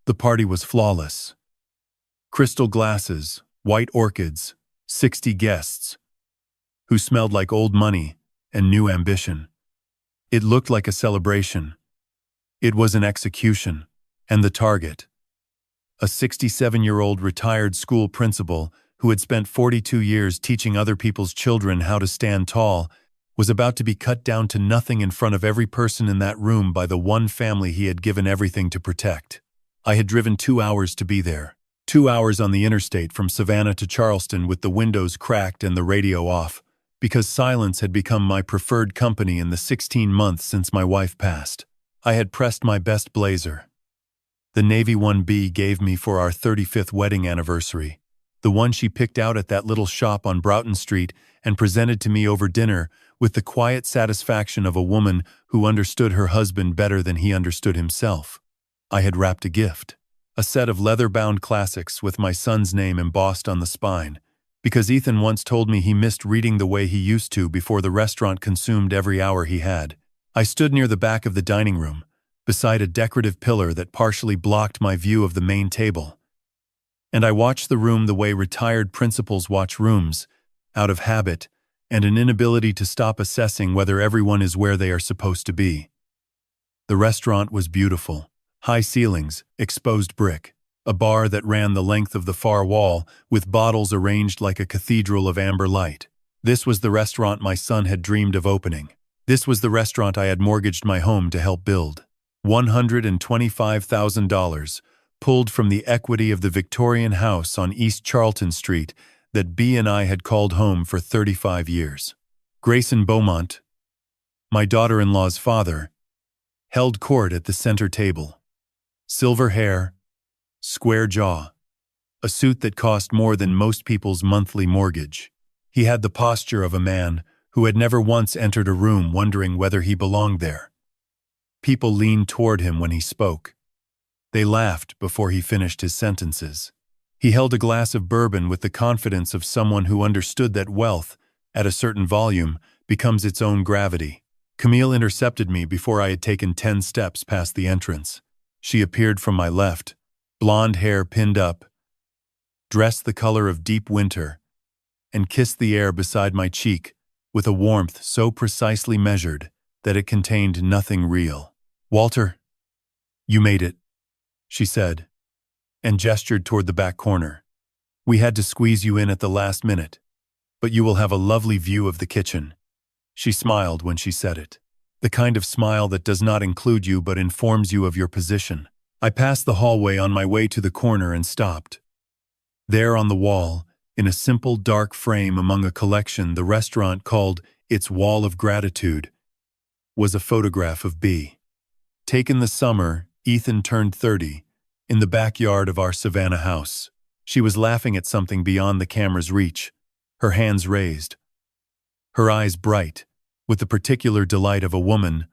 The party was flawless. Crystal glasses, white orchids, 60 guests, who smelled like old money and new ambition. It looked like a celebration. It was an execution, and the target, a 67-year-old retired school principal who had spent 42 years teaching other people's children how to stand tall, was about to be cut down to nothing in front of every person in that room by the one family he had given everything to protect. I had driven 2 hours to be there. 2 hours on the interstate from Savannah to Charleston with the windows cracked and the radio off, because silence had become my preferred company in the 16 months since my wife passed. I had pressed my best blazer, the Navy 1B gave me for our 35th wedding anniversary, the one she picked out at that little shop on Broughton Street and presented to me over dinner with the quiet satisfaction of a woman who understood her husband better than he understood himself. I had wrapped a gift, a set of leather-bound classics with my son's name embossed on the spine, because Ethan once told me he missed reading the way he used to before the restaurant consumed every hour he had. I stood near the back of the dining room, beside a decorative pillar that partially blocked my view of the main table, and I watched the room the way retired principals watch rooms, out of habit and an inability to stop assessing whether everyone is where they are supposed to be. The restaurant was beautiful. High ceilings, exposed brick, a bar that ran the length of the far wall, with bottles arranged like a cathedral of amber light. This was the restaurant my son had dreamed of opening. This was the restaurant I had mortgaged my home to help build. $125,000, pulled from the equity of the Victorian house on East Charlton Street that B and I had called home for 35 years. Grayson Beaumont, my daughter-in-law's father, held court at the center table. Silver hair, square jaw, a suit that cost more than most people's monthly mortgage. He had the posture of a man who had never once entered a room wondering whether he belonged there. People leaned toward him when he spoke. They laughed before he finished his sentences. He held a glass of bourbon with the confidence of someone who understood that wealth, at a certain volume, becomes its own gravity. Camille intercepted me before I had taken 10 steps past the entrance. She appeared from my left, blonde hair pinned up, dressed the color of deep winter, and kissed the air beside my cheek with a warmth so precisely measured that it contained nothing real. "Walter, you made it," she said, and gestured toward the back corner. "We had to squeeze you in at the last minute, but you will have a lovely view of the kitchen." She smiled when she said it, the kind of smile that does not include you but informs you of your position. I passed the hallway on my way to the corner and stopped. There on the wall, in a simple dark frame among a collection the restaurant called its Wall of Gratitude, was a photograph of B. Taken the summer Ethan turned 30, in the backyard of our Savannah house. She was laughing at something beyond the camera's reach, her hands raised, her eyes bright, with the particular delight of a woman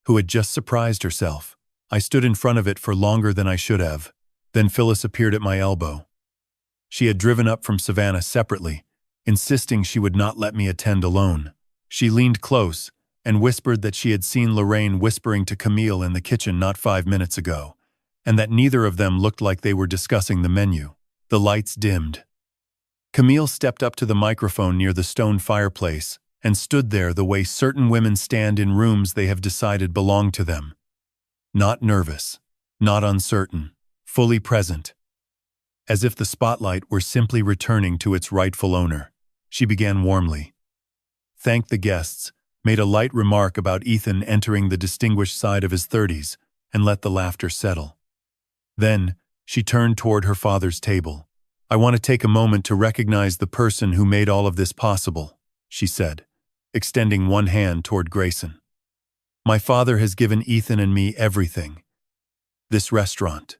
who had just surprised herself. I stood in front of it for longer than I should have. Then Phyllis appeared at my elbow. She had driven up from Savannah separately, insisting she would not let me attend alone. She leaned close and whispered that she had seen Lorraine whispering to Camille in the kitchen not 5 minutes ago, and that neither of them looked like they were discussing the menu. The lights dimmed. Camille stepped up to the microphone near the stone fireplace and stood there the way certain women stand in rooms they have decided belong to them. Not nervous, not uncertain, fully present, as if the spotlight were simply returning to its rightful owner. She began warmly, thanked the guests, made a light remark about Ethan entering the distinguished side of his 30s, and let the laughter settle. Then, she turned toward her father's table. "I want to take a moment to recognize the person who made all of this possible," she said, extending one hand toward Grayson. "My father has given Ethan and me everything. This restaurant,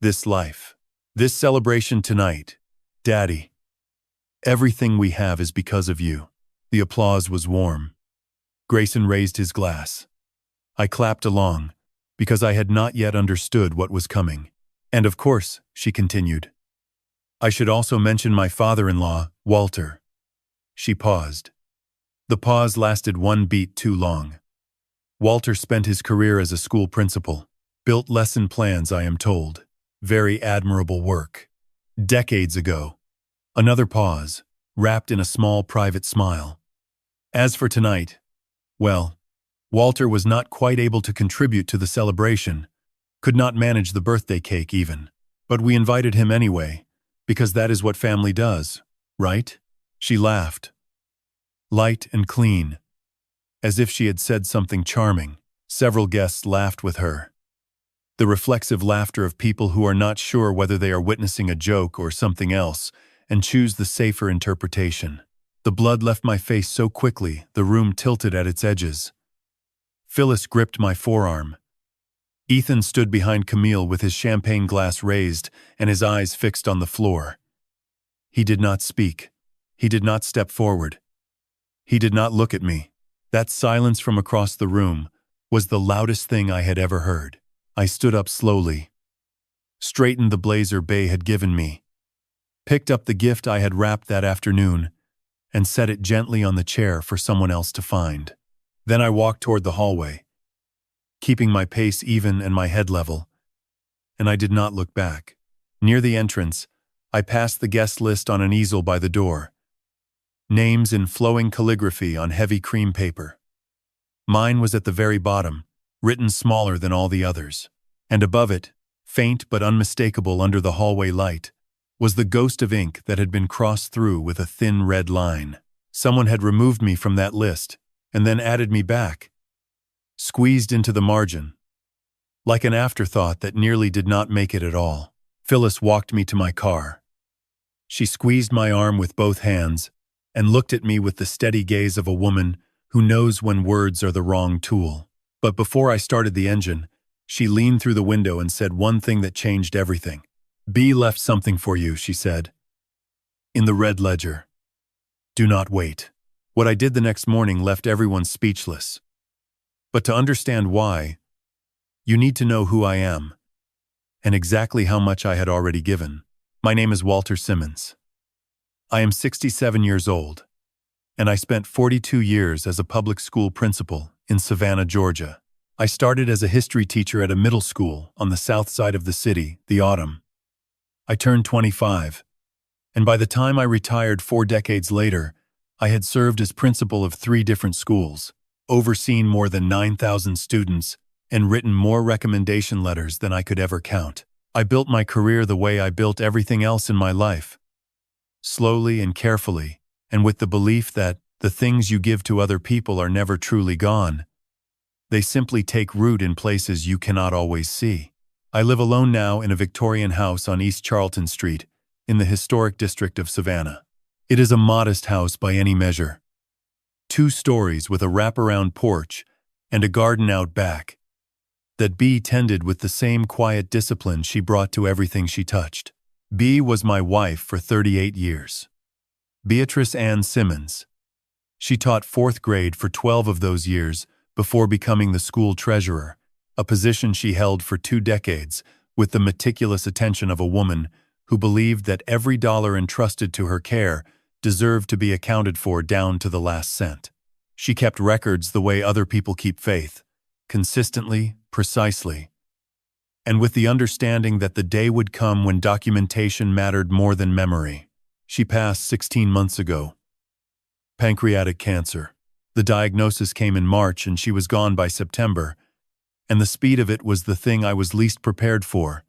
this life, this celebration tonight. Daddy, everything we have is because of you." The applause was warm. Grayson raised his glass. I clapped along, because I had not yet understood what was coming. "And of course," she continued, "I should also mention my father-in-law, Walter." She paused. The pause lasted one beat too long. Walter spent his career as a school principal, built lesson plans, I am told. Very admirable work. Decades ago. Another pause, wrapped in a small private smile. As for tonight, well, Walter was not quite able to contribute to the celebration, could not manage the birthday cake even. But we invited him anyway, because that is what family does, right? She laughed. Light and clean, as if she had said something charming. Several guests laughed with her. The reflexive laughter of people who are not sure whether they are witnessing a joke or something else, and choose the safer interpretation. The blood left my face so quickly, the room tilted at its edges. Phyllis gripped my forearm. Ethan stood behind Camille with his champagne glass raised and his eyes fixed on the floor. He did not speak. He did not step forward. He did not look at me. That silence from across the room was the loudest thing I had ever heard. I stood up slowly, straightened the blazer Bay had given me, picked up the gift I had wrapped that afternoon, and set it gently on the chair for someone else to find. Then I walked toward the hallway, keeping my pace even and my head level, and I did not look back. Near the entrance, I passed the guest list on an easel by the door. Names in flowing calligraphy on heavy cream paper. Mine was at the very bottom, written smaller than all the others. And above it, faint but unmistakable under the hallway light, was the ghost of ink that had been crossed through with a thin red line. Someone had removed me from that list, and then added me back, squeezed into the margin, like an afterthought that nearly did not make it at all. Phyllis walked me to my car. She squeezed my arm with both hands and looked at me with the steady gaze of a woman who knows when words are the wrong tool. But before I started the engine, she leaned through the window and said one thing that changed everything. "B left something for you," she said. "In the red ledger. Do not wait." What I did the next morning left everyone speechless. But to understand why, you need to know who I am, and exactly how much I had already given. My name is Walter Simmons. I am 67 years old, and I spent 42 years as a public school principal in Savannah, Georgia. I started as a history teacher at a middle school on the south side of the city, the autumn. I turned 25, and by the time I retired 4 decades later, I had served as principal of 3 different schools, overseen more than 9,000 students, and written more recommendation letters than I could ever count. I built my career the way I built everything else in my life, slowly and carefully, and with the belief that the things you give to other people are never truly gone. They simply take root in places you cannot always see. I live alone now in a Victorian house on East Charlton Street, in the historic district of Savannah. It is a modest house by any measure. 2 stories with a wraparound porch and a garden out back that B tended with the same quiet discipline she brought to everything she touched. B was my wife for 38 years. Beatrice Ann Simmons. She taught 4th grade for 12 of those years before becoming the school treasurer, a position she held for 2 decades with the meticulous attention of a woman who believed that every dollar entrusted to her care deserved to be accounted for down to the last cent. She kept records the way other people keep faith, consistently, precisely, and with the understanding that the day would come when documentation mattered more than memory. She passed 16 months ago. Pancreatic cancer. The diagnosis came in March and she was gone by September, and the speed of it was the thing I was least prepared for.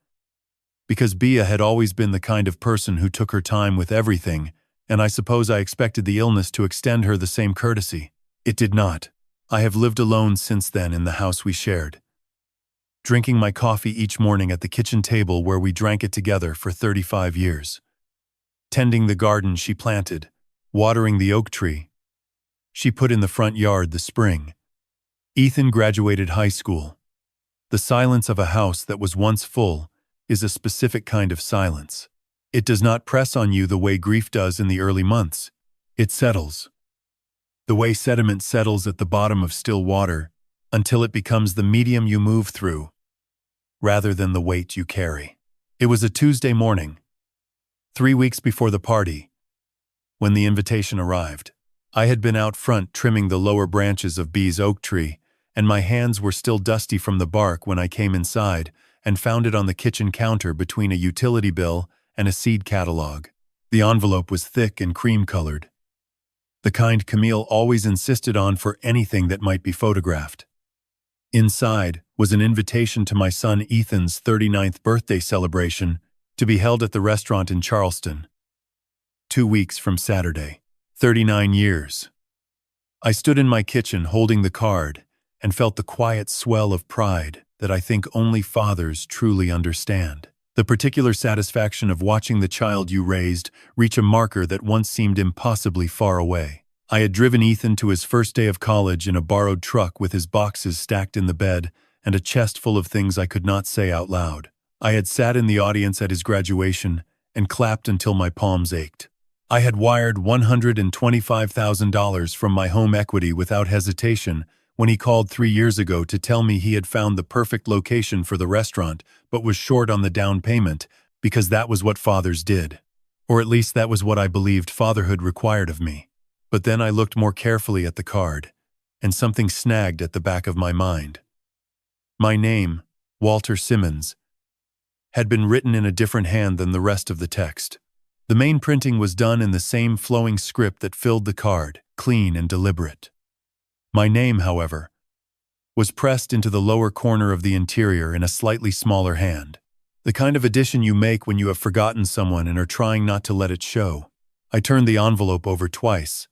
Because Bea had always been the kind of person who took her time with everything, and I suppose I expected the illness to extend her the same courtesy. It did not. I have lived alone since then in the house we shared, drinking my coffee each morning at the kitchen table where we drank it together for 35 years. Tending the garden she planted, watering the oak tree she put in the front yard this spring. Ethan graduated high school. The silence of a house that was once full is a specific kind of silence. It does not press on you the way grief does in the early months. It settles. The way sediment settles at the bottom of still water until it becomes the medium you move through, rather than the weight you carry. It was a Tuesday morning, 3 weeks before the party, when the invitation arrived. I had been out front trimming the lower branches of B's oak tree, and my hands were still dusty from the bark when I came inside and found it on the kitchen counter between a utility bill and a seed catalog. The envelope was thick and cream-colored, the kind Camille always insisted on for anything that might be photographed. Inside was an invitation to my son Ethan's 39th birthday celebration to be held at the restaurant in Charleston. 2 weeks from Saturday. 39 years. I stood in my kitchen holding the card and felt the quiet swell of pride that I think only fathers truly understand. The particular satisfaction of watching the child you raised reach a marker that once seemed impossibly far away. I had driven Ethan to his first day of college in a borrowed truck with his boxes stacked in the bed and a chest full of things I could not say out loud. I had sat in the audience at his graduation and clapped until my palms ached. I had wired $125,000 from my home equity without hesitation when he called 3 years ago to tell me he had found the perfect location for the restaurant but was short on the down payment because that was what fathers did. Or at least that was what I believed fatherhood required of me. But then I looked more carefully at the card, and something snagged at the back of my mind. My name, Walter Simmons, had been written in a different hand than the rest of the text. The main printing was done in the same flowing script that filled the card, clean and deliberate. My name, however, was pressed into the lower corner of the interior in a slightly smaller hand. The kind of addition you make when you have forgotten someone and are trying not to let it show. I turned the envelope over twice,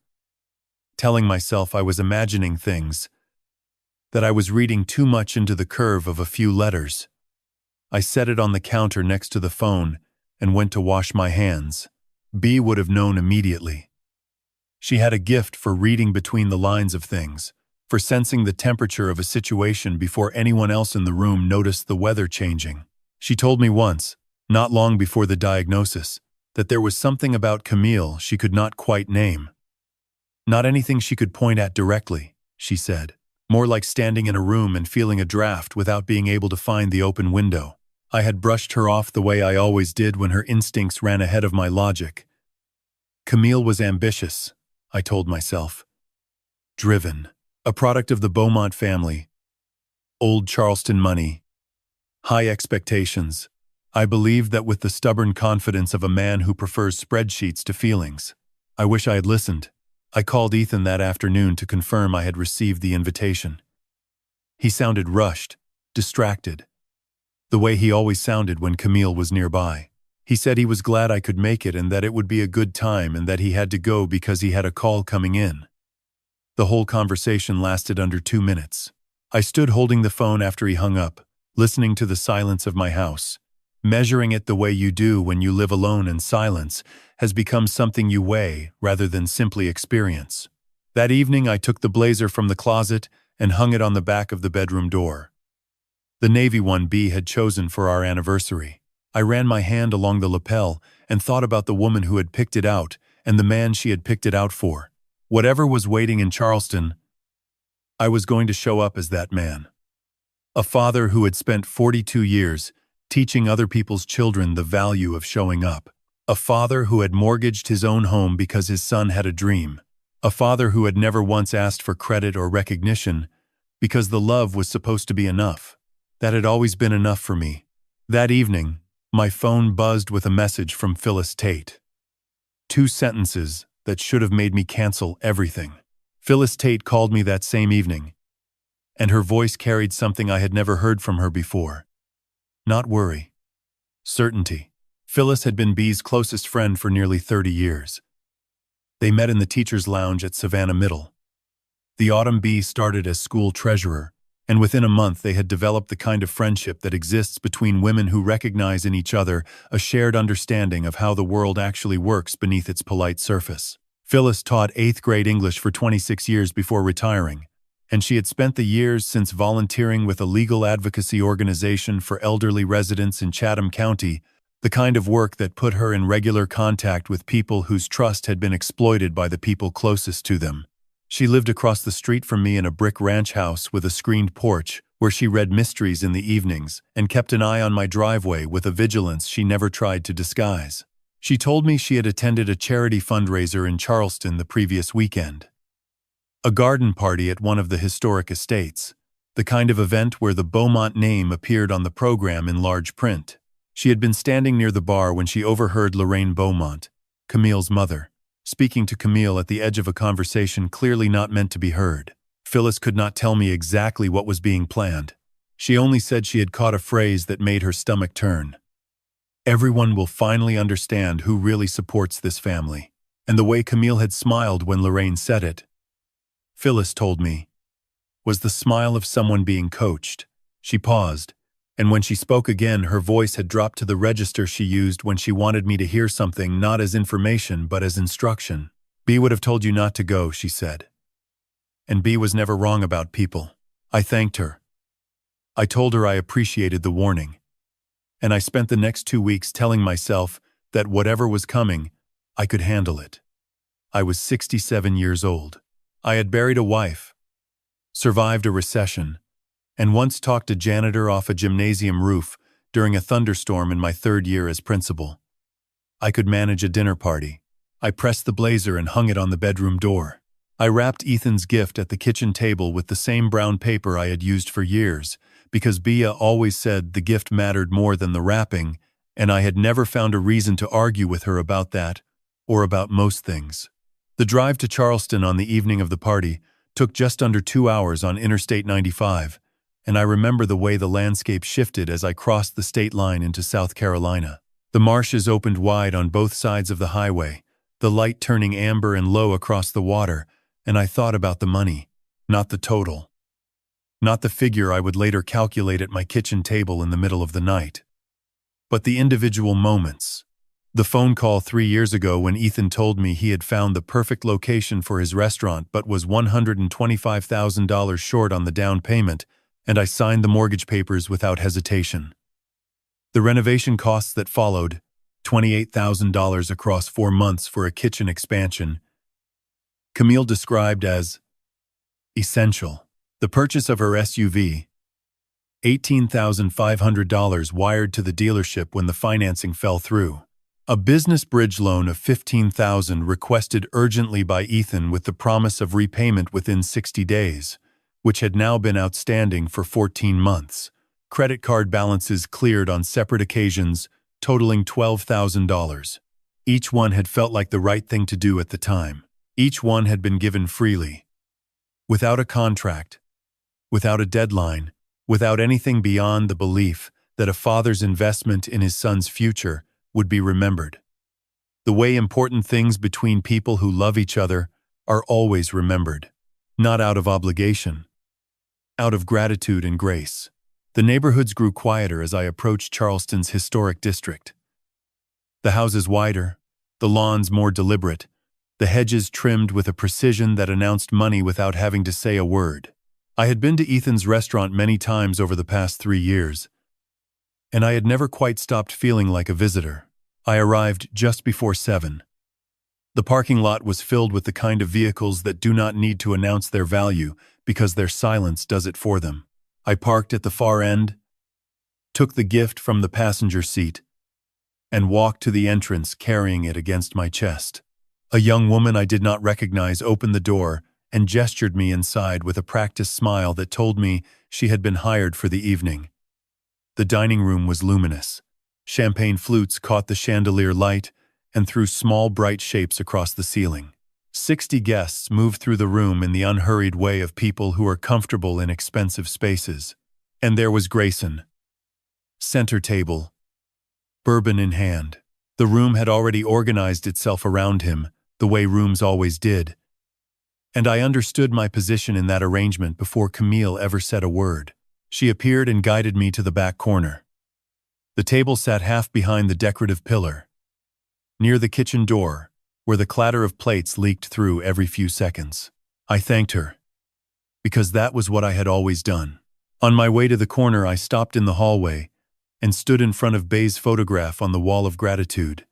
telling myself I was imagining things, that I was reading too much into the curve of a few letters. I set it on the counter next to the phone and went to wash my hands. B would have known immediately. She had a gift for reading between the lines of things, for sensing the temperature of a situation before anyone else in the room noticed the weather changing. She told me once, not long before the diagnosis, that there was something about Camille she could not quite name. Not anything she could point at directly, she said. More like standing in a room and feeling a draft without being able to find the open window. I had brushed her off the way I always did when her instincts ran ahead of my logic. Camille was ambitious, I told myself. Driven. A product of the Beaumont family. Old Charleston money. High expectations. I believed that with the stubborn confidence of a man who prefers spreadsheets to feelings. I wish I had listened. I called Ethan that afternoon to confirm I had received the invitation. He sounded rushed, distracted, the way he always sounded when Camille was nearby. He said he was glad I could make it and that it would be a good time and that he had to go because he had a call coming in. The whole conversation lasted under 2 minutes. I stood holding the phone after he hung up, listening to the silence of my house. Measuring it the way you do when you live alone in silence has become something you weigh rather than simply experience. That evening I took the blazer from the closet and hung it on the back of the bedroom door. The navy one B had chosen for our anniversary. I ran my hand along the lapel and thought about the woman who had picked it out and the man she had picked it out for. Whatever was waiting in Charleston, I was going to show up as that man. A father who had spent 42 years teaching other people's children the value of showing up. A father who had mortgaged his own home because his son had a dream. A father who had never once asked for credit or recognition because the love was supposed to be enough. That had always been enough for me. That evening, my phone buzzed with a message from Phyllis Tate. 2 sentences that should have made me cancel everything. Phyllis Tate called me that same evening, and her voice carried something I had never heard from her before. Not worry. Certainty. Phyllis had been B's closest friend for nearly 30 years. They met in the teacher's lounge at Savannah Middle. The autumn B started as school treasurer, and within a month they had developed the kind of friendship that exists between women who recognize in each other a shared understanding of how the world actually works beneath its polite surface. Phyllis taught 8th grade English for 26 years before retiring, and she had spent the years since volunteering with a legal advocacy organization for elderly residents in Chatham County, the kind of work that put her in regular contact with people whose trust had been exploited by the people closest to them. She lived across the street from me in a brick ranch house with a screened porch where she read mysteries in the evenings and kept an eye on my driveway with a vigilance she never tried to disguise. She told me she had attended a charity fundraiser in Charleston the previous weekend. A garden party at one of the historic estates. the kind of event where the Beaumont name appeared on the program in large print. She had been standing near the bar when she overheard Lorraine Beaumont, Camille's mother, speaking to Camille at the edge of a conversation clearly not meant to be heard. Phyllis could not tell me exactly what was being planned. She only said she had caught a phrase that made her stomach turn. Everyone will finally understand who really supports this family. And the way Camille had smiled when Lorraine said it, Phyllis told me, was the smile of someone being coached. She paused, and when she spoke again, her voice had dropped to the register she used when she wanted me to hear something not as information but as instruction. B would have told you not to go, she said. And B was never wrong about people. I thanked her. I told her I appreciated the warning. And I spent the next 2 weeks telling myself that whatever was coming, I could handle it. I was 67 years old. I had buried a wife, survived a recession, and once talked a janitor off a gymnasium roof during a thunderstorm in my 3rd year as principal. I could manage a dinner party. I pressed the blazer and hung it on the bedroom door. I wrapped Ethan's gift at the kitchen table with the same brown paper I had used for years, because Bea always said the gift mattered more than the wrapping, and I had never found a reason to argue with her about that, or about most things. The drive to Charleston on the evening of the party took just under 2 hours on Interstate 95, and I remember the way the landscape shifted as I crossed the state line into South Carolina. The marshes opened wide on both sides of the highway, the light turning amber and low across the water, and I thought about the money, not the total. Not the figure I would later calculate at my kitchen table in the middle of the night, but the individual moments. The phone call 3 years ago when Ethan told me he had found the perfect location for his restaurant but was $125,000 short on the down payment, and I signed the mortgage papers without hesitation. The renovation costs that followed, $28,000 across 4 months for a kitchen expansion, Camille described as essential. The purchase of her SUV, $18,500 wired to the dealership when the financing fell through. A business bridge loan of $15,000 requested urgently by Ethan with the promise of repayment within 60 days, which had now been outstanding for 14 months. Credit card balances cleared on separate occasions, totaling $12,000. Each one had felt like the right thing to do at the time. Each one had been given freely, without a contract, without a deadline, without anything beyond the belief that a father's investment in his son's future would be remembered. The way important things between people who love each other are always remembered, not out of obligation, out of gratitude and grace. The neighborhoods grew quieter as I approached Charleston's historic district. The houses wider, the lawns more deliberate, the hedges trimmed with a precision that announced money without having to say a word. I had been to Ethan's restaurant many times over the past 3 years, and I had never quite stopped feeling like a visitor. I arrived just before 7. The parking lot was filled with the kind of vehicles that do not need to announce their value because their silence does it for them. I parked at the far end, took the gift from the passenger seat, and walked to the entrance carrying it against my chest. A young woman I did not recognize opened the door and gestured me inside with a practiced smile that told me she had been hired for the evening. The dining room was luminous. Champagne flutes caught the chandelier light and threw small bright shapes across the ceiling. 60 guests moved through the room in the unhurried way of people who are comfortable in expensive spaces. And there was Grayson. Center table, bourbon in hand. The room had already organized itself around him, the way rooms always did. And I understood my position in that arrangement before Camille ever said a word. She appeared and guided me to the back corner. The table sat half behind the decorative pillar, near the kitchen door, where the clatter of plates leaked through every few seconds. I thanked her, because that was what I had always done. On my way to the corner, I stopped in the hallway and stood in front of Bay's photograph on the wall of gratitude.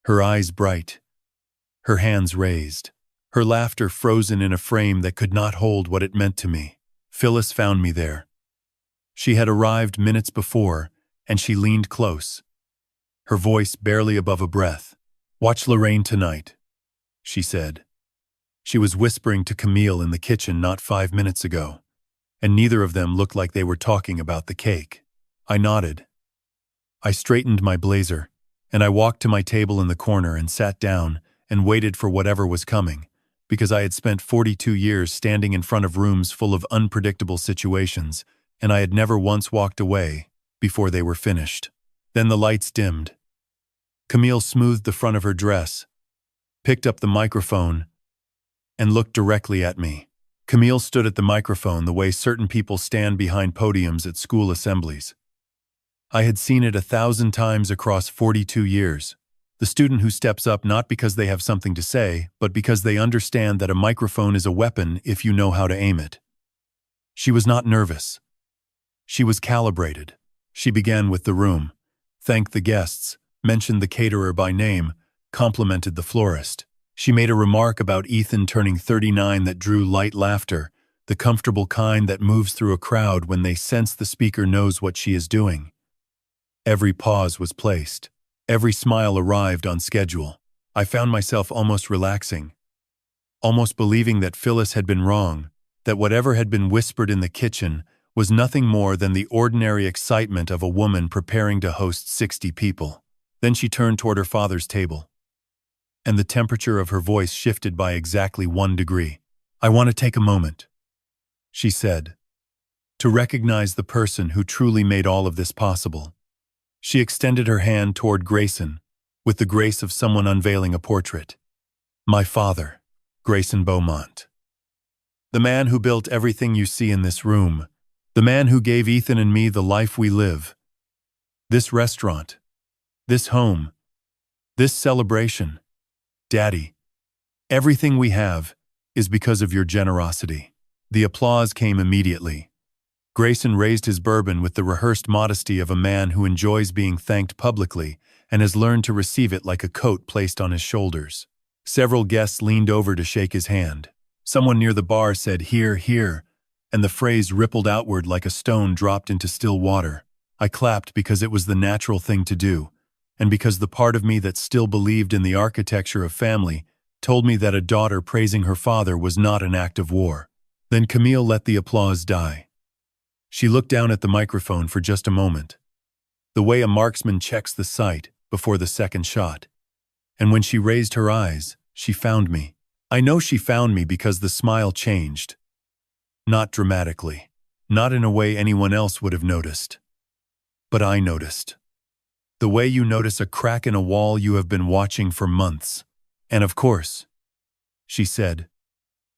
Her eyes bright, her hands raised, her laughter frozen in a frame that could not hold what it meant to me. Phyllis found me there. She had arrived minutes before, and she leaned close, her voice barely above a breath. "Watch Lorraine tonight," she said. She was whispering to Camille in the kitchen not 5 minutes ago, and neither of them looked like they were talking about the cake. I nodded. I straightened my blazer, and I walked to my table in the corner and sat down and waited for whatever was coming, because I had spent 42 years standing in front of rooms full of unpredictable situations, and I had never once walked away before they were finished. Then the lights dimmed. Camille smoothed the front of her dress, picked up the microphone, and looked directly at me. Camille stood at the microphone the way certain people stand behind podiums at school assemblies. I had seen it 1,000 times across 42 years. The student who steps up not because they have something to say, but because they understand that a microphone is a weapon if you know how to aim it. She was not nervous. She was calibrated. She began with the room, thanked the guests, mentioned the caterer by name, complimented the florist. She made a remark about Ethan turning 39 that drew light laughter, the comfortable kind that moves through a crowd when they sense the speaker knows what she is doing. Every pause was placed. Every smile arrived on schedule. I found myself almost relaxing, almost believing that Phyllis had been wrong, that whatever had been whispered in the kitchen was nothing more than the ordinary excitement of a woman preparing to host 60 people. Then she turned toward her father's table, and the temperature of her voice shifted by exactly 1 degree. "I want to take a moment," she said, "to recognize the person who truly made all of this possible." She extended her hand toward Grayson, with the grace of someone unveiling a portrait. "My father, Grayson Beaumont. The man who built everything you see in this room. The man who gave Ethan and me the life we live. This restaurant. This home. This celebration. Daddy, everything we have is because of your generosity." The applause came immediately. Grayson raised his bourbon with the rehearsed modesty of a man who enjoys being thanked publicly and has learned to receive it like a coat placed on his shoulders. Several guests leaned over to shake his hand. Someone near the bar said, "Here, here," and the phrase rippled outward like a stone dropped into still water. I clapped because it was the natural thing to do, and because the part of me that still believed in the architecture of family told me that a daughter praising her father was not an act of war. Then Camille let the applause die. She looked down at the microphone for just a moment, the way a marksman checks the sight before the second shot. And when she raised her eyes, she found me. I know she found me because the smile changed. Not dramatically, not in a way anyone else would have noticed. But I noticed. The way you notice a crack in a wall you have been watching for months. "And of course," she said,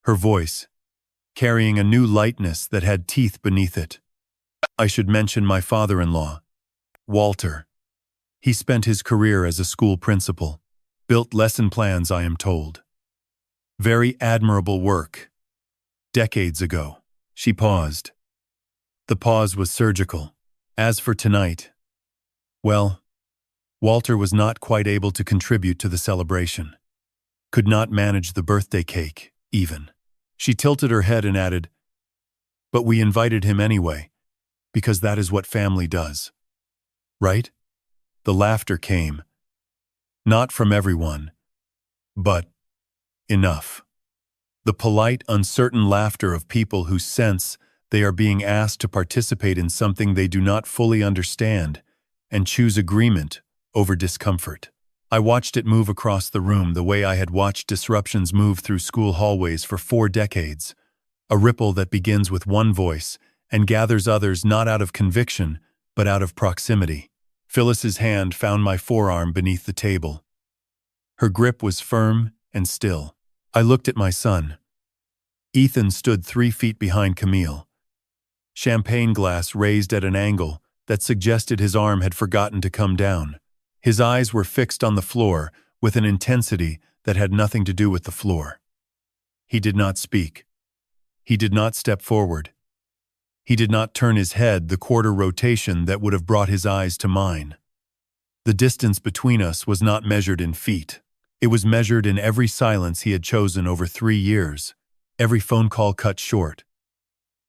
her voice carrying a new lightness that had teeth beneath it, "I should mention my father-in-law, Walter. He spent his career as a school principal, built lesson plans, I am told. Very admirable work. Decades ago." She paused. The pause was surgical. As for tonight, well, Walter was not quite able to contribute to the celebration. Could not manage the birthday cake, even. She tilted her head and added, "But we invited him anyway, because that is what family does. Right?" The laughter came. Not from everyone, but enough. The polite, uncertain laughter of people who sense they are being asked to participate in something they do not fully understand and choose agreement over discomfort. I watched it move across the room the way I had watched disruptions move through school hallways for 4 decades, a ripple that begins with one voice and gathers others not out of conviction, but out of proximity. Phyllis's hand found my forearm beneath the table. Her grip was firm and still. I looked at my son. Ethan stood 3 feet behind Camille, champagne glass raised at an angle that suggested his arm had forgotten to come down. His eyes were fixed on the floor with an intensity that had nothing to do with the floor. He did not speak. He did not step forward. He did not turn his head the quarter rotation that would have brought his eyes to mine. The distance between us was not measured in feet. It was measured in every silence he had chosen over 3 years, every phone call cut short,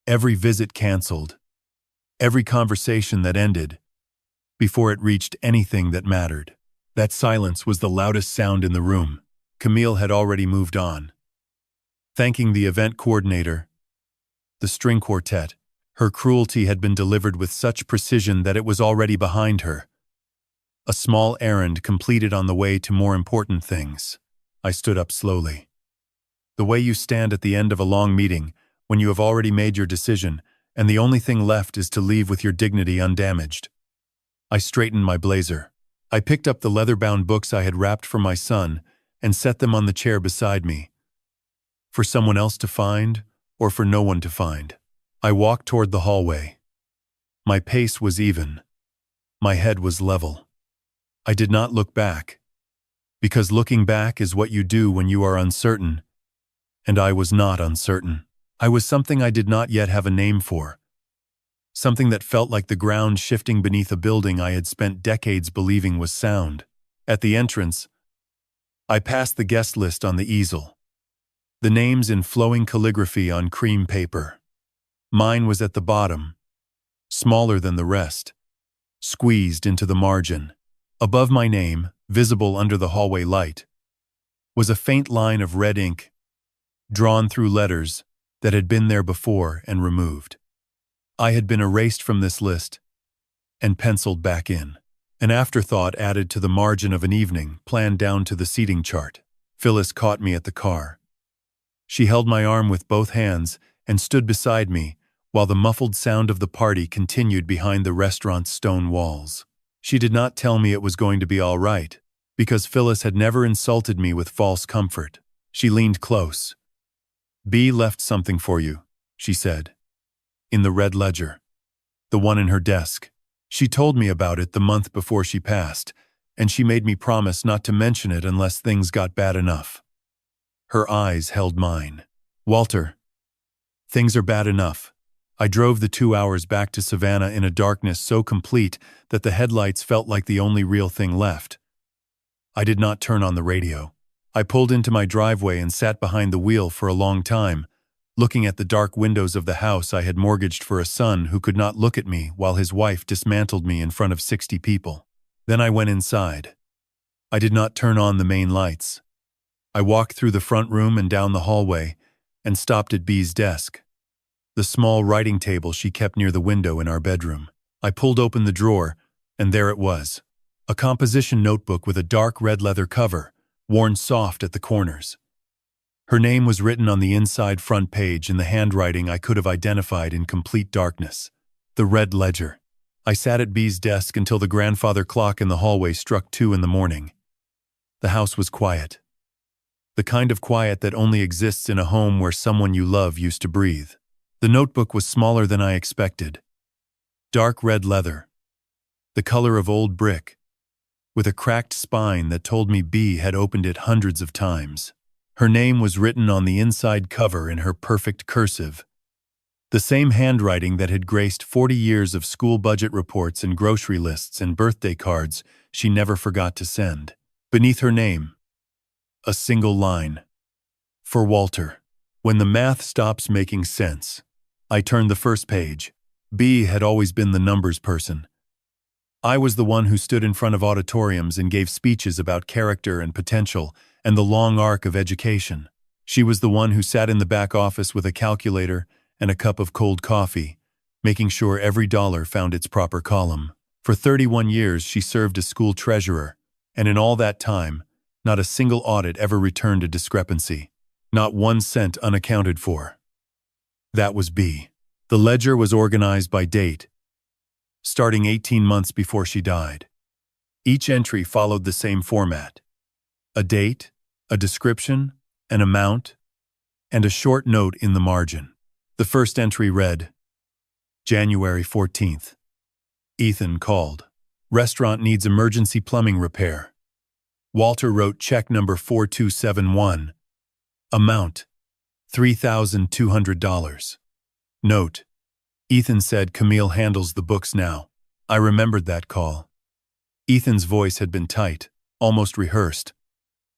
every visit canceled, every conversation that ended before it reached anything that mattered. That silence was the loudest sound in the room. Camille had already moved on, thanking the event coordinator, the string quartet, Her cruelty had been delivered with such precision that it was already behind her. A small errand completed on the way to more important things. I stood up slowly. The way you stand at the end of a long meeting, when you have already made your decision, and the only thing left is to leave with your dignity undamaged. I straightened my blazer. I picked up the leather-bound books I had wrapped for my son and set them on the chair beside me. For someone else to find, or for no one to find. I walked toward the hallway. My pace was even. My head was level. I did not look back, because looking back is what you do when you are uncertain, and I was not uncertain. I was something I did not yet have a name for, something that felt like the ground shifting beneath a building I had spent decades believing was sound. At the entrance, I passed the guest list on the easel, the names in flowing calligraphy on cream paper. Mine was at the bottom, smaller than the rest, squeezed into the margin. Above my name, visible under the hallway light, was a faint line of red ink, drawn through letters that had been there before and removed. I had been erased from this list and penciled back in. An afterthought added to the margin of an evening, planned down to the seating chart. Phyllis caught me at the car. She held my arm with both hands and stood beside me while the muffled sound of the party continued behind the restaurant's stone walls. She did not tell me it was going to be all right, because Phyllis had never insulted me with false comfort. She leaned close. "B left something for you," she said. "In the red ledger. The one in her desk. She told me about it the month before she passed, and she made me promise not to mention it unless things got bad enough." Her eyes held mine. "Walter, things are bad enough." I drove the 2 hours back to Savannah in a darkness so complete that the headlights felt like the only real thing left. I did not turn on the radio. I pulled into my driveway and sat behind the wheel for a long time, looking at the dark windows of the house I had mortgaged for a son who could not look at me while his wife dismantled me in front of 60 people. Then I went inside. I did not turn on the main lights. I walked through the front room and down the hallway and stopped at B's desk, the small writing table she kept near the window in our bedroom. I pulled open the drawer, and there it was, a composition notebook with a dark red leather cover, worn soft at the corners. Her name was written on the inside front page in the handwriting I could have identified in complete darkness. The red ledger. I sat at B's desk until the grandfather clock in the hallway struck 2 in the morning. The house was quiet. The kind of quiet that only exists in a home where someone you love used to breathe. The notebook was smaller than I expected. Dark red leather, the color of old brick, with a cracked spine that told me B had opened it hundreds of times. Her name was written on the inside cover in her perfect cursive, the same handwriting that had graced 40 years of school budget reports and grocery lists and birthday cards she never forgot to send. Beneath her name, a single line. For Walter. When the math stops making sense. I turned the first page. B had always been the numbers person. I was the one who stood in front of auditoriums and gave speeches about character and potential and the long arc of education. She was the one who sat in the back office with a calculator and a cup of cold coffee, making sure every dollar found its proper column. For 31 years she served as school treasurer, and in all that time, not a single audit ever returned a discrepancy. Not 1 cent unaccounted for. That was B. The ledger was organized by date, starting 18 months before she died. Each entry followed the same format. A date, a description, an amount, and a short note in the margin. The first entry read, January 14th. Ethan called. Restaurant needs emergency plumbing repair. Walter wrote check number 4271. Amount, $3,200. Note, Ethan said Camille handles the books now. I remembered that call. Ethan's voice had been tight, almost rehearsed,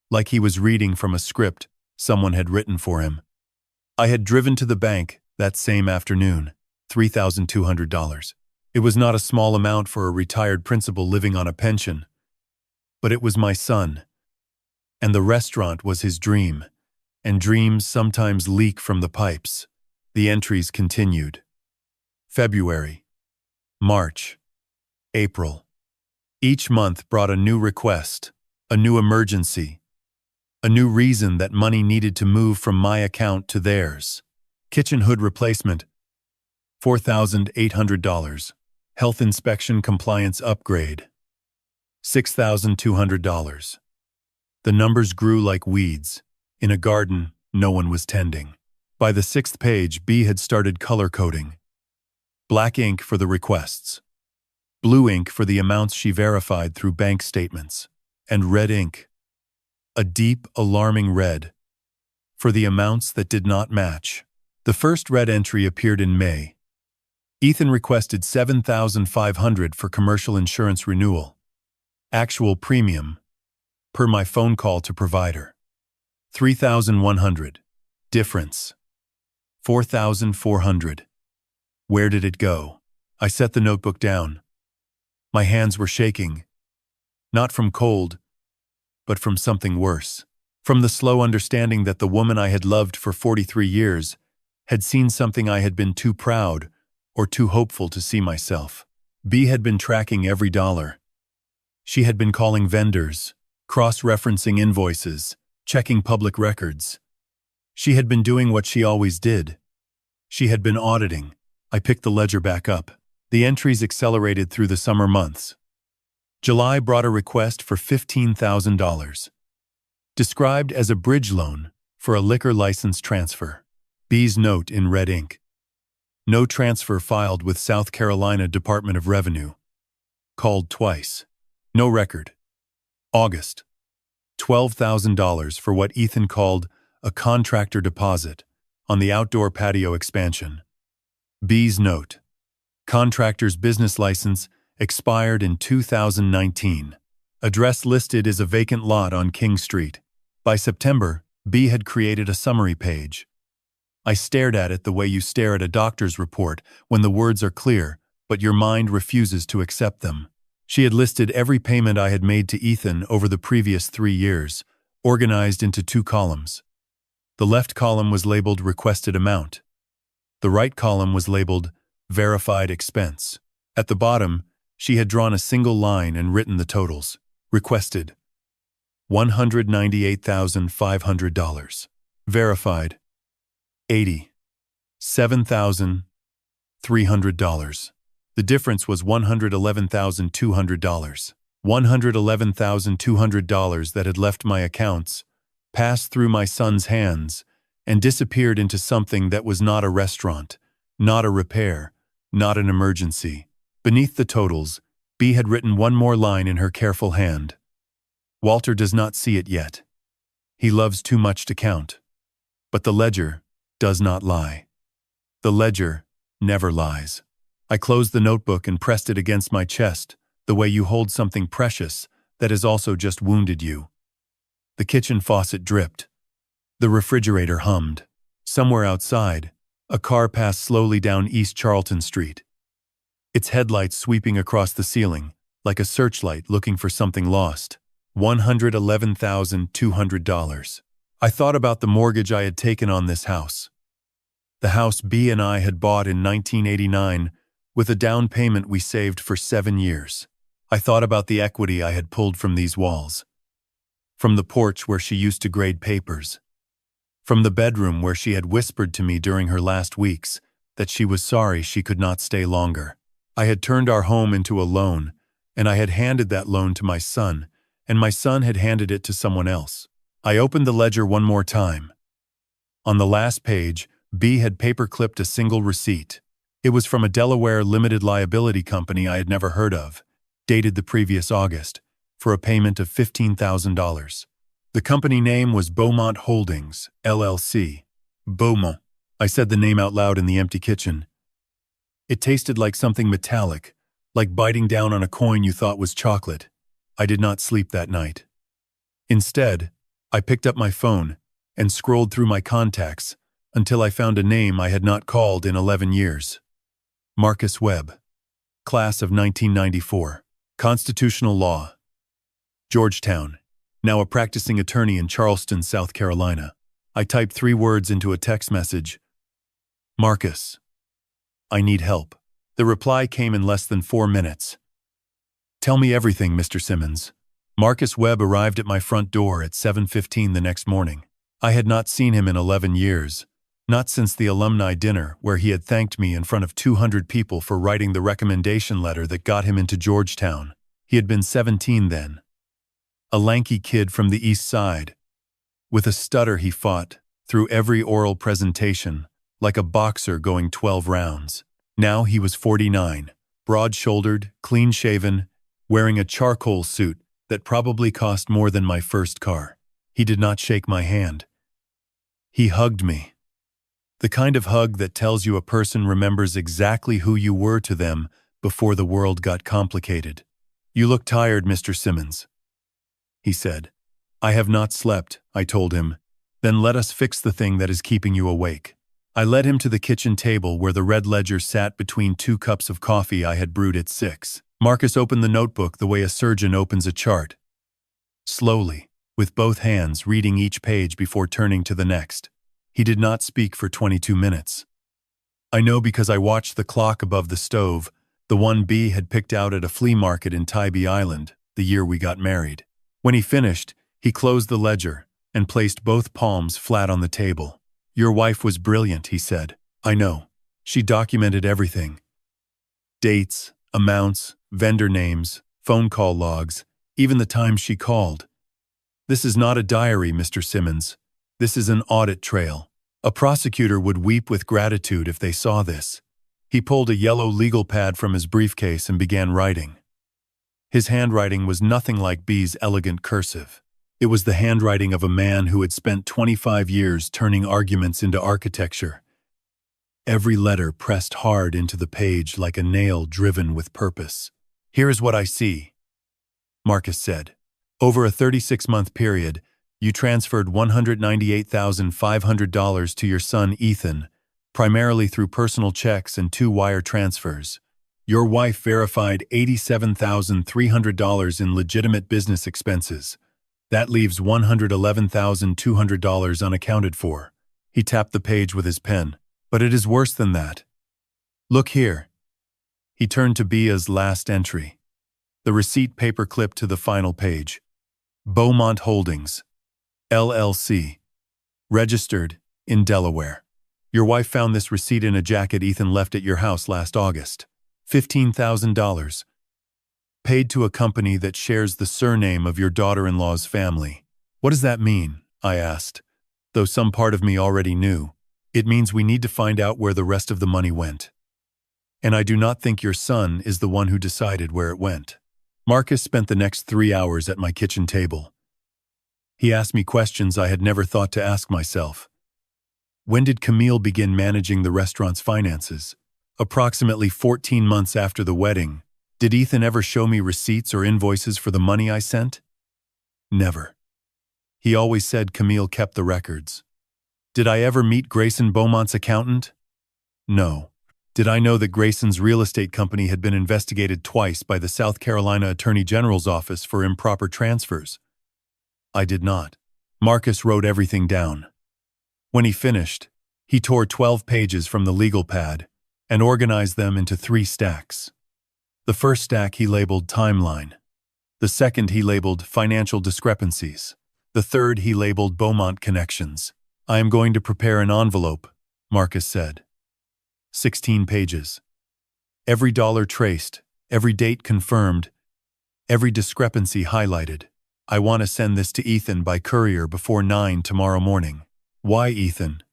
like he was reading from a script someone had written for him. I had driven to the bank that same afternoon, $3,200. It was not a small amount for a retired principal living on a pension, but it was my son, and the restaurant was his dream, and dreams sometimes leak from the pipes. The entries continued. February, March, April. Each month brought a new request, a new emergency, a new reason that money needed to move from my account to theirs. Kitchen hood replacement, $4,800. Health inspection compliance upgrade, $6,200. The numbers grew like weeds in a garden no one was tending. By the 6th page, B had started color coding. Black ink for the requests, blue ink for the amounts she verified through bank statements, and red ink, a deep, alarming red, for the amounts that did not match. The first red entry appeared in May. Ethan requested $7,500 for commercial insurance renewal. Actual premium, per my phone call to provider, $3,100. Difference, $4,400. Where did it go? I set the notebook down. My hands were shaking, not from cold, but from something worse. From the slow understanding that the woman I had loved for 43 years had seen something I had been too proud or too hopeful to see myself. B had been tracking every dollar. She had been calling vendors, cross-referencing invoices, checking public records. She had been doing what she always did. She had been auditing. I picked the ledger back up. The entries accelerated through the summer months. July brought a request for $15,000, described as a bridge loan for a liquor license transfer. B's note in red ink. No transfer filed with South Carolina Department of Revenue. Called twice. No record. August. $12,000 for what Ethan called a contractor deposit on the outdoor patio expansion. B's note. Contractor's business license expired in 2019. Address listed is a vacant lot on King Street. By September, B had created a summary page. I stared at it the way you stare at a doctor's report when the words are clear, but your mind refuses to accept them. She had listed every payment I had made to Ethan over the previous 3 years, organized into 2 columns. The left column was labeled Requested Amount. The right column was labeled Verified Expense. At the bottom, she had drawn a single line and written the totals. Requested, $198,500. Verified, $87,300. The difference was $111,200. $111,200 that had left my accounts, passed through my son's hands, and disappeared into something that was not a restaurant, not a repair, not an emergency. Beneath the totals, B had written one more line in her careful hand. Walter does not see it yet. He loves too much to count. But the ledger does not lie. The ledger never lies. I closed the notebook and pressed it against my chest, the way you hold something precious that has also just wounded you. The kitchen faucet dripped. The refrigerator hummed. Somewhere outside, a car passed slowly down East Charlton Street, its headlights sweeping across the ceiling, like a searchlight looking for something lost. $111,200. I thought about the mortgage I had taken on this house. The house B and I had bought in 1989 with a down payment we saved for 7 years. I thought about the equity I had pulled from these walls. From the porch where she used to grade papers. From the bedroom where she had whispered to me during her last weeks that she was sorry she could not stay longer. I had turned our home into a loan, and I had handed that loan to my son, and my son had handed it to someone else. I opened the ledger one more time. On the last page, B had paper-clipped a single receipt. It was from a Delaware limited liability company I had never heard of, dated the previous August, for a payment of $15,000. The company name was Beaumont Holdings, LLC. Beaumont. I said the name out loud in the empty kitchen. It tasted like something metallic, like biting down on a coin you thought was chocolate. I did not sleep that night. Instead, I picked up my phone and scrolled through my contacts until I found a name I had not called in 11 years. Marcus Webb. Class of 1994. Constitutional Law. Georgetown. Now a practicing attorney in Charleston, South Carolina. I typed 3 words into a text message. Marcus. I need help. The reply came in less than 4 minutes. "Tell me everything, Mr. Simmons." Marcus Webb arrived at my front door at 7:15 the next morning. I had not seen him in 11 years, not since the alumni dinner where he had thanked me in front of 200 people for writing the recommendation letter that got him into Georgetown. He had been 17 then. A lanky kid from the East Side. With a stutter he fought through every oral presentation, like a boxer going 12 rounds. Now he was 49, broad-shouldered, clean-shaven, wearing a charcoal suit that probably cost more than my first car. He did not shake my hand. He hugged me. The kind of hug that tells you a person remembers exactly who you were to them before the world got complicated. "You look tired, Mr. Simmons," he said. "I have not slept," I told him. "Then let us fix the thing that is keeping you awake." I led him to the kitchen table where the red ledger sat between 2 cups of coffee I had brewed at 6. Marcus opened the notebook the way a surgeon opens a chart. Slowly, with both hands, reading each page before turning to the next. He did not speak for 22 minutes. I know because I watched the clock above the stove, the one B had picked out at a flea market in Tybee Island, the year we got married. When he finished, he closed the ledger and placed both palms flat on the table. "Your wife was brilliant," he said. "I know. She documented everything. Dates, amounts, vendor names, phone call logs, even the time she called. This is not a diary, Mr. Simmons. This is an audit trail. A prosecutor would weep with gratitude if they saw this." He pulled a yellow legal pad from his briefcase and began writing. His handwriting was nothing like B's elegant cursive. It was the handwriting of a man who had spent 25 years turning arguments into architecture. Every letter pressed hard into the page like a nail driven with purpose. "Here is what I see," Marcus said. "Over a 36-month period, you transferred $198,500 to your son Ethan, primarily through personal checks and 2 wire transfers. Your wife verified $87,300 in legitimate business expenses. That leaves $111,200 unaccounted for." He tapped the page with his pen. "But it is worse than that. Look here." He turned to Bia's last entry. The receipt paper clipped to the final page. "Beaumont Holdings, LLC. Registered in Delaware. Your wife found this receipt in a jacket Ethan left at your house last August. $15,000. Paid to a company that shares the surname of your daughter-in-law's family." "What does that mean?" I asked, though some part of me already knew. "It means we need to find out where the rest of the money went. And I do not think your son is the one who decided where it went." Marcus spent the next 3 hours at my kitchen table. He asked me questions I had never thought to ask myself. When did Camille begin managing the restaurant's finances? Approximately 14 months after the wedding. Did Ethan ever show me receipts or invoices for the money I sent? Never. He always said Camille kept the records. Did I ever meet Grayson Beaumont's accountant? No. Did I know that Grayson's real estate company had been investigated twice by the South Carolina Attorney General's office for improper transfers? I did not. Marcus wrote everything down. When he finished, he tore 12 pages from the legal pad and organized them into 3 stacks. The first stack he labeled Timeline. The second he labeled Financial Discrepancies. The third he labeled Beaumont Connections. "I am going to prepare an envelope," Marcus said. 16 pages. Every dollar traced, every date confirmed, every discrepancy highlighted. "I want to send this to Ethan by courier before 9 tomorrow morning." "Why Ethan?"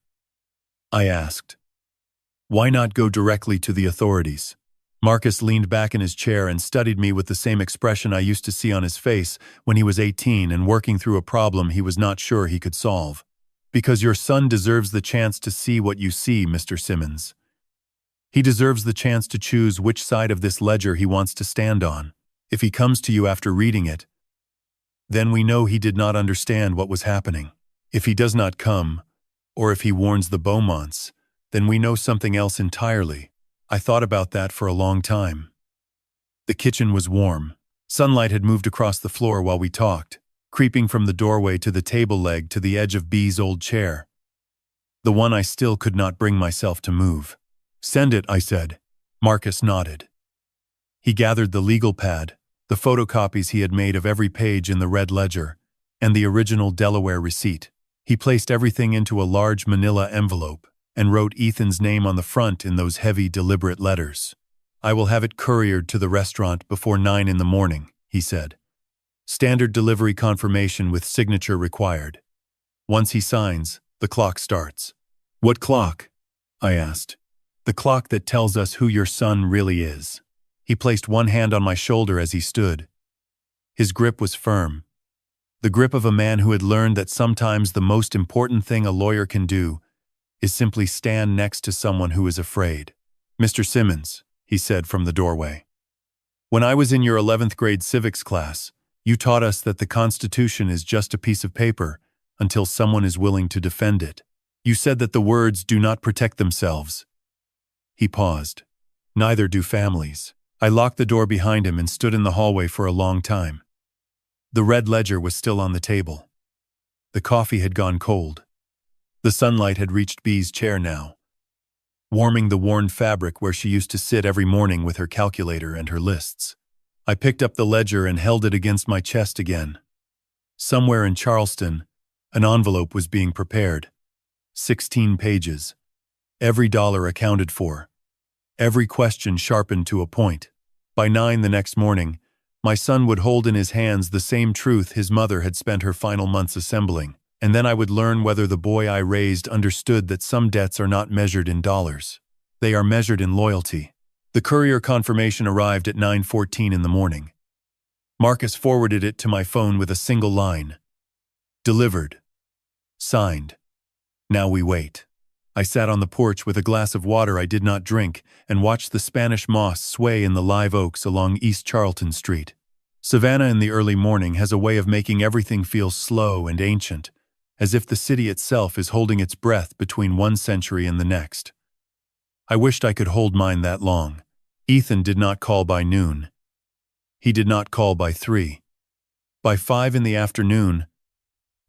I asked. "Why not go directly to the authorities?" Marcus leaned back in his chair and studied me with the same expression I used to see on his face when he was 18 and working through a problem he was not sure he could solve. "Because your son deserves the chance to see what you see, Mr. Simmons. He deserves the chance to choose which side of this ledger he wants to stand on. If he comes to you after reading it, then we know he did not understand what was happening. If he does not come, or if he warns the Beaumonts, then we know something else entirely." I thought about that for a long time. The kitchen was warm. Sunlight had moved across the floor while we talked, creeping from the doorway to the table leg to the edge of B's old chair, the one I still could not bring myself to move. "Send it," I said. Marcus nodded. He gathered the legal pad, the photocopies he had made of every page in the red ledger, and the original Delaware receipt. He placed everything into a large manila envelope and wrote Ethan's name on the front in those heavy, deliberate letters. "I will have it couriered to the restaurant before 9 in the morning," he said. "Standard delivery confirmation with signature required." Once he signs, the clock starts. "What clock?" I asked. "The clock that tells us who your son really is." He placed one hand on my shoulder as he stood. His grip was firm. The grip of a man who had learned that sometimes the most important thing a lawyer can do is simply stand next to someone who is afraid. "Mr. Simmons," he said from the doorway. "When I was in your 11th grade civics class, you taught us that the Constitution is just a piece of paper until someone is willing to defend it. You said that the words do not protect themselves." He paused. "Neither do families." I locked the door behind him and stood in the hallway for a long time. The red ledger was still on the table. The coffee had gone cold. The sunlight had reached Bee's chair now, warming the worn fabric where she used to sit every morning with her calculator and her lists. I picked up the ledger and held it against my chest again. Somewhere in Charleston, an envelope was being prepared. 16 pages. Every dollar accounted for. Every question sharpened to a point. By 9 the next morning, my son would hold in his hands the same truth his mother had spent her final months assembling, and then I would learn whether the boy I raised understood that some debts are not measured in dollars. They are measured in loyalty. The courier confirmation arrived at 9:14 in the morning. Marcus forwarded it to my phone with a single line. "Delivered. Signed. Now we wait." I sat on the porch with a glass of water I did not drink and watched the Spanish moss sway in the live oaks along East Charlton Street. Savannah in the early morning has a way of making everything feel slow and ancient, as if the city itself is holding its breath between one century and the next. I wished I could hold mine that long. Ethan did not call by noon. He did not call by 3. By 5 in the afternoon,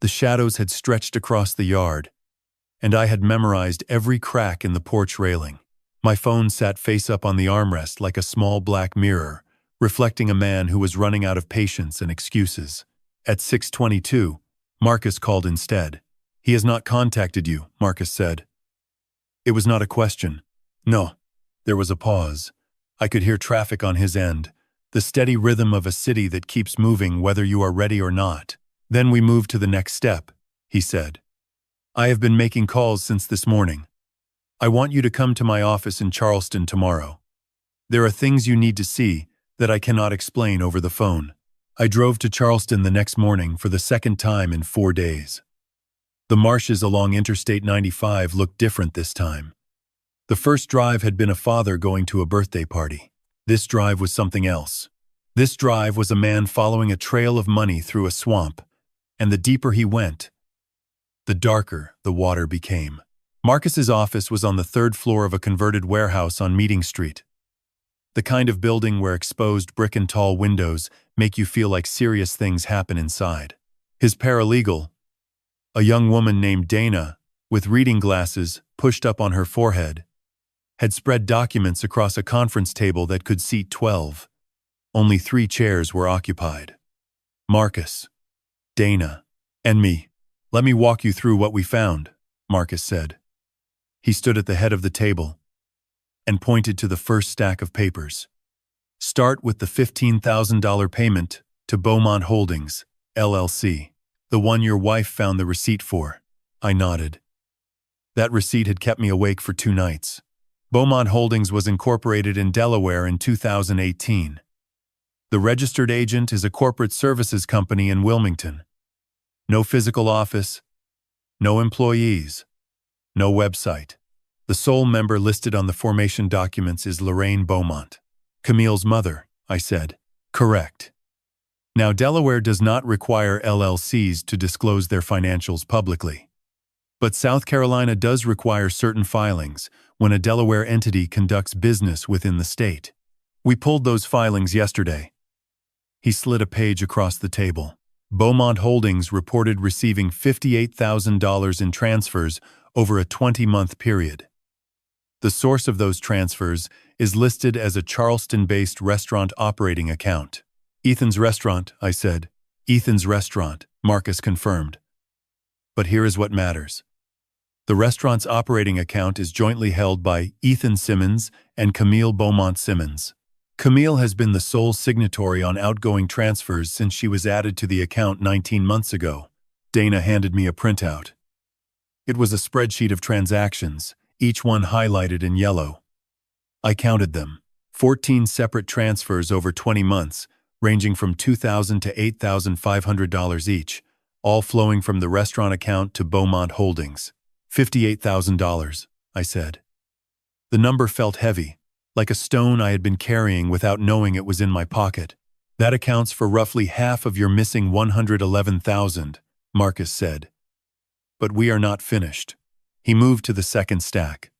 the shadows had stretched across the yard, and I had memorized every crack in the porch railing. My phone sat face up on the armrest like a small black mirror, reflecting a man who was running out of patience and excuses. At 6:22, Marcus called instead. "He has not contacted you," Marcus said. It was not a question. No. There was a pause. I could hear traffic on his end, the steady rhythm of a city that keeps moving whether you are ready or not. "Then we move to the next step," he said. "I have been making calls since this morning. I want you to come to my office in Charleston tomorrow. There are things you need to see that I cannot explain over the phone." I drove to Charleston the next morning for the second time in 4 days. The marshes along Interstate 95 looked different this time. The first drive had been a father going to a birthday party. This drive was something else. This drive was a man following a trail of money through a swamp, and the deeper he went, the darker the water became. Marcus's office was on the 3rd floor of a converted warehouse on Meeting Street. The kind of building where exposed brick and tall windows make you feel like serious things happen inside. His paralegal, a young woman named Dana, with reading glasses pushed up on her forehead, had spread documents across a conference table that could seat 12. Only 3 chairs were occupied. Marcus, Dana, and me. "Let me walk you through what we found," Marcus said. He stood at the head of the table and pointed to the first stack of papers. "Start with the $15,000 payment to Beaumont Holdings, LLC. The one your wife found the receipt for." I nodded. That receipt had kept me awake for 2 nights. Beaumont Holdings was incorporated in Delaware in 2018. The registered agent is a corporate services company in Wilmington. No physical office, no employees, no website. The sole member listed on the formation documents is Lorraine Beaumont. "Camille's mother," I said. "Correct." Now, Delaware does not require LLCs to disclose their financials publicly. But South Carolina does require certain filings when a Delaware entity conducts business within the state. We pulled those filings yesterday. He slid a page across the table. Beaumont Holdings reported receiving $58,000 in transfers over a 20-month period. The source of those transfers is listed as a Charleston-based restaurant operating account. Ethan's restaurant, I said. Ethan's restaurant, Marcus confirmed. But here is what matters. The restaurant's operating account is jointly held by Ethan Simmons and Camille Beaumont Simmons. Camille has been the sole signatory on outgoing transfers since she was added to the account 19 months ago. Dana handed me a printout. It was a spreadsheet of transactions, each one highlighted in yellow. I counted them. 14 separate transfers over 20 months, ranging from $2,000 to $8,500 each, all flowing from the restaurant account to Beaumont Holdings. $58,000, I said. The number felt heavy, like a stone I had been carrying without knowing it was in my pocket. That accounts for roughly half of your missing $111,000, Marcus said. But we are not finished. He moved to the second stack.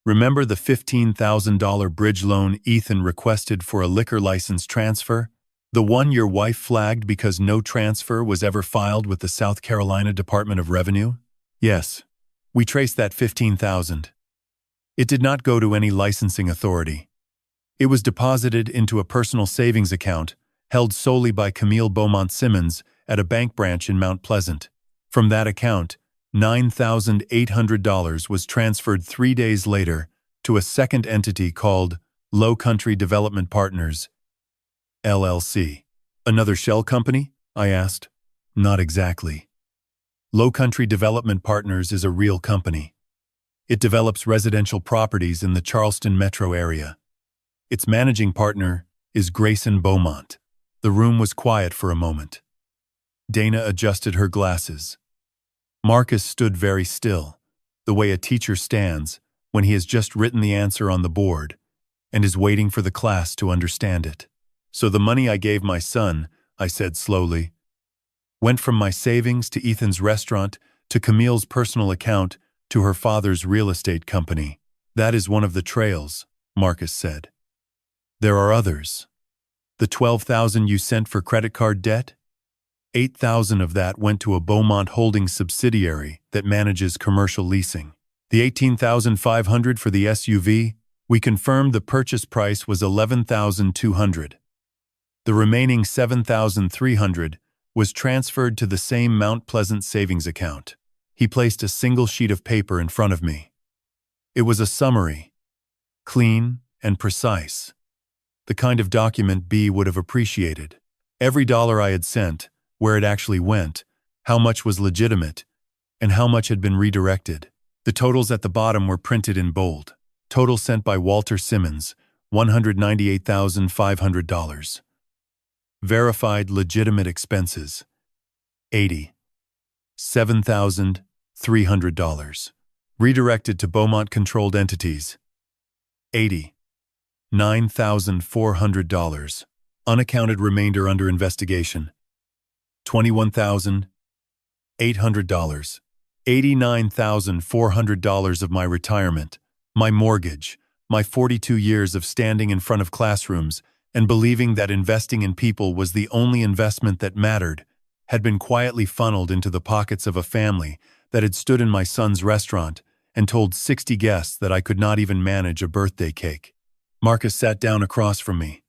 Remember the $15,000 bridge loan Ethan requested for a liquor license transfer? The one your wife flagged because no transfer was ever filed with the South Carolina Department of Revenue? Yes. We traced that $15,000. It did not go to any licensing authority. It was deposited into a personal savings account held solely by Camille Beaumont Simmons at a bank branch in Mount Pleasant. From that account, $9,800 was transferred 3 days later to a second entity called Low Country Development Partners, LLC. Another shell company? I asked. Not exactly. Low Country Development Partners is a real company. It develops residential properties in the Charleston metro area. Its managing partner is Grayson Beaumont. The room was quiet for a moment. Dana adjusted her glasses. Marcus stood very still, the way a teacher stands when he has just written the answer on the board and is waiting for the class to understand it. So the money I gave my son, I said slowly, went from my savings to Ethan's restaurant to Camille's personal account to her father's real estate company. That is one of the trails, Marcus said. There are others. The $12,000 you sent for credit card debt? $8,000 of that went to a Beaumont Holdings subsidiary that manages commercial leasing. The $18,500 for the SUV, we confirmed the purchase price was $11,200. The remaining $7,300 was transferred to the same Mount Pleasant savings account. He placed a single sheet of paper in front of me. It was a summary, clean and precise, the kind of document B would have appreciated. Every dollar I had sent, where it actually went, how much was legitimate, and how much had been redirected. The totals at the bottom were printed in bold. Total sent by Walter Simmons, $198,500. Verified legitimate expenses, $87,300. Redirected to Beaumont-controlled entities, $89,400. Unaccounted remainder under investigation, $21,800. $89,400 of my retirement, my mortgage, my 42 years of standing in front of classrooms and believing that investing in people was the only investment that mattered, had been quietly funneled into the pockets of a family that had stood in my son's restaurant and told 60 guests that I could not even manage a birthday cake. Marcus sat down across from me.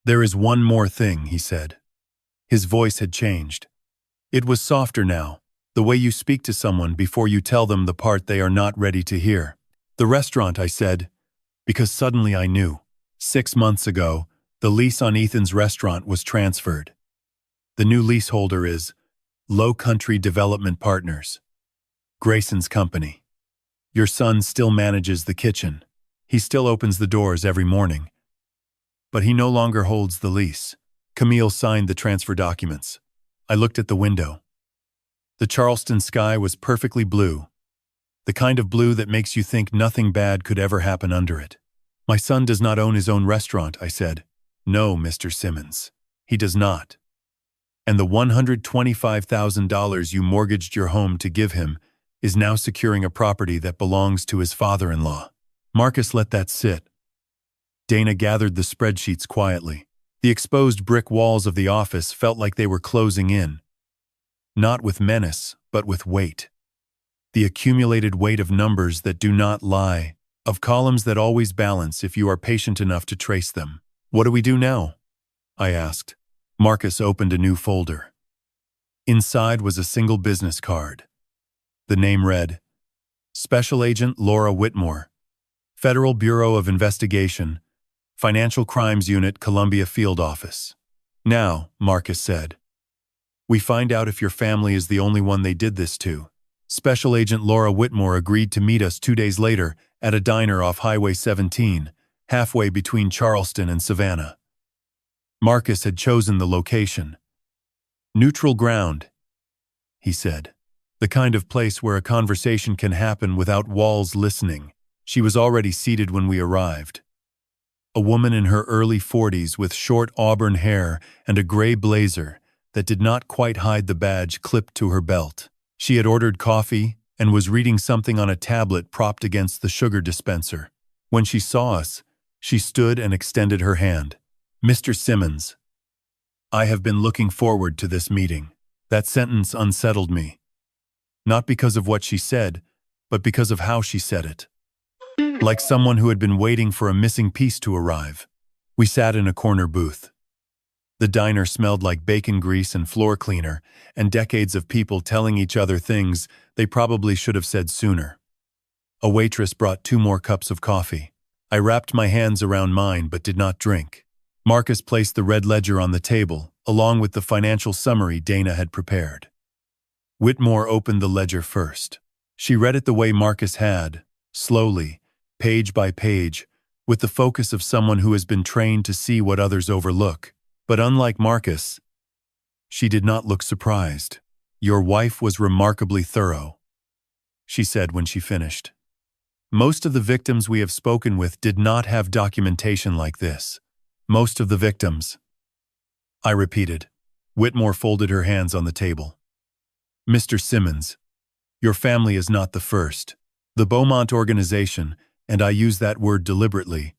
There is one more thing, he said. His voice had changed. It was softer now, the way you speak to someone before you tell them the part they are not ready to hear. The restaurant, I said, because suddenly I knew. 6 months ago, the lease on Ethan's restaurant was transferred. The new leaseholder is Low Country Development Partners, Grayson's company. Your son still manages the kitchen. He still opens the doors every morning. But he no longer holds the lease. Camille signed the transfer documents. I looked at the window. The Charleston sky was perfectly blue, the kind of blue that makes you think nothing bad could ever happen under it. My son does not own his own restaurant, I said. No, Mr. Simmons, he does not. And the $125,000 you mortgaged your home to give him is now securing a property that belongs to his father-in-law. Marcus let that sit. Dana gathered the spreadsheets quietly. The exposed brick walls of the office felt like they were closing in. Not with menace, but with weight. The accumulated weight of numbers that do not lie, of columns that always balance if you are patient enough to trace them. What do we do now? I asked. Marcus opened a new folder. Inside was a single business card. The name read, Special Agent Laura Whitmore, Federal Bureau of Investigation, Financial Crimes Unit, Columbia Field Office. Now, Marcus said, we find out if your family is the only one they did this to. Special Agent Laura Whitmore agreed to meet us 2 days later at a diner off Highway 17, halfway between Charleston and Savannah. Marcus had chosen the location. Neutral ground, he said. The kind of place where a conversation can happen without walls listening. She was already seated when we arrived. A woman in her early 40s with short auburn hair and a gray blazer that did not quite hide the badge clipped to her belt. She had ordered coffee and was reading something on a tablet propped against the sugar dispenser. When she saw us, she stood and extended her hand. Mr. Simmons, I have been looking forward to this meeting. That sentence unsettled me. Not because of what she said, but because of how she said it. Like someone who had been waiting for a missing piece to arrive. We sat in a corner booth. The diner smelled like bacon grease and floor cleaner, and decades of people telling each other things they probably should have said sooner. A waitress brought 2 more cups of coffee. I wrapped my hands around mine but did not drink. Marcus placed the red ledger on the table, along with the financial summary Dana had prepared. Whitmore opened the ledger first. She read it the way Marcus had, slowly, page by page, with the focus of someone who has been trained to see what others overlook. But unlike Marcus, she did not look surprised. Your wife was remarkably thorough, she said when she finished. Most of the victims we have spoken with did not have documentation like this. Most of the victims, I repeated. Whitmore folded her hands on the table. Mr. Simmons, your family is not the first. The Beaumont organization, and I use that word deliberately,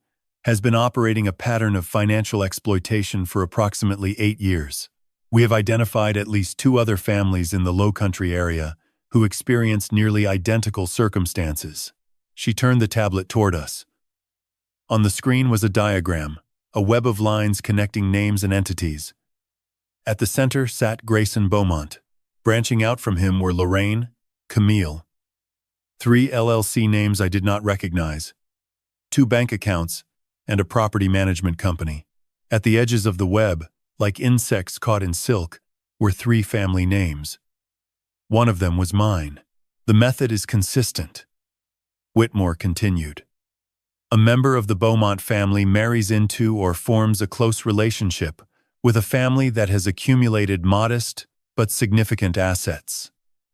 has been operating a pattern of financial exploitation for approximately 8 years. We have identified at least 2 other families in the Low Country area who experienced nearly identical circumstances. She turned the tablet toward us. On the screen was a diagram, a web of lines connecting names and entities. At the center sat Grayson Beaumont. Branching out from him were Lorraine, Camille. 3 LLC names I did not recognize, 2 bank accounts, and a property management company. At the edges of the web, like insects caught in silk, were 3 family names. One of them was mine. The method is consistent, Whitmore continued. A member of the Beaumont family marries into or forms a close relationship with a family that has accumulated modest but significant assets.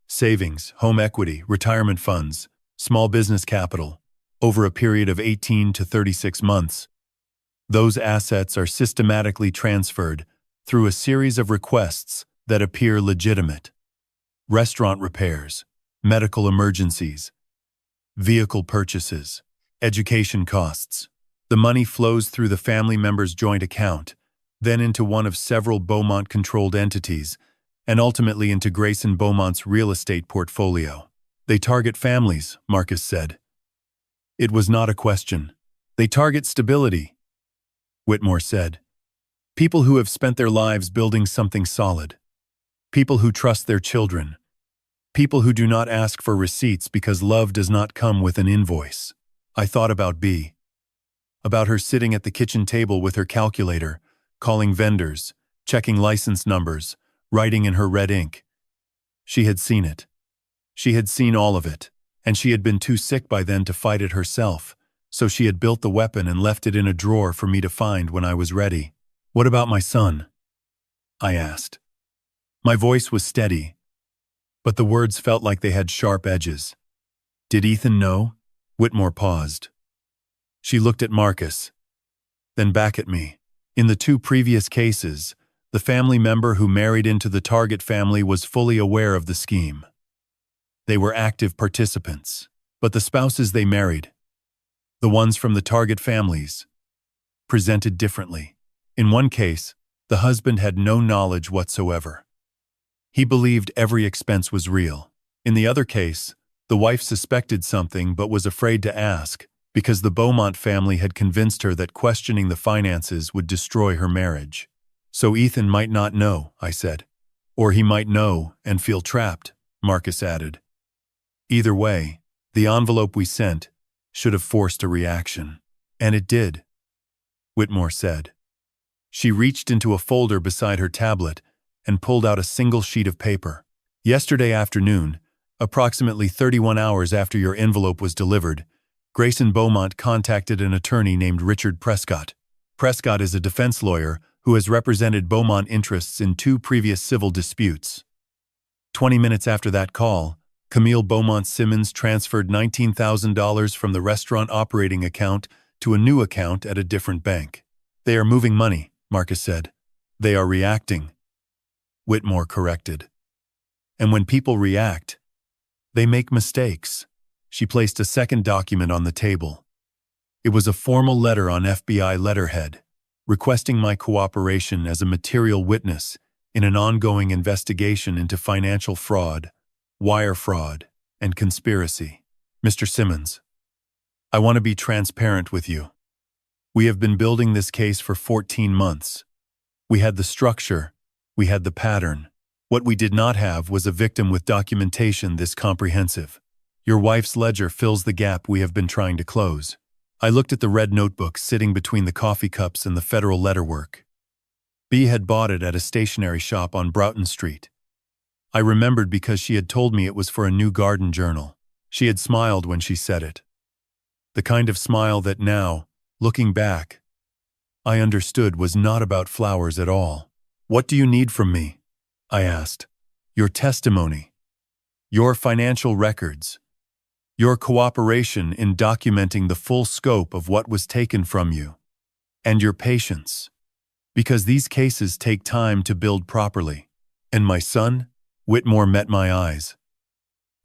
Savings, home equity, retirement funds, small business capital, over a period of 18 to 36 months. Those assets are systematically transferred through a series of requests that appear legitimate. Restaurant repairs, medical emergencies, vehicle purchases, education costs. The money flows through the family member's joint account, then into one of several Beaumont-controlled entities, and ultimately into Grayson Beaumont's real estate portfolio. They target families, Marcus said. It was not a question. They target stability, Whitmore said. People who have spent their lives building something solid. People who trust their children. People who do not ask for receipts because love does not come with an invoice. I thought about B. About her sitting at the kitchen table with her calculator, calling vendors, checking license numbers, writing in her red ink. She had seen it. She had seen all of it, and she had been too sick by then to fight it herself, so she had built the weapon and left it in a drawer for me to find when I was ready. What about my son? I asked. My voice was steady, but the words felt like they had sharp edges. Did Ethan know? Whitmore paused. She looked at Marcus, then back at me. In the 2 previous cases, the family member who married into the target family was fully aware of the scheme. They were active participants, but the spouses they married, the ones from the target families, presented differently. In one case, the husband had no knowledge whatsoever. He believed every expense was real. In the other case, the wife suspected something but was afraid to ask because the Beaumont family had convinced her that questioning the finances would destroy her marriage. So Ethan might not know, I said. Or he might know and feel trapped, Marcus added. Either way, the envelope we sent should have forced a reaction. And it did, Whitmore said. She reached into a folder beside her tablet and pulled out a single sheet of paper. Yesterday afternoon, approximately 31 hours after your envelope was delivered, Grayson Beaumont contacted an attorney named Richard Prescott. Prescott is a defense lawyer who has represented Beaumont interests in 2 previous civil disputes. 20 minutes after that call, Camille Beaumont Simmons transferred $19,000 from the restaurant operating account to a new account at a different bank. They are moving money, Marcus said. They are reacting, Whitmore corrected. And when people react, they make mistakes. She placed a second document on the table. It was a formal letter on FBI letterhead, requesting my cooperation as a material witness in an ongoing investigation into financial fraud, wire fraud, and conspiracy. Mr. Simmons, I want to be transparent with you. We have been building this case for 14 months. We had the structure, we had the pattern. What we did not have was a victim with documentation this comprehensive. Your wife's ledger fills the gap we have been trying to close. I looked at the red notebook sitting between the coffee cups and the federal letterwork. Bea had bought it at a stationery shop on Broughton Street. I remembered because she had told me it was for a new garden journal. She had smiled when she said it. The kind of smile that now, looking back, I understood was not about flowers at all. What do you need from me? I asked. Your testimony. Your financial records. Your cooperation in documenting the full scope of what was taken from you. And your patience. Because these cases take time to build properly. And my son? Whitmore met my eyes.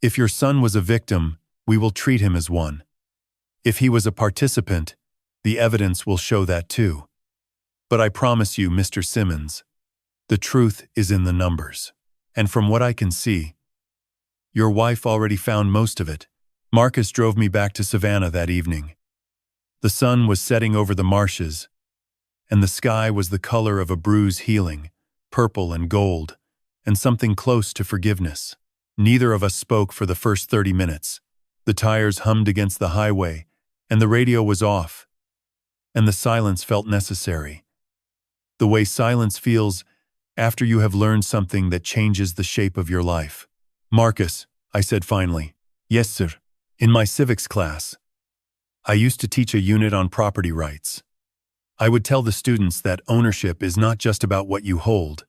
If your son was a victim, we will treat him as one. If he was a participant, the evidence will show that too. But I promise you, Mr. Simmons, the truth is in the numbers. And from what I can see, your wife already found most of it. Marcus drove me back to Savannah that evening. The sun was setting over the marshes, and the sky was the color of a bruise healing, purple and gold, and something close to forgiveness. Neither of us spoke for the first 30 minutes. The tires hummed against the highway, and the radio was off, and the silence felt necessary. The way silence feels after you have learned something that changes the shape of your life. Marcus, I said finally. Yes, sir. In my civics class, I used to teach a unit on property rights. I would tell the students that ownership is not just about what you hold.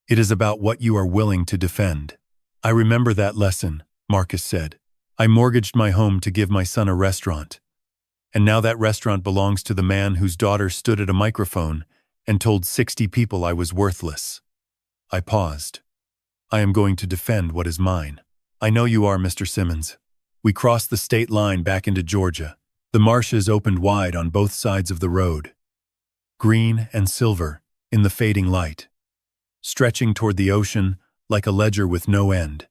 It is about what you are willing to defend. I remember that lesson, Marcus said. I mortgaged my home to give my son a restaurant. And now that restaurant belongs to the man whose daughter stood at a microphone and told 60 people I was worthless. I paused. I am going to defend what is mine. I know you are, Mr. Simmons. We crossed the state line back into Georgia. The marshes opened wide on both sides of the road, green and silver in the fading light, stretching toward the ocean like a ledger with no end,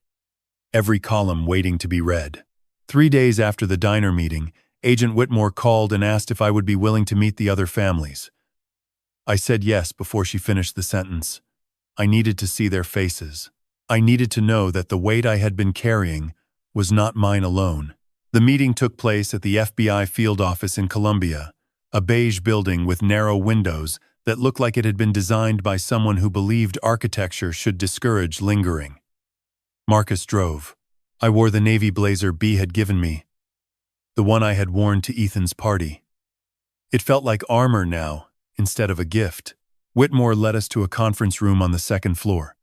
every column waiting to be read. 3 days after the diner meeting, Agent Whitmore called and asked if I would be willing to meet the other families. I said yes before she finished the sentence. I needed to see their faces. I needed to know that the weight I had been carrying was not mine alone. The meeting took place at the FBI field office in Columbia, a beige building with narrow windows that looked like it had been designed by someone who believed architecture should discourage lingering. Marcus drove. I wore the navy blazer Bea had given me, the one I had worn to Ethan's party. It felt like armor now, instead of a gift. Whitmore led us to a conference room on the second floor.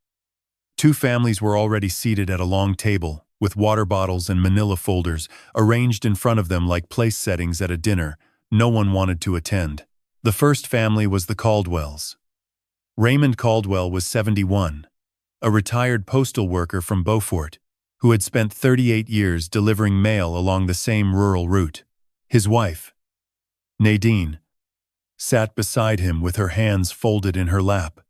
2 families were already seated at a long table, with water bottles and manila folders arranged in front of them like place settings at a dinner no one wanted to attend. The first family was the Caldwells. Raymond Caldwell was 71, a retired postal worker from Beaufort, who had spent 38 years delivering mail along the same rural route. His wife, Nadine, sat beside him with her hands folded in her lap.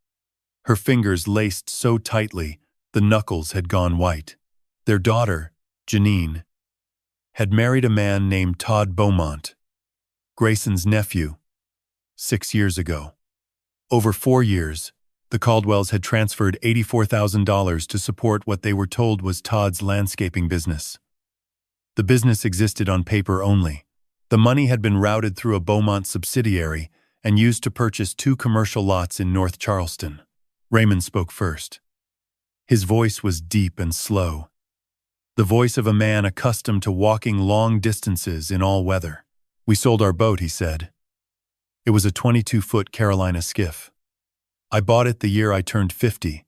Her fingers laced so tightly the knuckles had gone white. Their daughter, Janine, had married a man named Todd Beaumont, Grayson's nephew, 6 years ago. Over 4 years, the Caldwells had transferred $84,000 to support what they were told was Todd's landscaping business. The business existed on paper only. The money had been routed through a Beaumont subsidiary and used to purchase 2 commercial lots in North Charleston. Raymond spoke first. His voice was deep and slow, the voice of a man accustomed to walking long distances in all weather. "We sold our boat," he said. "It was a 22-foot Carolina skiff. I bought it the year I turned 50,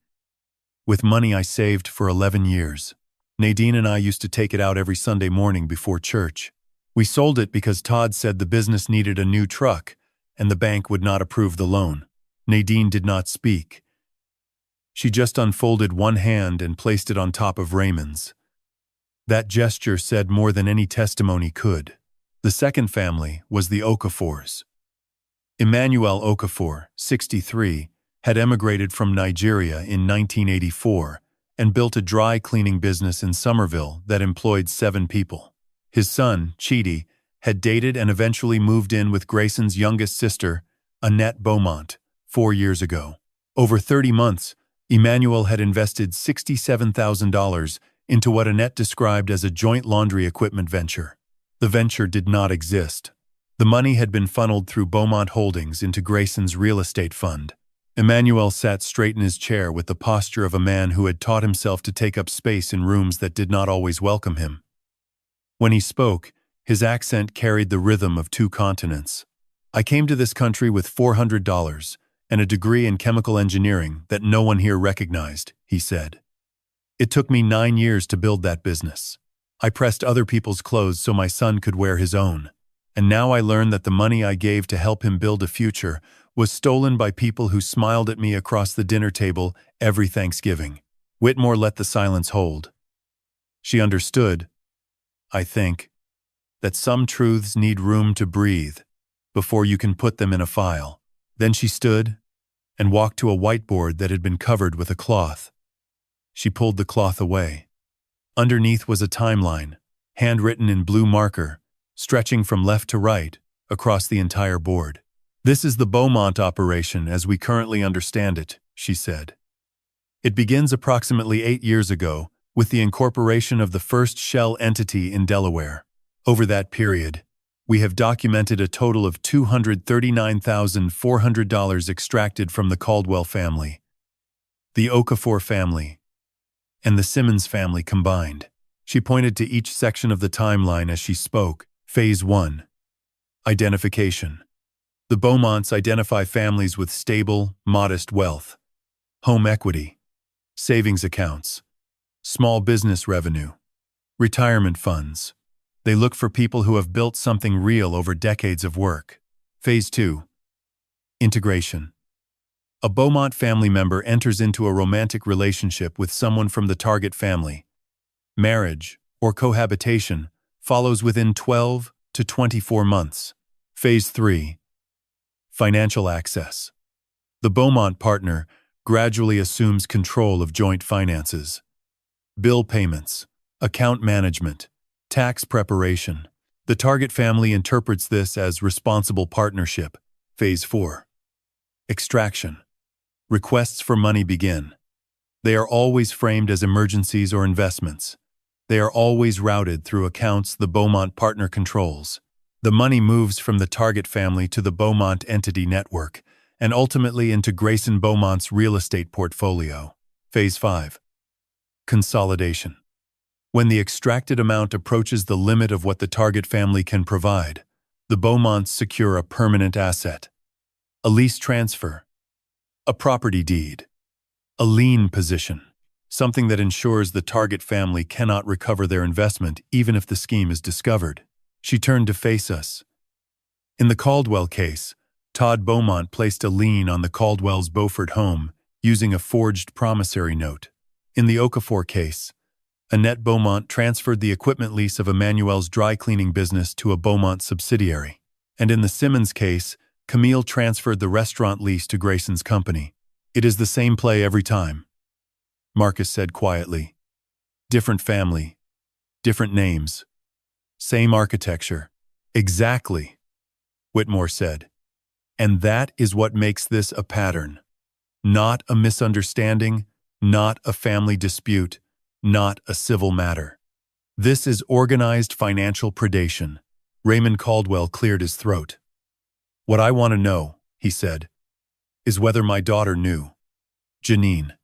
with money I saved for 11 years. Nadine and I used to take it out every Sunday morning before church. We sold it because Todd said the business needed a new truck, and the bank would not approve the loan." Nadine did not speak. She just unfolded one hand and placed it on top of Raymond's. That gesture said more than any testimony could. The second family was the Okafors. Emmanuel Okafor, 63, had emigrated from Nigeria in 1984 and built a dry cleaning business in Somerville that employed 7 people. His son, Chidi, had dated and eventually moved in with Grayson's youngest sister, Annette Beaumont, 4 years ago. Over 30 months, Emmanuel had invested $67,000 into what Annette described as a joint laundry equipment venture. The venture did not exist. The money had been funneled through Beaumont Holdings into Grayson's real estate fund. Emmanuel sat straight in his chair with the posture of a man who had taught himself to take up space in rooms that did not always welcome him. When he spoke, his accent carried the rhythm of 2 continents. "I came to this country with $400 and a degree in chemical engineering that no one here recognized," he said. "It took me 9 years to build that business. I pressed other people's clothes so my son could wear his own. And now I learned that the money I gave to help him build a future was stolen by people who smiled at me across the dinner table every Thanksgiving." Whitmore let the silence hold. She understood, I think, that some truths need room to breathe before you can put them in a file. Then she stood and walked to a whiteboard that had been covered with a cloth. She pulled the cloth away. Underneath was a timeline, handwritten in blue marker, stretching from left to right across the entire board. "This is the Beaumont operation as we currently understand it," she said. "It begins approximately 8 years ago with the incorporation of the first shell entity in Delaware. Over that period, we have documented a total of $239,400 extracted from the Caldwell family, the Okafor family, and the Simmons family combined." She pointed to each section of the timeline as she spoke. Phase 1. Identification. The Beaumonts identify families with stable, modest wealth, home equity, savings accounts, small business revenue, retirement funds. They look for people who have built something real over decades of work. Phase 2. Integration. A Beaumont family member enters into a romantic relationship with someone from the target family. Marriage, or cohabitation, follows within 12 to 24 months. Phase 3. Financial access. The Beaumont partner gradually assumes control of joint finances. Bill payments, account management, tax preparation. The target family interprets this as responsible partnership. Phase 4. Extraction. Requests for money begin. They are always framed as emergencies or investments. They are always routed through accounts the Beaumont partner controls. The money moves from the target family to the Beaumont entity network, and ultimately into Grayson Beaumont's real estate portfolio. Phase 5. Consolidation. When the extracted amount approaches the limit of what the target family can provide, the Beaumonts secure a permanent asset, a lease transfer, a property deed, a lien position, something that ensures the target family cannot recover their investment even if the scheme is discovered. She turned to face us. In the Caldwell case, Todd Beaumont placed a lien on the Caldwell's Beaufort home using a forged promissory note. In the Okafor case, Annette Beaumont transferred the equipment lease of Emmanuel's dry cleaning business to a Beaumont subsidiary. And in the Simmons case, Camille transferred the restaurant lease to Grayson's company. "It is the same play every time," Marcus said quietly. "Different family, different names, same architecture." "Exactly," Whitmore said. And that is what makes this a pattern. Not a misunderstanding, not a family dispute, not a civil matter. This is organized financial predation. Raymond Caldwell cleared his throat. What I want to know, he said, is whether my daughter knew. Janine.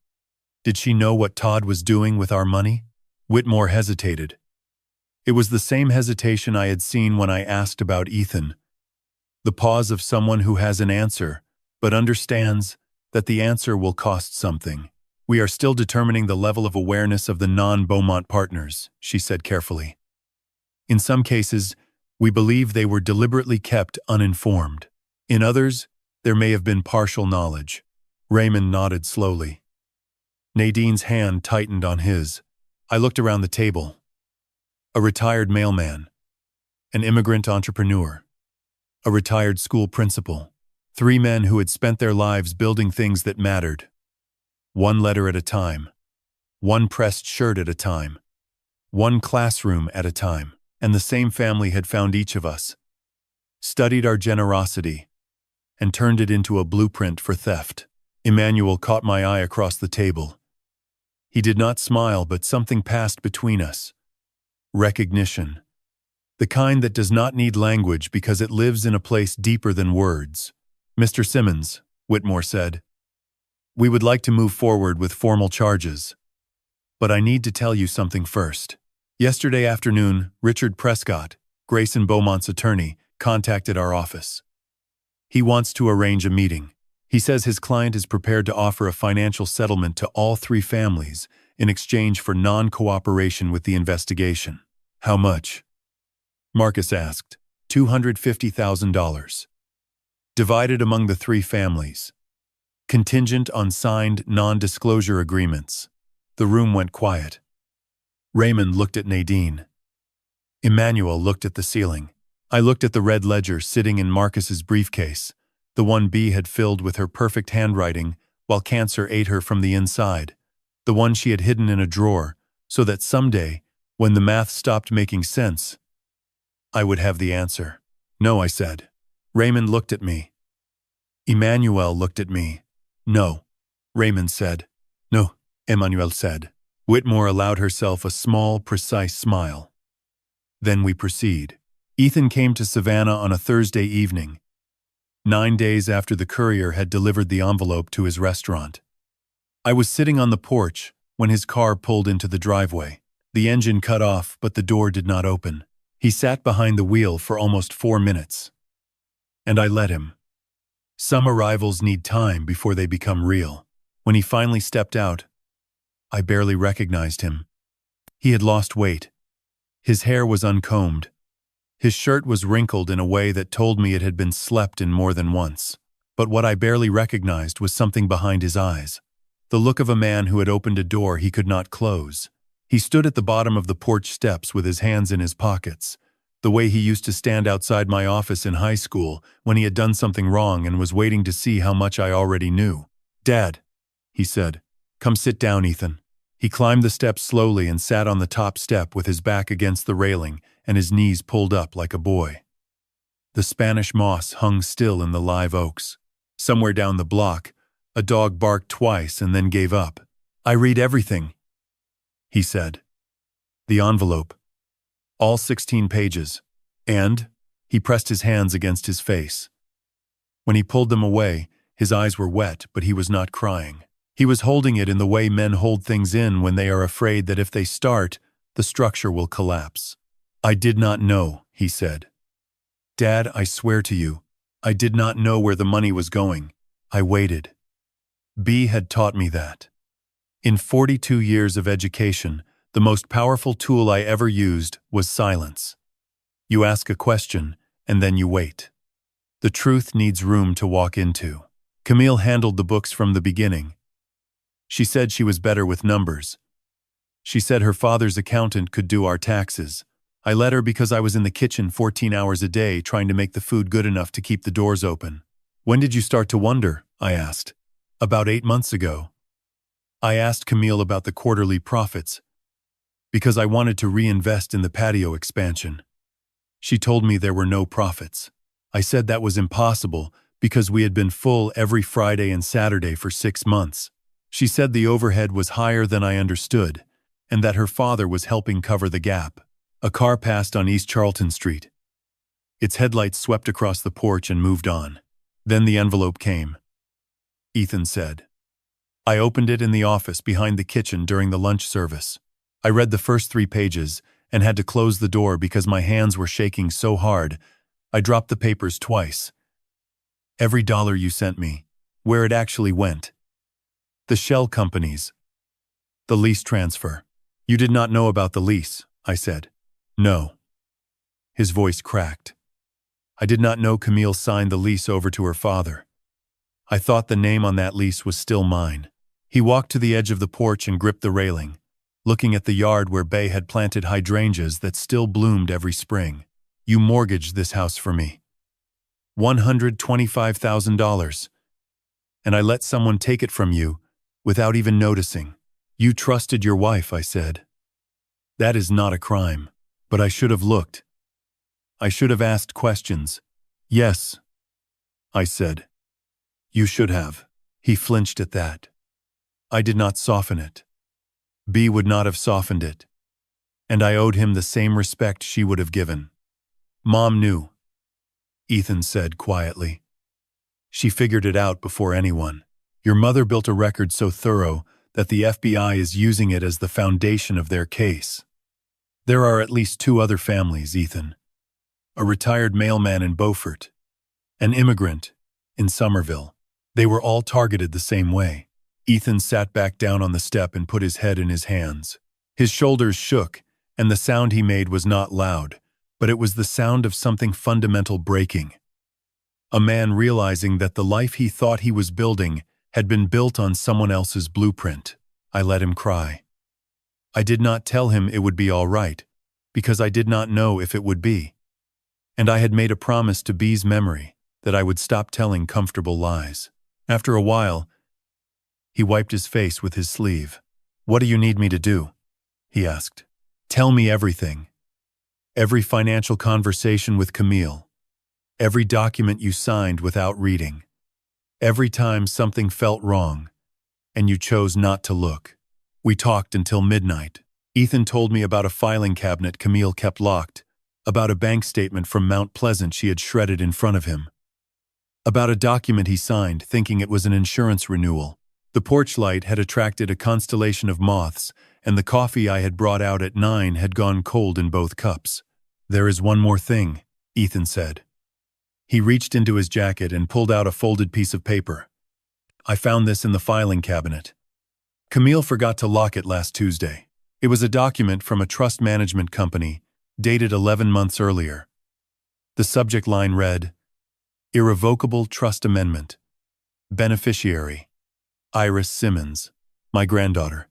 Did she know what Todd was doing with our money? Whitmore hesitated. It was the same hesitation I had seen when I asked about Ethan. The pause of someone who has an answer, but understands that the answer will cost something. We are still determining the level of awareness of the non-Beaumont partners, she said carefully. In some cases, we believe they were deliberately kept uninformed. In others, there may have been partial knowledge. Raymond nodded slowly. Nadine's hand tightened on his. I looked around the table. A retired mailman, an immigrant entrepreneur, a retired school principal, 3 men who had spent their lives building things that mattered. 1 letter at a time, 1 pressed shirt at a time, 1 classroom at a time, and the same family had found each of us, studied our generosity, and turned it into a blueprint for theft. Emmanuel caught my eye across the table. He did not smile, but something passed between us. Recognition. The kind that does not need language because it lives in a place deeper than words. Mr. Simmons, Whitmore said, we would like to move forward with formal charges. But I need to tell you something first. Yesterday afternoon, Richard Prescott, Grayson Beaumont's attorney, contacted our office. He wants to arrange a meeting. He says his client is prepared to offer a financial settlement to all 3 families in exchange for non-cooperation with the investigation. How much? Marcus asked. $250,000. Divided among the 3 families. Contingent on signed non-disclosure agreements. The room went quiet. Raymond looked at Nadine. Emmanuel looked at the ceiling. I looked at the red ledger sitting in Marcus's briefcase, the one Bea had filled with her perfect handwriting while cancer ate her from the inside, the one she had hidden in a drawer so that someday, when the math stopped making sense, I would have the answer. No, I said. Raymond looked at me. Emmanuel looked at me. No, Raymond said. No, Emmanuel said. Whitmore allowed herself a small, precise smile. Then we proceed. Ethan came to Savannah on a Thursday evening, 9 days after the courier had delivered the envelope to his restaurant. I was sitting on the porch when his car pulled into the driveway. The engine cut off, but the door did not open. He sat behind the wheel for almost 4 minutes. And I let him. Some arrivals need time before they become real. When he finally stepped out, I barely recognized him. He had lost weight. His hair was uncombed. His shirt was wrinkled in a way that told me it had been slept in more than once. But what I barely recognized was something behind his eyes. The look of a man who had opened a door he could not close. He stood at the bottom of the porch steps with his hands in his pockets, the way he used to stand outside my office in high school when he had done something wrong and was waiting to see how much I already knew. Dad, he said, come sit down, Ethan. He climbed the steps slowly and sat on the top step with his back against the railing and his knees pulled up like a boy. The Spanish moss hung still in the live oaks. Somewhere down the block, a dog barked twice and then gave up. I read everything, he said. The envelope. All 16 pages. And he pressed his hands against his face. When he pulled them away, his eyes were wet, but he was not crying. He was holding it in the way men hold things in when they are afraid that if they start, the structure will collapse. I did not know, he said. Dad, I swear to you, I did not know where the money was going. I waited. Bea had taught me that. In 42 years of education, the most powerful tool I ever used was silence. You ask a question, and then you wait. The truth needs room to walk into. Camille handled the books from the beginning. She said she was better with numbers. She said her father's accountant could do our taxes. I let her because I was in the kitchen 14 hours a day trying to make the food good enough to keep the doors open. When did you start to wonder? I asked. About 8 months ago. I asked Camille about the quarterly profits because I wanted to reinvest in the patio expansion. She told me there were no profits. I said that was impossible because we had been full every Friday and Saturday for 6 months. She said the overhead was higher than I understood, and that her father was helping cover the gap. A car passed on East Charlton Street. Its headlights swept across the porch and moved on. Then the envelope came. Ethan said. I opened it in the office behind the kitchen during the lunch service. I read the first 3 pages and had to close the door because my hands were shaking so hard. I dropped the papers twice. Every dollar you sent me, where it actually went. The shell companies. The lease transfer. You did not know about the lease, I said. No. His voice cracked. I did not know Camille signed the lease over to her father. I thought the name on that lease was still mine. He walked to the edge of the porch and gripped the railing, looking at the yard where Bay had planted hydrangeas that still bloomed every spring. You mortgaged this house for me. $125,000. And I let someone take it from you without even noticing. You trusted your wife, I said. That is not a crime, but I should have looked. I should have asked questions. Yes, I said. You should have. He flinched at that. I did not soften it. B would not have softened it. And I owed him the same respect she would have given. Mom knew, Ethan said quietly. She figured it out before anyone. Your mother built a record so thorough that the FBI is using it as the foundation of their case. There are at least 2 other families, Ethan. A retired mailman in Beaufort, an immigrant in Somerville. They were all targeted the same way. Ethan sat back down on the step and put his head in his hands. His shoulders shook, and the sound he made was not loud, but it was the sound of something fundamental breaking. A man realizing that the life he thought he was building had been built on someone else's blueprint. I let him cry. I did not tell him it would be all right, because I did not know if it would be. And I had made a promise to B's memory that I would stop telling comfortable lies. After a while, he wiped his face with his sleeve. What do you need me to do? He asked. Tell me everything. Every financial conversation with Camille. Every document you signed without reading. Every time something felt wrong, and you chose not to look. We talked until midnight. Ethan told me about a filing cabinet Camille kept locked, about a bank statement from Mount Pleasant she had shredded in front of him, about a document he signed thinking it was an insurance renewal. The porch light had attracted a constellation of moths, and the coffee I had brought out at 9 had gone cold in both cups. There is one more thing, Ethan said. He reached into his jacket and pulled out a folded piece of paper. I found this in the filing cabinet. Camille forgot to lock it last Tuesday. It was a document from a trust management company, dated 11 months earlier. The subject line read, Irrevocable Trust Amendment. Beneficiary, Iris Simmons, my granddaughter.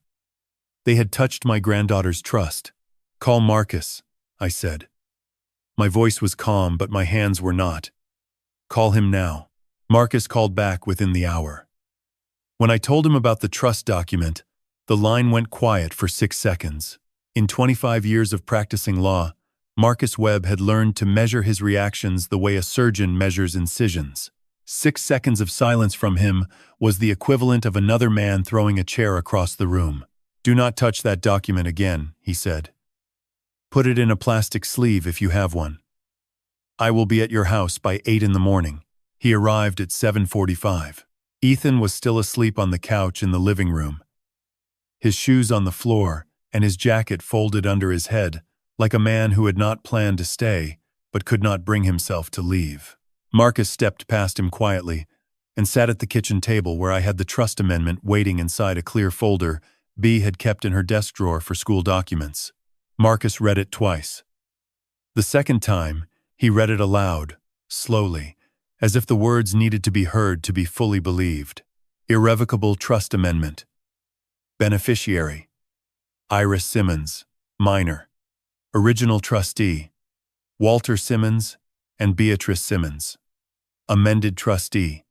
They had touched my granddaughter's trust. Call Marcus, I said. My voice was calm, but my hands were not. Call him now. Marcus called back within the hour. When I told him about the trust document, the line went quiet for 6 seconds. In 25 years of practicing law, Marcus Webb had learned to measure his reactions the way a surgeon measures incisions. 6 seconds of silence from him was the equivalent of another man throwing a chair across the room. Do not touch that document again, he said. Put it in a plastic sleeve if you have one. I will be at your house by 8 in the morning. He arrived at 7:45. Ethan was still asleep on the couch in the living room, his shoes on the floor and his jacket folded under his head, like a man who had not planned to stay but could not bring himself to leave. Marcus stepped past him quietly and sat at the kitchen table where I had the trust amendment waiting inside a clear folder B had kept in her desk drawer for school documents. Marcus read it twice. The second time, he read it aloud, slowly, as if the words needed to be heard to be fully believed. Irrevocable Trust Amendment. Beneficiary, Iris Simmons, minor. Original trustee, Walter Simmons and Beatrice Simmons. Amended trustee,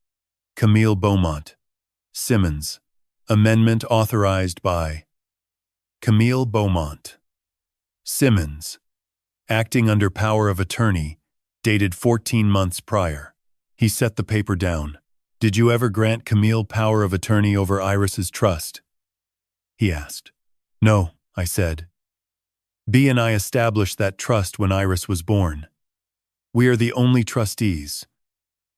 Camille Beaumont. Simmons. Amendment authorized by Camille Beaumont. Simmons. Acting under power of attorney, dated 14 months prior. He set the paper down. "Did you ever grant Camille power of attorney over Iris's trust?" he asked. "No," I said. "B and I established that trust when Iris was born. We are the only trustees.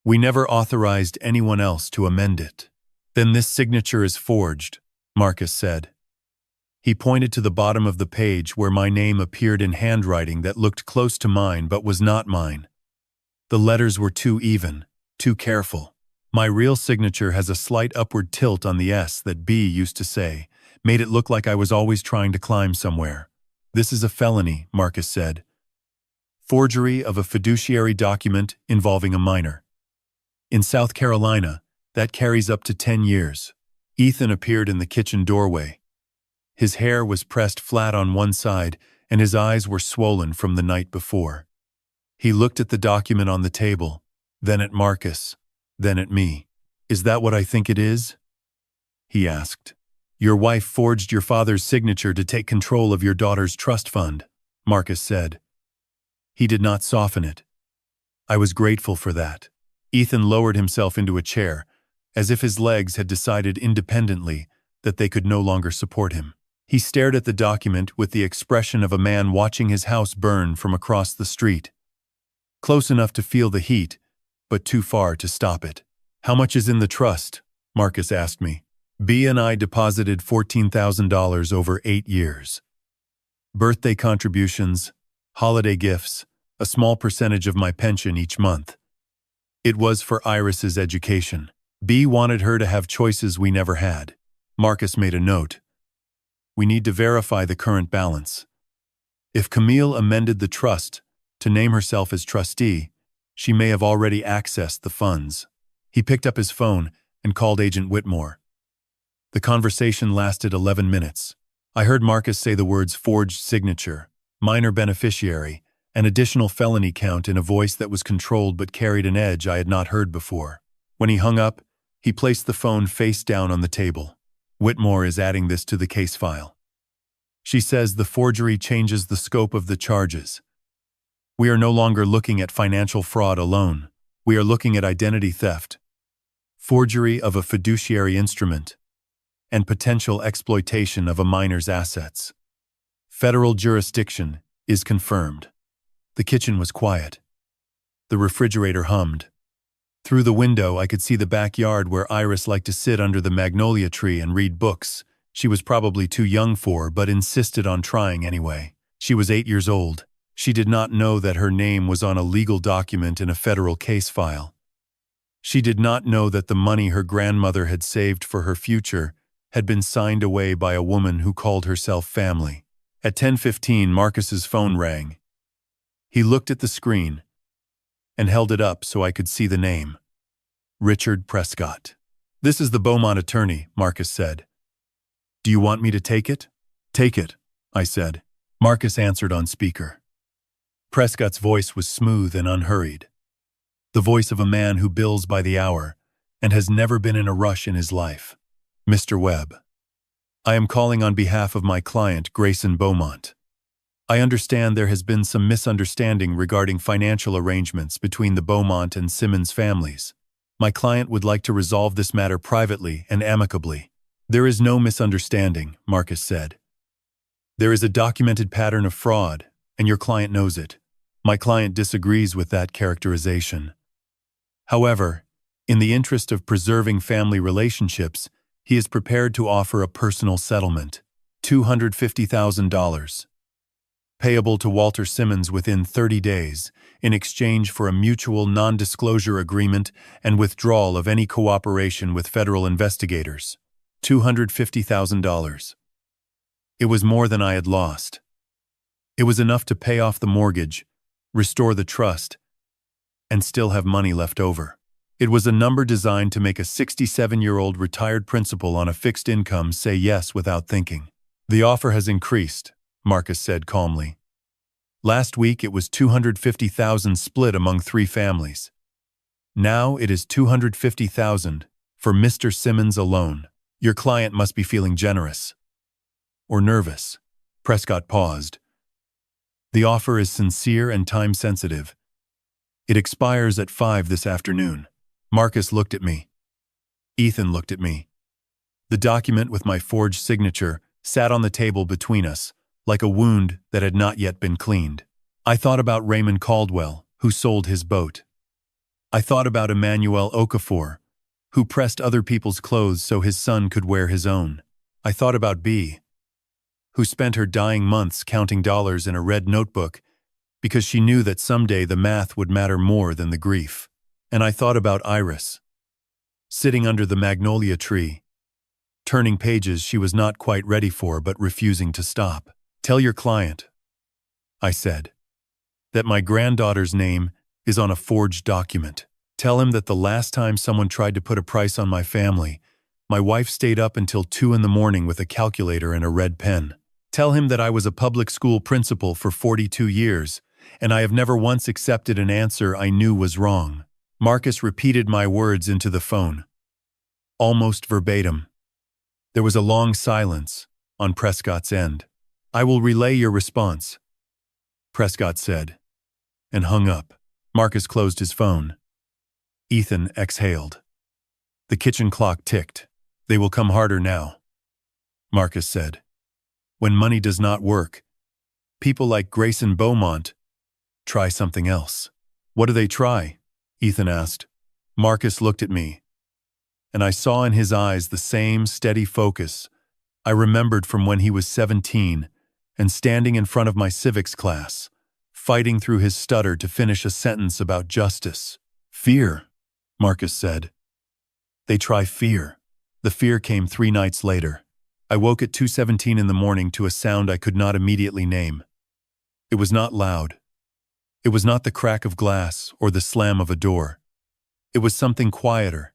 We never authorized anyone else to amend it." "Then this signature is forged," Marcus said. He pointed to the bottom of the page where my name appeared in handwriting that looked close to mine but was not mine. The letters were too even, too careful. My real signature has a slight upward tilt on the S that B used to say, made it look like I was always trying to climb somewhere. "This is a felony," Marcus said. "Forgery of a fiduciary document involving a minor. In South Carolina, that carries up to 10 years. Ethan appeared in the kitchen doorway. His hair was pressed flat on one side, and his eyes were swollen from the night before. He looked at the document on the table, then at Marcus, then at me. "Is that what I think it is?" he asked. "Your wife forged your father's signature to take control of your daughter's trust fund," Marcus said. He did not soften it. I was grateful for that. Ethan lowered himself into a chair, as if his legs had decided independently that they could no longer support him. He stared at the document with the expression of a man watching his house burn from across the street. Close enough to feel the heat, but too far to stop it. "How much is in the trust?" Marcus asked me. "B and I deposited $14,000 over 8 years. Birthday contributions, holiday gifts, a small percentage of my pension each month. It was for Iris's education. B wanted her to have choices we never had." Marcus made a note. "We need to verify the current balance. If Camille amended the trust to name herself as trustee, she may have already accessed the funds." He picked up his phone and called Agent Whitmore. The conversation lasted 11 minutes. I heard Marcus say the words "forged signature," "minor beneficiary," and "additional felony count" in a voice that was controlled but carried an edge I had not heard before. When he hung up, he placed the phone face down on the table. "Whitmore is adding this to the case file. She says the forgery changes the scope of the charges. We are no longer looking at financial fraud alone. We are looking at identity theft, forgery of a fiduciary instrument, and potential exploitation of a minor's assets. Federal jurisdiction is confirmed." The kitchen was quiet. The refrigerator hummed. Through the window, I could see the backyard where Iris liked to sit under the magnolia tree and read books she was probably too young for, but insisted on trying anyway. She was 8 years old. She did not know that her name was on a legal document in a federal case file. She did not know that the money her grandmother had saved for her future had been signed away by a woman who called herself family. At 10:15, Marcus's phone rang. He looked at the screen and held it up so I could see the name. Richard Prescott. "This is the Beaumont attorney," Marcus said. "Do you want me to take it?" "Take it," I said. Marcus answered on speaker. Prescott's voice was smooth and unhurried. The voice of a man who bills by the hour and has never been in a rush in his life. "Mr. Webb, I am calling on behalf of my client, Grayson Beaumont. I understand there has been some misunderstanding regarding financial arrangements between the Beaumont and Simmons families. My client would like to resolve this matter privately and amicably." "There is no misunderstanding," Marcus said. "There is a documented pattern of fraud, and your client knows it. My client disagrees with that characterization. However, in the interest of preserving family relationships, he is prepared to offer a personal settlement, $250,000. Payable to Walter Simmons within 30 days, in exchange for a mutual non-disclosure agreement and withdrawal of any cooperation with federal investigators. $250,000. It was more than I had lost. It was enough to pay off the mortgage, restore the trust, and still have money left over. It was a number designed to make a 67-year-old retired principal on a fixed income say yes without thinking. "The offer has increased," Marcus said calmly. "Last week it was $250,000 split among 3 families. Now it is $250,000 for Mr. Simmons alone. Your client must be feeling generous. Or nervous." Prescott paused. "The offer is sincere and time-sensitive. It expires at 5 this afternoon. Marcus looked at me. Ethan looked at me. The document with my forged signature sat on the table between us, like a wound that had not yet been cleaned. I thought about Raymond Caldwell, who sold his boat. I thought about Emmanuel Okafor, who pressed other people's clothes so his son could wear his own. I thought about Bea, who spent her dying months counting dollars in a red notebook because she knew that someday the math would matter more than the grief. And I thought about Iris, sitting under the magnolia tree, turning pages she was not quite ready for but refusing to stop. "Tell your client," I said, "that my granddaughter's name is on a forged document. Tell him that the last time someone tried to put a price on my family, my wife stayed up until 2 in the morning with a calculator and a red pen. Tell him that I was a public school principal for 42 years, and I have never once accepted an answer I knew was wrong." Marcus repeated my words into the phone, almost verbatim. There was a long silence on Prescott's end. "I will relay your response," Prescott said, and hung up. Marcus closed his phone. Ethan exhaled. The kitchen clock ticked. "They will come harder now," Marcus said. "When money does not work, people like Grayson Beaumont try something else." "What do they try?" Ethan asked. Marcus looked at me, and I saw in his eyes the same steady focus I remembered from when he was 17 and standing in front of my civics class, fighting through his stutter to finish a sentence about justice. "Fear," Marcus said. "They try fear." The fear came 3 nights later. I woke at 2:17 in the morning to a sound I could not immediately name. It was not loud. It was not the crack of glass or the slam of a door. It was something quieter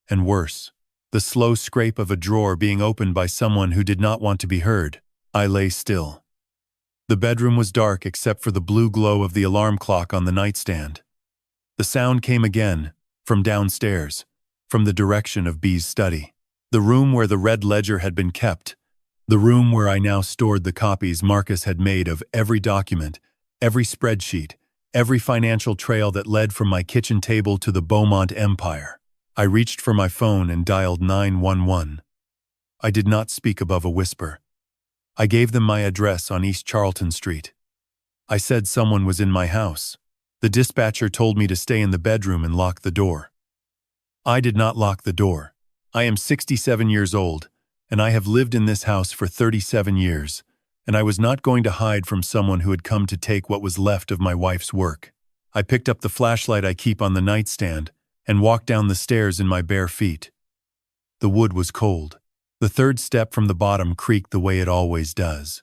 and worse. The slow scrape of a drawer being opened by someone who did not want to be heard. I lay still. The bedroom was dark except for the blue glow of the alarm clock on the nightstand. The sound came again, from downstairs, from the direction of Bea's study. The room where the red ledger had been kept, the room where I now stored the copies Marcus had made of every document, every spreadsheet, every financial trail that led from my kitchen table to the Beaumont empire. I reached for my phone and dialed 911. I did not speak above a whisper. I gave them my address on East Charlton Street. I said someone was in my house. The dispatcher told me to stay in the bedroom and lock the door. I did not lock the door. I am 67 years old, and I have lived in this house for 37 years, and I was not going to hide from someone who had come to take what was left of my wife's work. I picked up the flashlight I keep on the nightstand and walked down the stairs in my bare feet. The wood was cold. The third step from the bottom creaked the way it always does.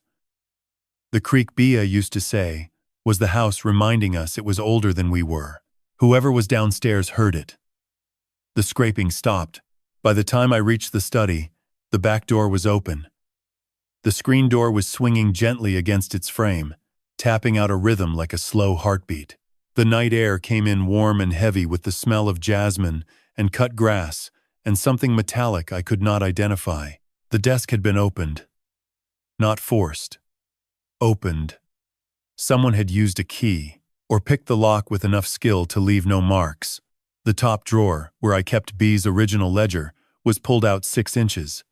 The creak Bea used to say was the house reminding us it was older than we were. Whoever was downstairs heard it. The scraping stopped. By the time I reached the study, the back door was open. The screen door was swinging gently against its frame, tapping out a rhythm like a slow heartbeat. The night air came in warm and heavy with the smell of jasmine and cut grass and something metallic I could not identify. The desk had been opened. Not forced. Opened. Someone had used a key, or picked the lock with enough skill to leave no marks. The top drawer, where I kept Bea's original ledger, was pulled out 6 inches.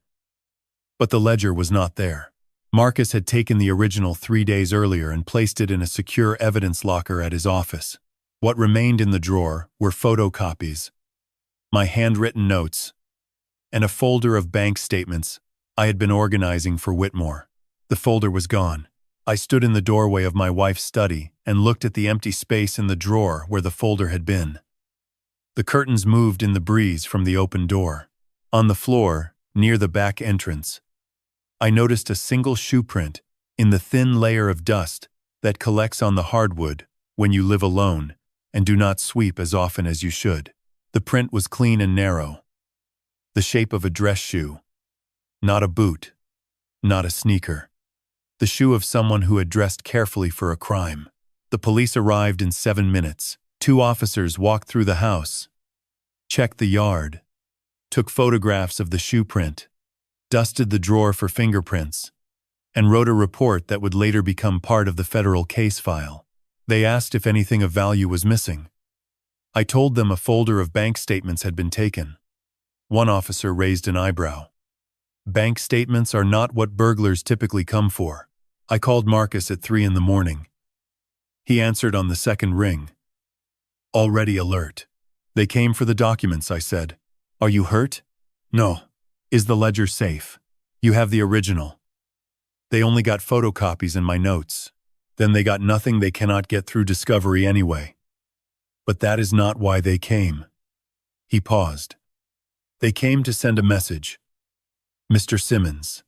But the ledger was not there. Marcus had taken the original 3 days earlier and placed it in a secure evidence locker at his office. What remained in the drawer were photocopies, my handwritten notes, and a folder of bank statements I had been organizing for Whitmore. The folder was gone. I stood in the doorway of my wife's study and looked at the empty space in the drawer where the folder had been. The curtains moved in the breeze from the open door. On the floor, near the back entrance, I noticed a single shoe print in the thin layer of dust that collects on the hardwood when you live alone and do not sweep as often as you should. The print was clean and narrow, the shape of a dress shoe, not a boot, not a sneaker. The shoe of someone who had dressed carefully for a crime. The police arrived in 7 minutes. 2 officers walked through the house, checked the yard, took photographs of the shoe print, dusted the drawer for fingerprints, and wrote a report that would later become part of the federal case file. They asked if anything of value was missing. I told them a folder of bank statements had been taken. One officer raised an eyebrow. Bank statements are not what burglars typically come for. I called Marcus at 3 in the morning. He answered on the second ring. Already alert. They came for the documents, I said. Are you hurt? No. Is the ledger safe? You have the original. They only got photocopies and my notes. Then they got nothing. They cannot get through discovery anyway. But that is not why they came. He paused. They came to send a message. Mr. Simmons.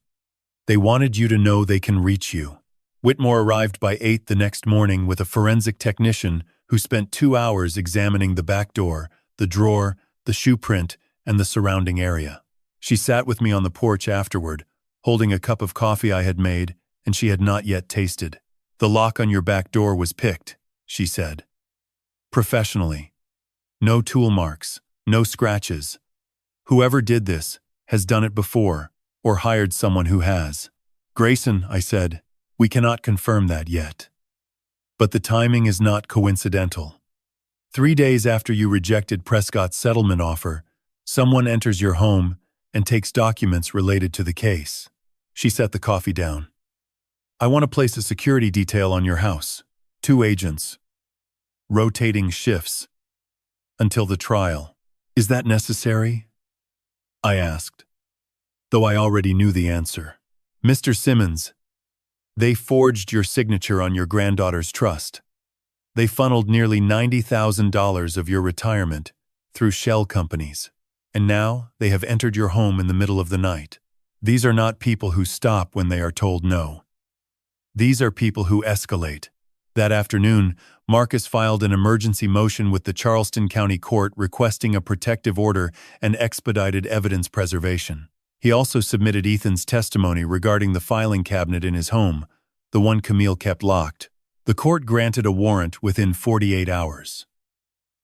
They wanted you to know they can reach you. Whitmore arrived by 8 the next morning with a forensic technician who spent 2 hours examining the back door, the drawer, the shoe print, and the surrounding area. She sat with me on the porch afterward, holding a cup of coffee I had made and she had not yet tasted. The lock on your back door was picked, she said. Professionally. No tool marks, no scratches. Whoever did this has done it before or hired someone who has. Grayson, I said, we cannot confirm that yet. But the timing is not coincidental. 3 days after you rejected Prescott's settlement offer, someone enters your home and takes documents related to the case. She set the coffee down. I want to place a security detail on your house. 2 agents. Rotating shifts. Until the trial. Is that necessary? I asked, though I already knew the answer. Mr. Simmons, they forged your signature on your granddaughter's trust. They funneled nearly $90,000 of your retirement through shell companies. And now they have entered your home in the middle of the night. These are not people who stop when they are told no. These are people who escalate. That afternoon, Marcus filed an emergency motion with the Charleston County Court requesting a protective order and expedited evidence preservation. He also submitted Ethan's testimony regarding the filing cabinet in his home, the one Camille kept locked. The court granted a warrant within 48 hours.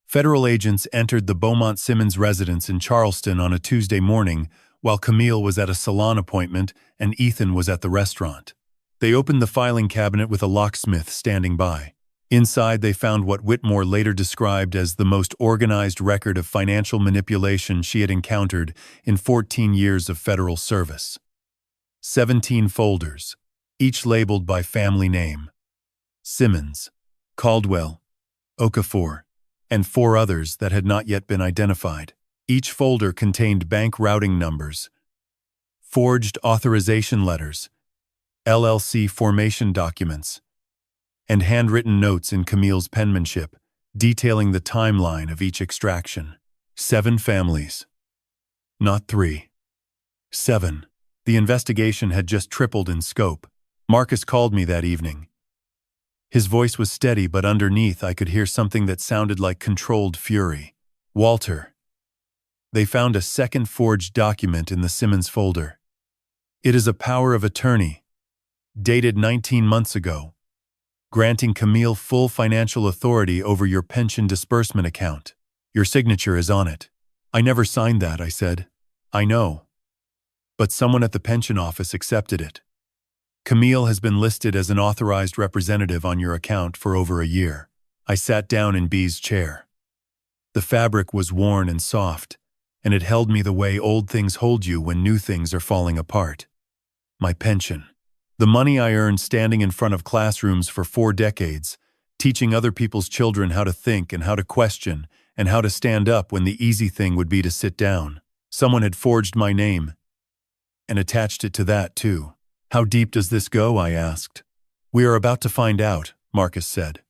Federal agents entered the Beaumont Simmons residence in Charleston on a Tuesday morning while Camille was at a salon appointment and Ethan was at the restaurant. They opened the filing cabinet with a locksmith standing by. Inside, they found what Whitmore later described as the most organized record of financial manipulation she had encountered in 14 years of federal service. 17 folders, each labeled by family name. Simmons, Caldwell, Okafor, and 4 others that had not yet been identified. Each folder contained bank routing numbers, forged authorization letters, LLC formation documents, and handwritten notes in Camille's penmanship, detailing the timeline of each extraction. 7 families. Not 3. 7. The investigation had just tripled in scope. Marcus called me that evening. His voice was steady, but underneath I could hear something that sounded like controlled fury. Walter. They found a second forged document in the Simmons folder. It is a power of attorney, dated 19 months ago, granting Camille full financial authority over your pension disbursement account. Your signature is on it. I never signed that, I said. I know. But someone at the pension office accepted it. Camille has been listed as an authorized representative on your account for over a year. I sat down in B's chair. The fabric was worn and soft, and it held me the way old things hold you when new things are falling apart. My pension. The money I earned standing in front of classrooms for 4 decades, teaching other people's children how to think and how to question and how to stand up when the easy thing would be to sit down. Someone had forged my name and attached it to that too. How deep does this go? I asked. We are about to find out, Marcus said.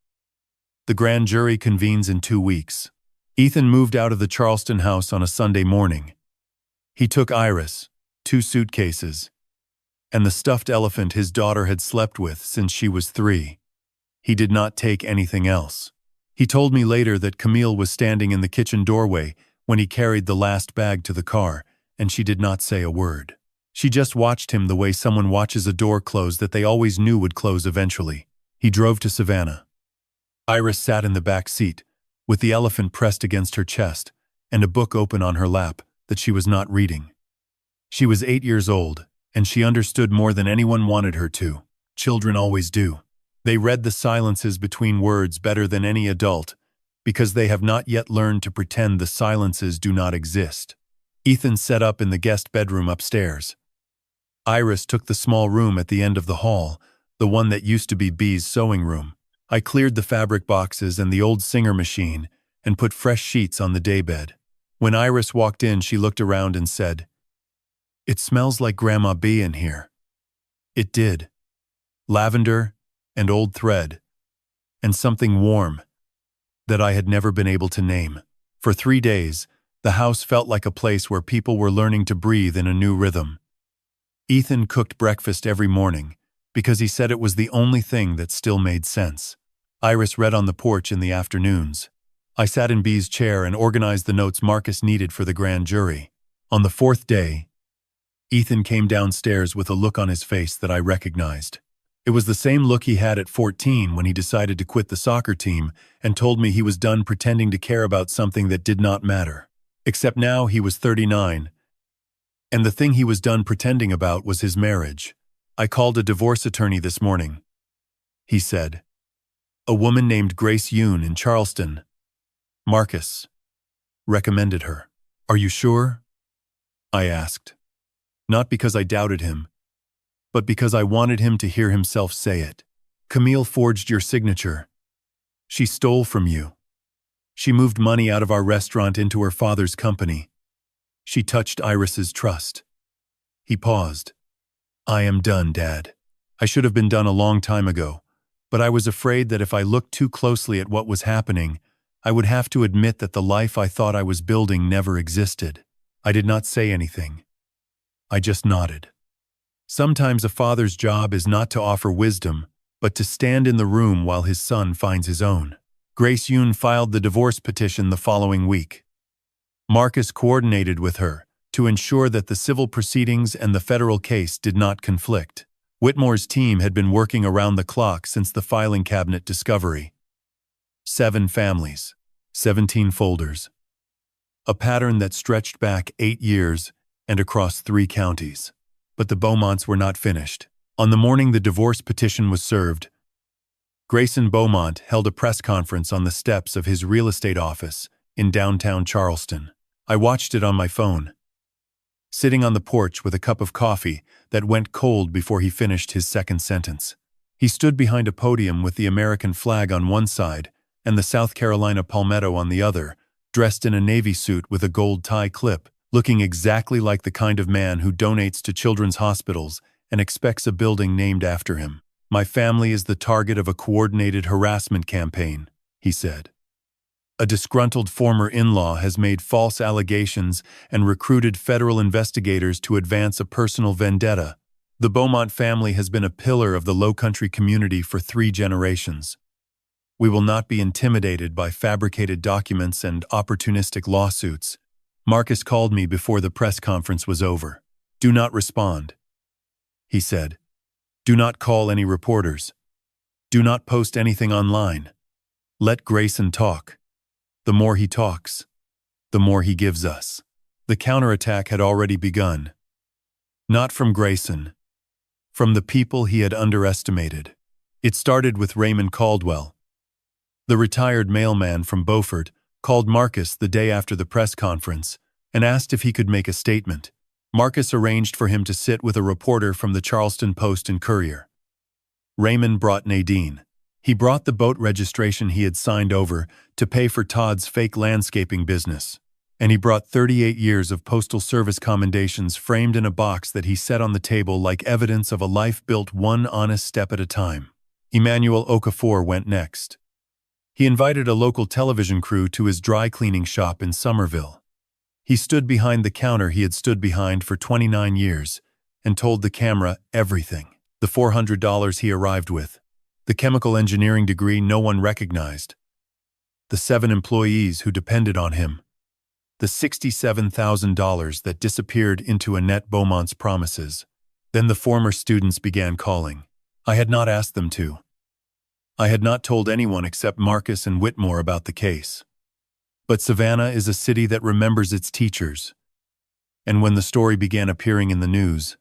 The grand jury convenes in 2 weeks. Ethan moved out of the Charleston house on a Sunday morning. He took Iris, 2 suitcases, and the stuffed elephant his daughter had slept with since she was 3. He did not take anything else. He told me later that Camille was standing in the kitchen doorway when he carried the last bag to the car, and she did not say a word. She just watched him the way someone watches a door close that they always knew would close eventually. He drove to Savannah. Iris sat in the back seat, with the elephant pressed against her chest and a book open on her lap that she was not reading. She was 8 years old, and she understood more than anyone wanted her to. Children always do. They read the silences between words better than any adult, because they have not yet learned to pretend the silences do not exist. Ethan set up in the guest bedroom upstairs. Iris took the small room at the end of the hall, the one that used to be Bee's sewing room. I cleared the fabric boxes and the old Singer machine and put fresh sheets on the daybed. When Iris walked in, she looked around and said, "It smells like Grandma Bee in here." It did. Lavender and old thread, and something warm that I had never been able to name. For 3 days, the house felt like a place where people were learning to breathe in a new rhythm. Ethan cooked breakfast every morning because he said it was the only thing that still made sense. Iris read on the porch in the afternoons. I sat in Bee's chair and organized the notes Marcus needed for the grand jury. On the 4th day, Ethan came downstairs with a look on his face that I recognized. It was the same look he had at 14 when he decided to quit the soccer team and told me he was done pretending to care about something that did not matter. Except now he was 39, and the thing he was done pretending about was his marriage. "I called a divorce attorney this morning," he said. "A woman named Grace Yoon in Charleston. Marcus recommended her." "Are you sure?" I asked. Not because I doubted him, but because I wanted him to hear himself say it. "Camille forged your signature. She stole from you. She moved money out of our restaurant into her father's company. She touched Iris's trust." He paused. "I am done, Dad. I should have been done a long time ago, but I was afraid that if I looked too closely at what was happening, I would have to admit that the life I thought I was building never existed." I did not say anything. I just nodded. Sometimes a father's job is not to offer wisdom, but to stand in the room while his son finds his own. Grace Yoon filed the divorce petition the following week. Marcus coordinated with her to ensure that the civil proceedings and the federal case did not conflict. Whitmore's team had been working around the clock since the filing cabinet discovery. 7 families, 17 folders. A pattern that stretched back 8 years and across 3 counties. But the Beaumonts were not finished. On the morning the divorce petition was served, Grayson Beaumont held a press conference on the steps of his real estate office in downtown Charleston. I watched it on my phone, sitting on the porch with a cup of coffee that went cold before he finished his second sentence. He stood behind a podium with the American flag on one side and the South Carolina palmetto on the other, dressed in a navy suit with a gold tie clip, looking exactly like the kind of man who donates to children's hospitals and expects a building named after him. "My family is the target of a coordinated harassment campaign," he said. "A disgruntled former in-law has made false allegations and recruited federal investigators to advance a personal vendetta. The Beaumont family has been a pillar of the Lowcountry community for 3 generations. We will not be intimidated by fabricated documents and opportunistic lawsuits." Marcus called me before the press conference was over. "Do not respond," he said. "Do not call any reporters. Do not post anything online. Let Grayson talk. The more he talks, the more he gives us." The counterattack had already begun. Not from Grayson, from the people he had underestimated. It started with Raymond Caldwell. The retired mailman from Beaufort called Marcus the day after the press conference and asked if he could make a statement. Marcus arranged for him to sit with a reporter from the Charleston Post and Courier. Raymond brought Nadine. He brought the boat registration he had signed over to pay for Todd's fake landscaping business. And he brought 38 years of Postal Service commendations framed in a box that he set on the table like evidence of a life built one honest step at a time. Emmanuel Okafor went next. He invited a local television crew to his dry cleaning shop in Somerville. He stood behind the counter he had stood behind for 29 years and told the camera everything. The $400 he arrived with, the chemical engineering degree no one recognized, the 7 employees who depended on him, the $67,000 that disappeared into Annette Beaumont's promises. Then the former students began calling. I had not asked them to. I had not told anyone except Marcus and Whitmore about the case. But Savannah is a city that remembers its teachers. And when the story began appearing in the news,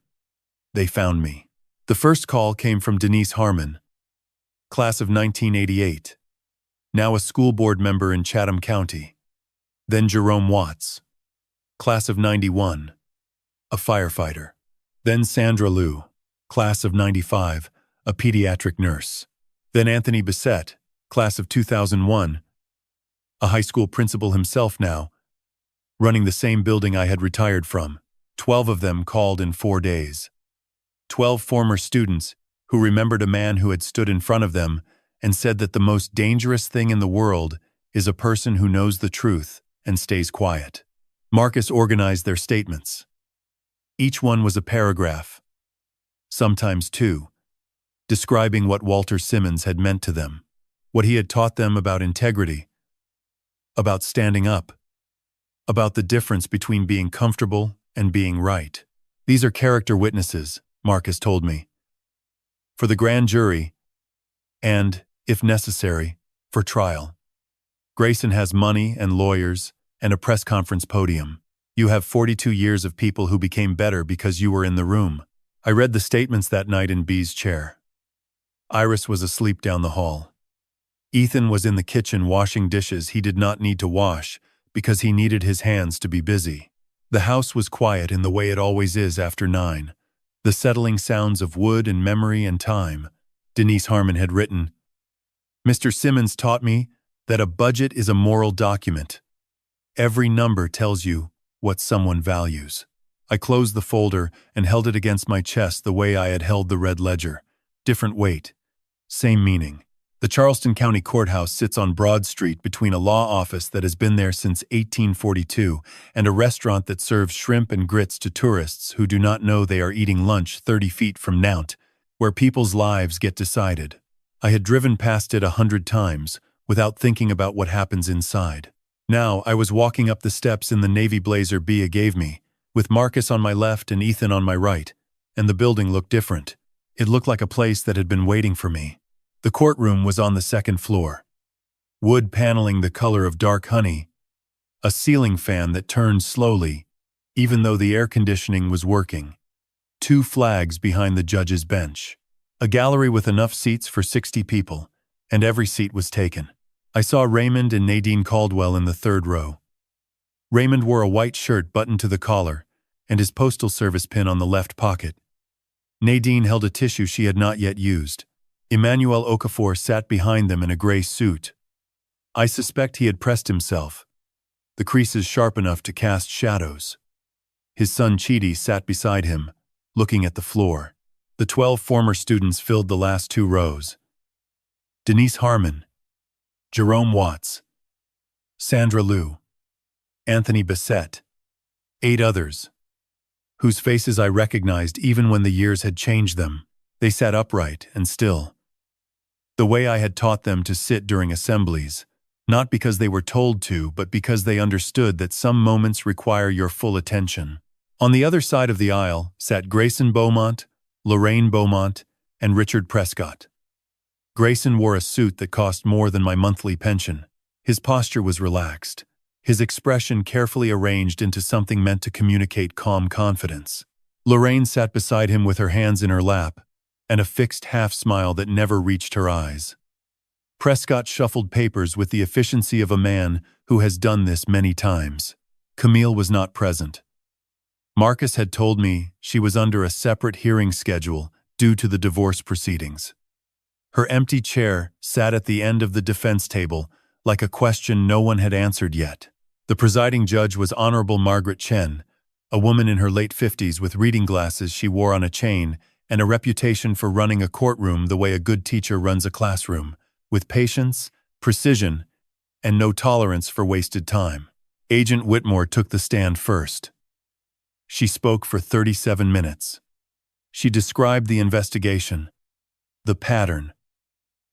they found me. The first call came from Denise Harmon, class of 1988. now a school board member in Chatham County. Then Jerome Watts, class of 91, a firefighter. Then Sandra Liu, class of 95, a pediatric nurse. Then Anthony Bissett, class of 2001, a high school principal himself now, running the same building I had retired from. 12 of them called in 4 days. 12 former students who remembered a man who had stood in front of them and said that the most dangerous thing in the world is a person who knows the truth and stays quiet. Marcus organized their statements. Each one was a paragraph, sometimes two, describing what Walter Simmons had meant to them, what he had taught them about integrity, about standing up, about the difference between being comfortable and being right. These are character witnesses, Marcus told me, for the grand jury and, if necessary, for trial. Grayson has money and lawyers and a press conference podium. You have 42 years of people who became better because you were in the room. I read the statements that night in B's chair. Iris was asleep down the hall. Ethan was in the kitchen washing dishes he did not need to wash because he needed his hands to be busy. The house was quiet in the way it always is after 9. The settling sounds of wood and memory and time. Denise Harmon had written, "Mr. Simmons taught me that a budget is a moral document. Every number tells you what someone values." I closed the folder and held it against my chest the way I had held the red ledger. Different weight, same meaning. The Charleston County Courthouse sits on Broad Street between a law office that has been there since 1842 and a restaurant that serves shrimp and grits to tourists who do not know they are eating lunch 30 feet from Nount, where people's lives get decided. I had driven past it 100 times without thinking about what happens inside. Now I was walking up the steps in the navy blazer Bea gave me, with Marcus on my left and Ethan on my right, and the building looked different. It looked like a place that had been waiting for me. The courtroom was on the 2nd floor. Wood paneling the color of dark honey, a ceiling fan that turned slowly, even though the air conditioning was working. 2 flags behind the judge's bench. A gallery with enough seats for 60 people, and every seat was taken. I saw Raymond and Nadine Caldwell in the 3rd row. Raymond wore a white shirt buttoned to the collar and his postal service pin on the left pocket. Nadine held a tissue she had not yet used. Emmanuel Okafor sat behind them in a gray suit. I suspect he had pressed himself, the creases sharp enough to cast shadows. His son Chidi sat beside him, looking at the floor. The 12 former students filled the last 2 rows. Denise Harmon, Jerome Watts, Sandra Liu, Anthony Bissett, 8 others, whose faces I recognized even when the years had changed them. They sat upright and still, the way I had taught them to sit during assemblies, not because they were told to, but because they understood that some moments require your full attention. On the other side of the aisle sat Grayson Beaumont, Lorraine Beaumont, and Richard Prescott. Grayson wore a suit that cost more than my monthly pension. His posture was relaxed, his expression carefully arranged into something meant to communicate calm confidence. Lorraine sat beside him with her hands in her lap, and a fixed half-smile that never reached her eyes. Prescott shuffled papers with the efficiency of a man who has done this many times. Camille was not present. Marcus had told me she was under a separate hearing schedule due to the divorce proceedings. Her empty chair sat at the end of the defense table like a question no one had answered yet. The presiding judge was Honorable Margaret Chen, a woman in her late 50s with reading glasses she wore on a chain and a reputation for running a courtroom the way a good teacher runs a classroom, with patience, precision, and no tolerance for wasted time. Agent Whitmore took the stand first. She spoke for 37 minutes. She described the investigation, the pattern,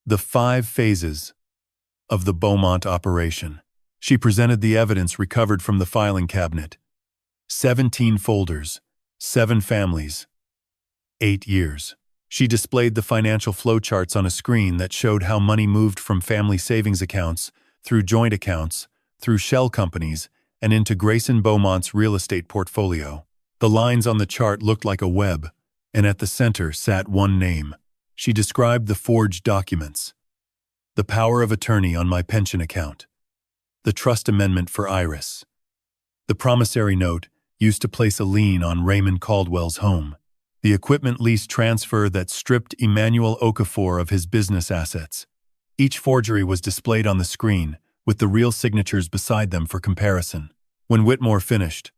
the 5 phases of the Beaumont operation. She presented the evidence recovered from the filing cabinet. 17 folders, 7 families, 8 years. She displayed the financial flowcharts on a screen that showed how money moved from family savings accounts, through joint accounts, through shell companies, and into Grayson Beaumont's real estate portfolio. The lines on the chart looked like a web, and at the center sat one name. She described the forged documents. The power of attorney on my pension account. The trust amendment for Iris. The promissory note used to place a lien on Raymond Caldwell's home. The equipment lease transfer that stripped Emmanuel Okafor of his business assets. Each forgery was displayed on the screen, with the real signatures beside them for comparison. When Whitmore finished,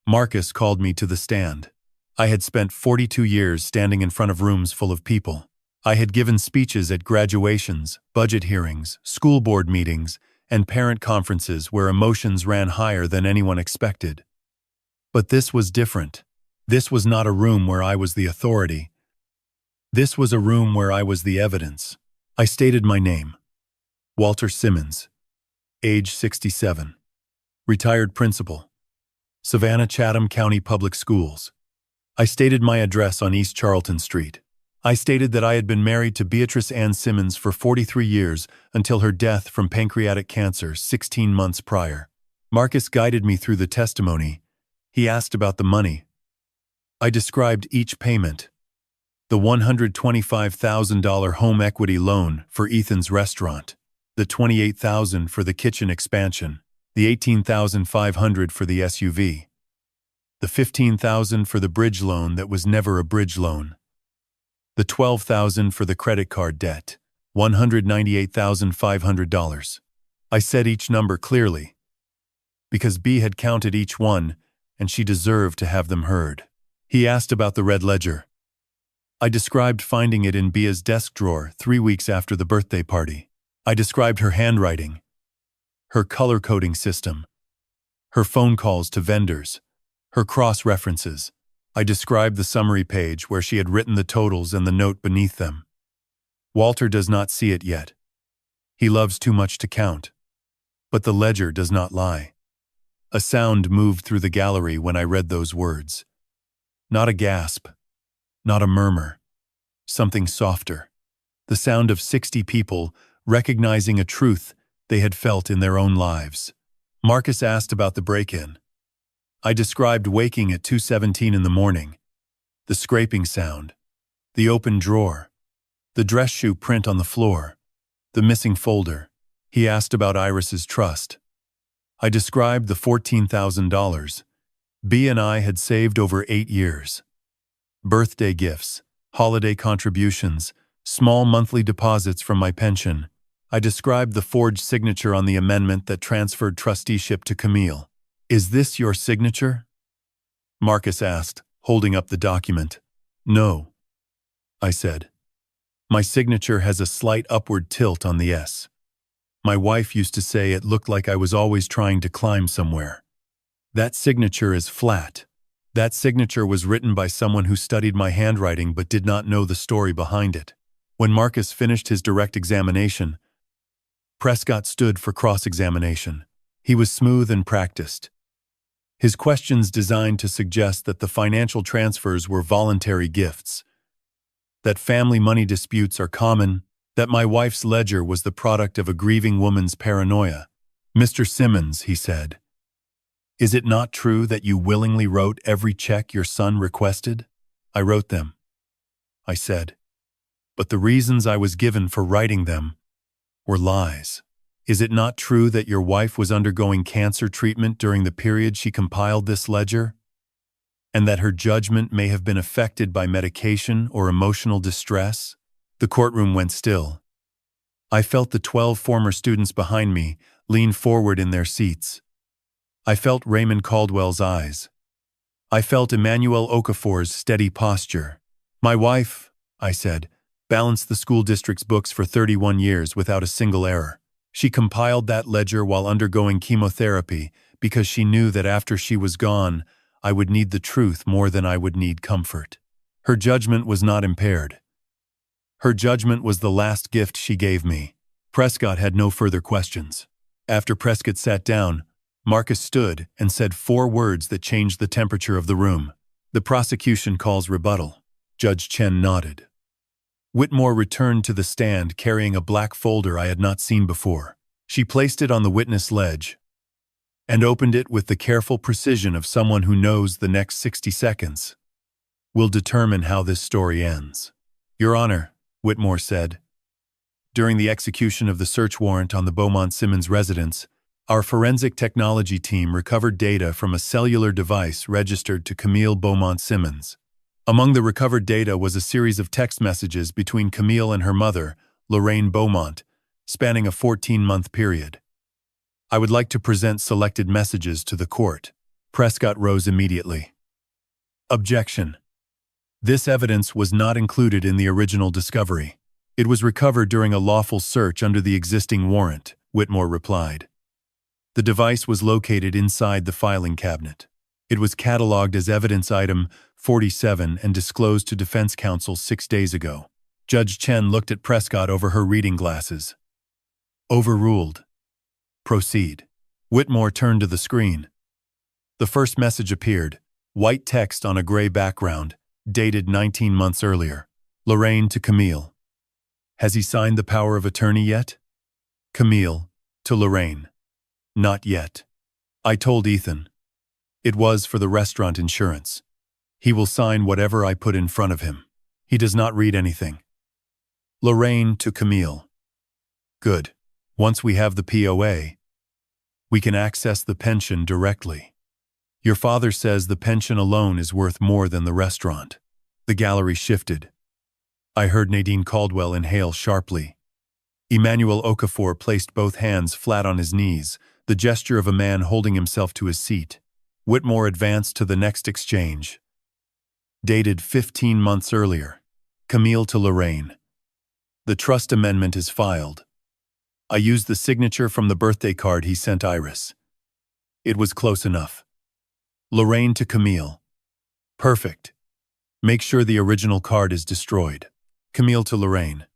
Marcus called me to the stand. I had spent 42 years standing in front of rooms full of people. I had given speeches at graduations, budget hearings, school board meetings, and parent conferences where emotions ran higher than anyone expected. But this was different. This was not a room where I was the authority. This was a room where I was the evidence. I stated my name. Walter Simmons, age 67. Retired principal. Savannah Chatham County Public Schools. I stated my address on East Charlton Street. I stated that I had been married to Beatrice Ann Simmons for 43 years until her death from pancreatic cancer 16 months prior. Marcus guided me through the testimony. He asked about the money. I described each payment. The $125,000 home equity loan for Ethan's restaurant, the $28,000 for the kitchen expansion, the $18,500 for the SUV, the $15,000 for the bridge loan that was never a bridge loan, the $12,000 for the credit card debt, $198,500. I said each number clearly, because B had counted each one, and she deserved to have them heard. He asked about the red ledger. I described finding it in Bia's desk drawer 3 weeks after the birthday party. I described her handwriting, her color coding system, her phone calls to vendors, her cross-references. I described the summary page where she had written the totals and the note beneath them. Walter does not see it yet. He loves too much to count. But the ledger does not lie. A sound moved through the gallery when I read those words. Not a gasp, not a murmur, something softer. The sound of 60 people recognizing a truth they had felt in their own lives. Marcus asked about the break-in. I described waking at 2:17 in the morning, the scraping sound, the open drawer, the dress shoe print on the floor, the missing folder. He asked about Iris's trust. I described the $14,000 B and I had saved over 8 years. Birthday gifts, holiday contributions, small monthly deposits from my pension. I described the forged signature on the amendment that transferred trusteeship to Camille. Is this your signature? Marcus asked, holding up the document. No, I said. My signature has a slight upward tilt on the S. My wife used to say it looked like I was always trying to climb somewhere. That signature is flat. That signature was written by someone who studied my handwriting but did not know the story behind it. When Marcus finished his direct examination, Prescott stood for cross-examination. He was smooth and practiced. His questions designed to suggest that the financial transfers were voluntary gifts, that family money disputes are common, that my wife's ledger was the product of a grieving woman's paranoia. Mr. Simmons, he said, is it not true that you willingly wrote every check your son requested? I wrote them, I said, but the reasons I was given for writing them were lies. Is it not true that your wife was undergoing cancer treatment during the period she compiled this ledger, and that her judgment may have been affected by medication or emotional distress? The courtroom went still. I felt the 12 former students behind me lean forward in their seats. I felt Raymond Caldwell's eyes. I felt Emmanuel Okafor's steady posture. My wife, I said, balanced the school district's books for 31 years without a single error. She compiled that ledger while undergoing chemotherapy because she knew that after she was gone, I would need the truth more than I would need comfort. Her judgment was not impaired. Her judgment was the last gift she gave me. Prescott had no further questions. After Prescott sat down, Marcus stood and said 4 words that changed the temperature of the room. The prosecution calls rebuttal. Judge Chen nodded. Whitmore returned to the stand carrying a black folder I had not seen before. She placed it on the witness ledge and opened it with the careful precision of someone who knows the next 60 seconds will determine how this story ends. Your Honor, Whitmore said, During the execution of the search warrant on the Beaumont Simmons residence, our forensic technology team recovered data from a cellular device registered to Camille Beaumont Simmons. Among the recovered data was a series of text messages between Camille and her mother, Lorraine Beaumont, spanning a 14-month period. I would like to present selected messages to the court. Prescott rose immediately. Objection. This evidence was not included in the original discovery. It was recovered during a lawful search under the existing warrant, Whitmore replied. The device was located inside the filing cabinet. It was catalogued as evidence item 47 and disclosed to defense counsel 6 days ago. Judge Chen looked at Prescott over her reading glasses. Overruled. Proceed. Whitmore turned to the screen. The first message appeared, white text on a gray background, dated 19 months earlier. Lorraine to Camille. Has he signed the power of attorney yet? Camille, to Lorraine. Not yet. I told Ethan. It was for the restaurant insurance. He will sign whatever I put in front of him. He does not read anything. Lorraine to Camille. Good. Once we have the POA, we can access the pension directly. Your father says the pension alone is worth more than the restaurant. The gallery shifted. I heard Nadine Caldwell inhale sharply. Emmanuel Okafor placed both hands flat on his knees, the gesture of a man holding himself to his seat. Whitmore advanced to the next exchange. Dated 15 months earlier. Camille to Lorraine. The trust amendment is filed. I used the signature from the birthday card he sent Iris. It was close enough. Lorraine to Camille. Perfect. Make sure the original card is destroyed. Camille to Lorraine.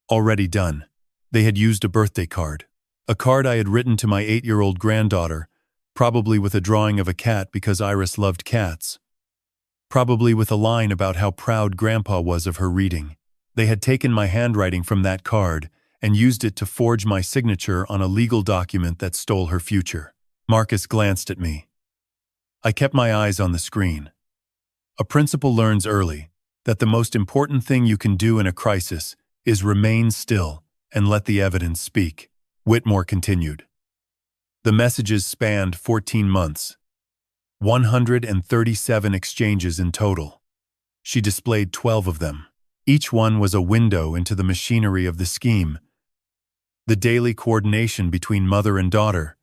Already done. They had used a birthday card. A card I had written to my 8-year-old granddaughter, probably with a drawing of a cat because Iris loved cats. Probably with a line about how proud Grandpa was of her reading. They had taken my handwriting from that card and used it to forge my signature on a legal document that stole her future. Marcus glanced at me. I kept my eyes on the screen. A principal learns early that the most important thing you can do in a crisis is remain still and let the evidence speak. Whitmore continued. The messages spanned 14 months. 137 exchanges in total. She displayed 12 of them. Each one was a window into the machinery of the scheme. The daily coordination between mother and daughter.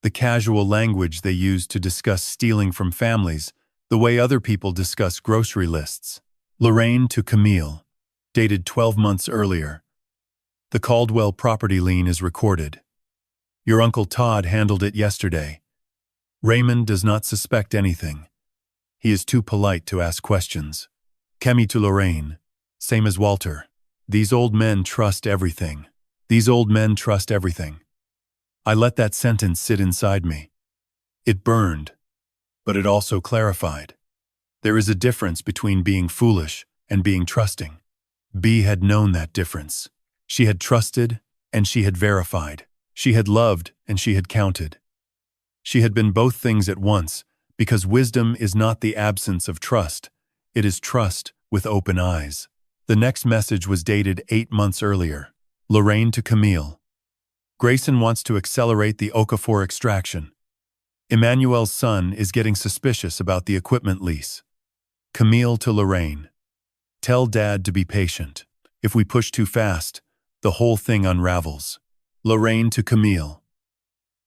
The casual language they used to discuss stealing from families, the way other people discuss grocery lists. Lorraine to Camille, dated 12 months earlier. The Caldwell property lien is recorded. Your Uncle Todd handled it yesterday. Raymond does not suspect anything. He is too polite to ask questions. Kemi to Lorraine, same as Walter. These old men trust everything. These old men trust everything. I let that sentence sit inside me. It burned, but it also clarified. There is a difference between being foolish and being trusting. B had known that difference. She had trusted and she had verified. She had loved and she had counted. She had been both things at once, because wisdom is not the absence of trust. It is trust with open eyes. The next message was dated 8 months earlier. Lorraine to Camille. Grayson wants to accelerate the Okafor extraction. Emmanuel's son is getting suspicious about the equipment lease. Camille to Lorraine. Tell Dad to be patient. If we push too fast, the whole thing unravels. Lorraine to Camille.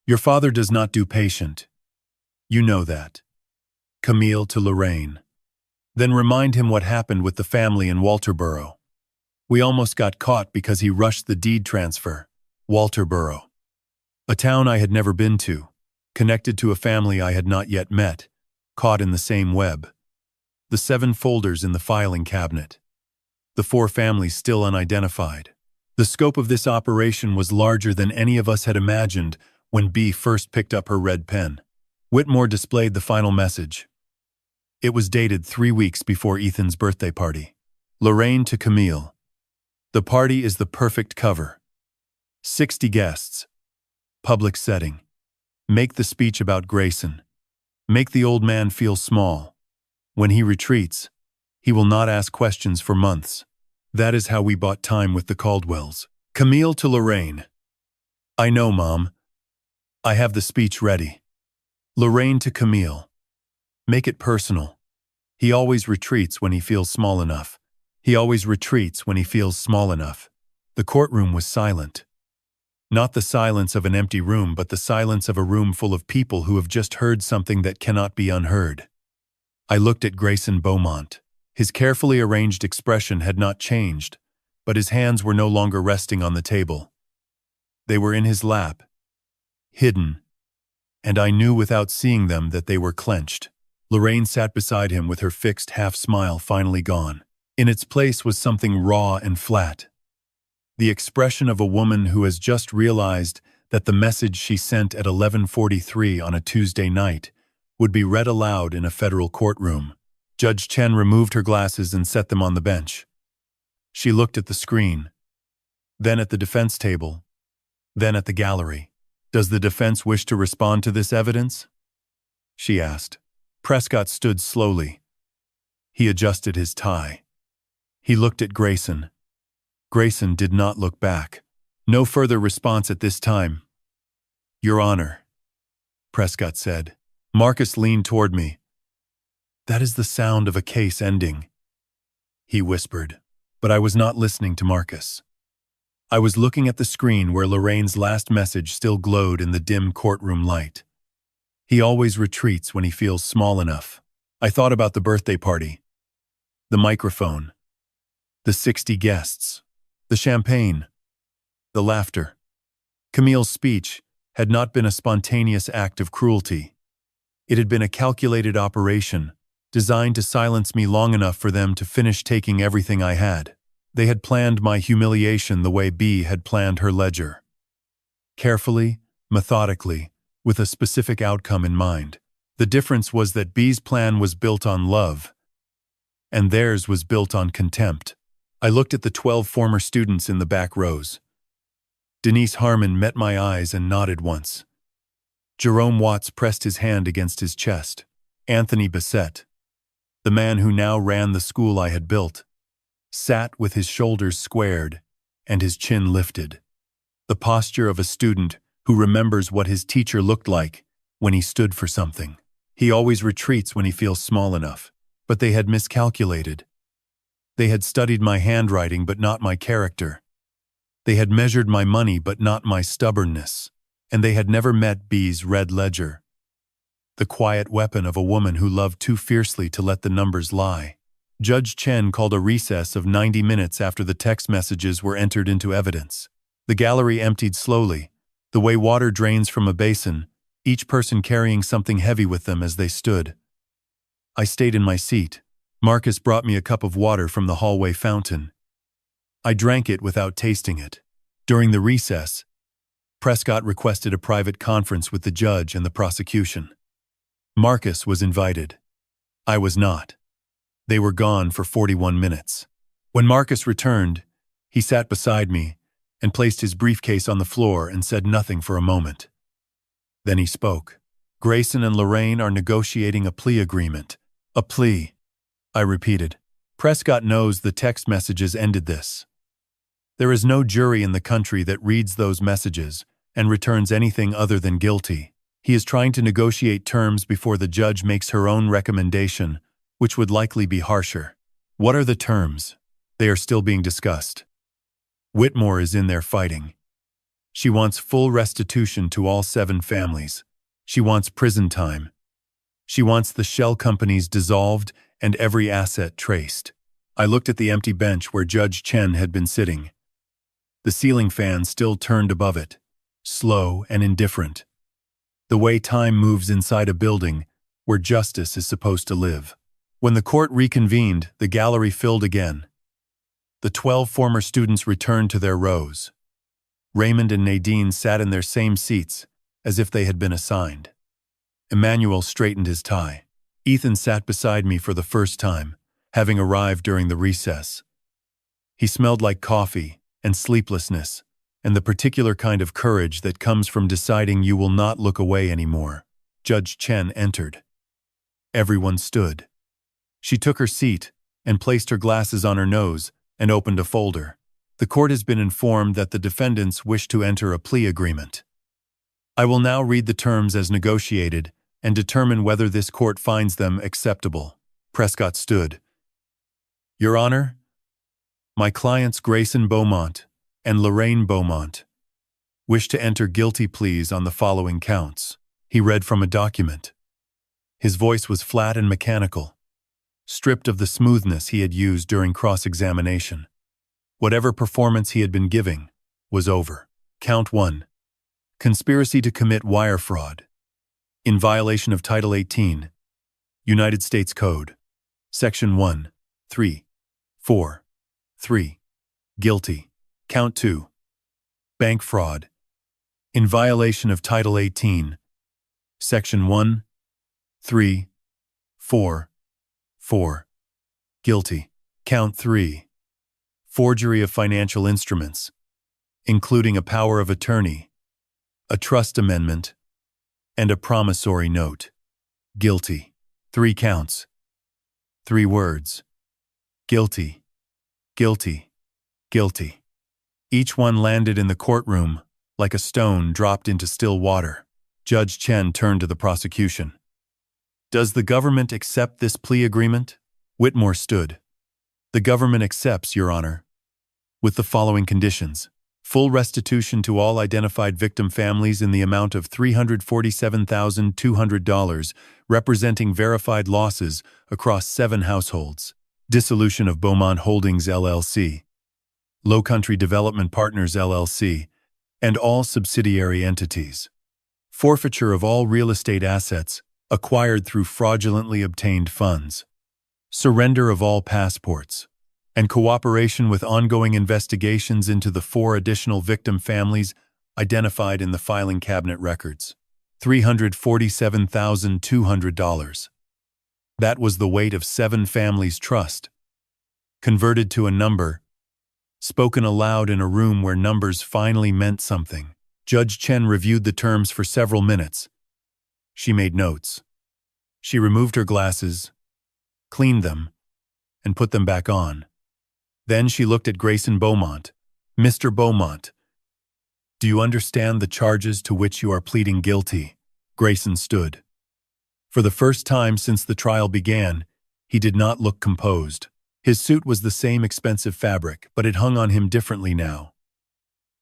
Your father does not do patient. You know that. Camille to Lorraine. Then remind him what happened with the family in Walterboro. We almost got caught because he rushed the deed transfer. Walterboro. A town I had never been to, connected to a family I had not yet met, caught in the same web. The 7 folders in the filing cabinet. The 4 families still unidentified. The scope of this operation was larger than any of us had imagined when B first picked up her red pen. Whitmore displayed the final message. It was dated 3 weeks before Ethan's birthday party. Lorraine to Camille. The party is the perfect cover. 60 guests. Public setting. Make the speech about Grayson. Make the old man feel small. When he retreats, he will not ask questions for months. That is how we bought time with the Caldwells. Camille to Lorraine. I know, Mom. I have the speech ready. Lorraine to Camille. Make it personal. He always retreats when he feels small enough. He always retreats when he feels small enough. The courtroom was silent. Not the silence of an empty room, but the silence of a room full of people who have just heard something that cannot be unheard. I looked at Grayson Beaumont. His carefully arranged expression had not changed, but his hands were no longer resting on the table. They were in his lap, hidden, and I knew without seeing them that they were clenched. Lorraine sat beside him with her fixed half-smile finally gone. In its place was something raw and flat. The expression of a woman who has just realized that the message she sent at 11:43 on a Tuesday night would be read aloud in a federal courtroom. Judge Chen removed her glasses and set them on the bench. She looked at the screen, then at the defense table, then at the gallery. Does the defense wish to respond to this evidence? She asked. Prescott stood slowly. He adjusted his tie. He looked at Grayson. Grayson did not look back. No further response at this time. Your Honor, Prescott said. Marcus leaned toward me. That is the sound of a case ending, he whispered, but I was not listening to Marcus. I was looking at the screen where Lorraine's last message still glowed in the dim courtroom light. He always retreats when he feels small enough. I thought about the birthday party, the microphone, the 60 guests, the champagne, the laughter. Camille's speech had not been a spontaneous act of cruelty. It had been a calculated operation, designed to silence me long enough for them to finish taking everything I had. They had planned my humiliation the way Bea had planned her ledger. Carefully, methodically, with a specific outcome in mind. The difference was that Bea's plan was built on love, and theirs was built on contempt. I looked at the 12 former students in the back rows. Denise Harmon met my eyes and nodded once. Jerome Watts pressed his hand against his chest. Anthony Bassett, the man who now ran the school I had built, sat with his shoulders squared and his chin lifted. The posture of a student who remembers what his teacher looked like when he stood for something. He always retreats when he feels small enough, but they had miscalculated. They had studied my handwriting but not my character. They had measured my money but not my stubbornness, and they had never met Bea's red ledger, the quiet weapon of a woman who loved too fiercely to let the numbers lie. Judge Chen called a recess of 90 minutes after the text messages were entered into evidence. The gallery emptied slowly, the way water drains from a basin, each person carrying something heavy with them as they stood. I stayed in my seat. Marcus brought me a cup of water from the hallway fountain. I drank it without tasting it. During the recess, Prescott requested a private conference with the judge and the prosecution. Marcus was invited. I was not. They were gone for 41 minutes. When Marcus returned, he sat beside me and placed his briefcase on the floor and said nothing for a moment. Then he spoke. Grayson and Lorraine are negotiating a plea agreement. A plea, I repeated. Prescott knows the text messages ended this. There is no jury in the country that reads those messages and returns anything other than guilty. He is trying to negotiate terms before the judge makes her own recommendation, which would likely be harsher. What are the terms? They are still being discussed. Whitmore is in there fighting. She wants full restitution to all 7 families. She wants prison time. She wants the shell companies dissolved and every asset traced. I looked at the empty bench where Judge Chen had been sitting. The ceiling fan still turned above it, slow and indifferent. The way time moves inside a building where justice is supposed to live. When the court reconvened, the gallery filled again. The 12 former students returned to their rows. Raymond and Nadine sat in their same seats, as if they had been assigned. Emmanuel straightened his tie. Ethan sat beside me for the first time, having arrived during the recess. He smelled like coffee and sleeplessness, and the particular kind of courage that comes from deciding you will not look away anymore. Judge Chen entered. Everyone stood. She took her seat and placed her glasses on her nose and opened a folder. The court has been informed that the defendants wish to enter a plea agreement. I will now read the terms as negotiated and determine whether this court finds them acceptable. Prescott stood. Your Honor, my clients Grayson Beaumont and Lorraine Beaumont wish to enter guilty pleas on the following counts. He read from a document. His voice was flat and mechanical, stripped of the smoothness he had used during cross-examination. Whatever performance he had been giving was over. Count 1. Conspiracy to commit wire fraud. In violation of Title 18, United States Code, Section 1, 3, 4, 3. Guilty. Count 2. Bank fraud. In violation of Title 18, Section 1, 3, 4, 4. Guilty. Count 3. Forgery of financial instruments, including a power of attorney, a trust amendment, and a promissory note. Guilty. 3 counts. 3 words. Guilty. Guilty. Guilty. Each one landed in the courtroom like a stone dropped into still water. Judge Chen turned to the prosecution. Does the government accept this plea agreement? Whitmore stood. The government accepts, Your Honor, with the following conditions. Full restitution to all identified victim families in the amount of $347,200, representing verified losses across 7 households. Dissolution of Beaumont Holdings LLC, Lowcountry Development Partners LLC, and all subsidiary entities. Forfeiture of all real estate assets acquired through fraudulently obtained funds. Surrender of all passports, and cooperation with ongoing investigations into the 4 additional victim families identified in the filing cabinet records. $347,200. That was the weight of 7 families' trust, converted to a number, spoken aloud in a room where numbers finally meant something. Judge Chen reviewed the terms for several minutes. She made notes. She removed her glasses, cleaned them, and put them back on. Then she looked at Grayson Beaumont. Mr. Beaumont, do you understand the charges to which you are pleading guilty? Grayson stood. For the first time since the trial began, he did not look composed. His suit was the same expensive fabric, but it hung on him differently now.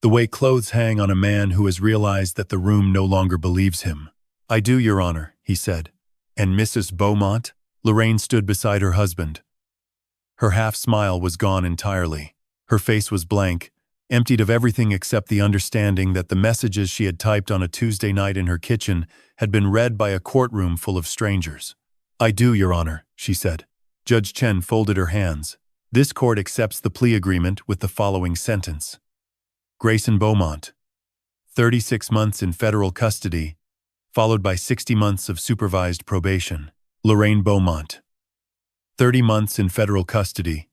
The way clothes hang on a man who has realized that the room no longer believes him. I do, Your Honor, he said. And Mrs. Beaumont? Lorraine stood beside her husband. Her half-smile was gone entirely. Her face was blank, emptied of everything except the understanding that the messages she had typed on a Tuesday night in her kitchen had been read by a courtroom full of strangers. I do, Your Honor, she said. Judge Chen folded her hands. This court accepts the plea agreement with the following sentence. Grayson Beaumont, 36 months in federal custody, followed by 60 months of supervised probation. Lorraine Beaumont, 30 months in federal custody,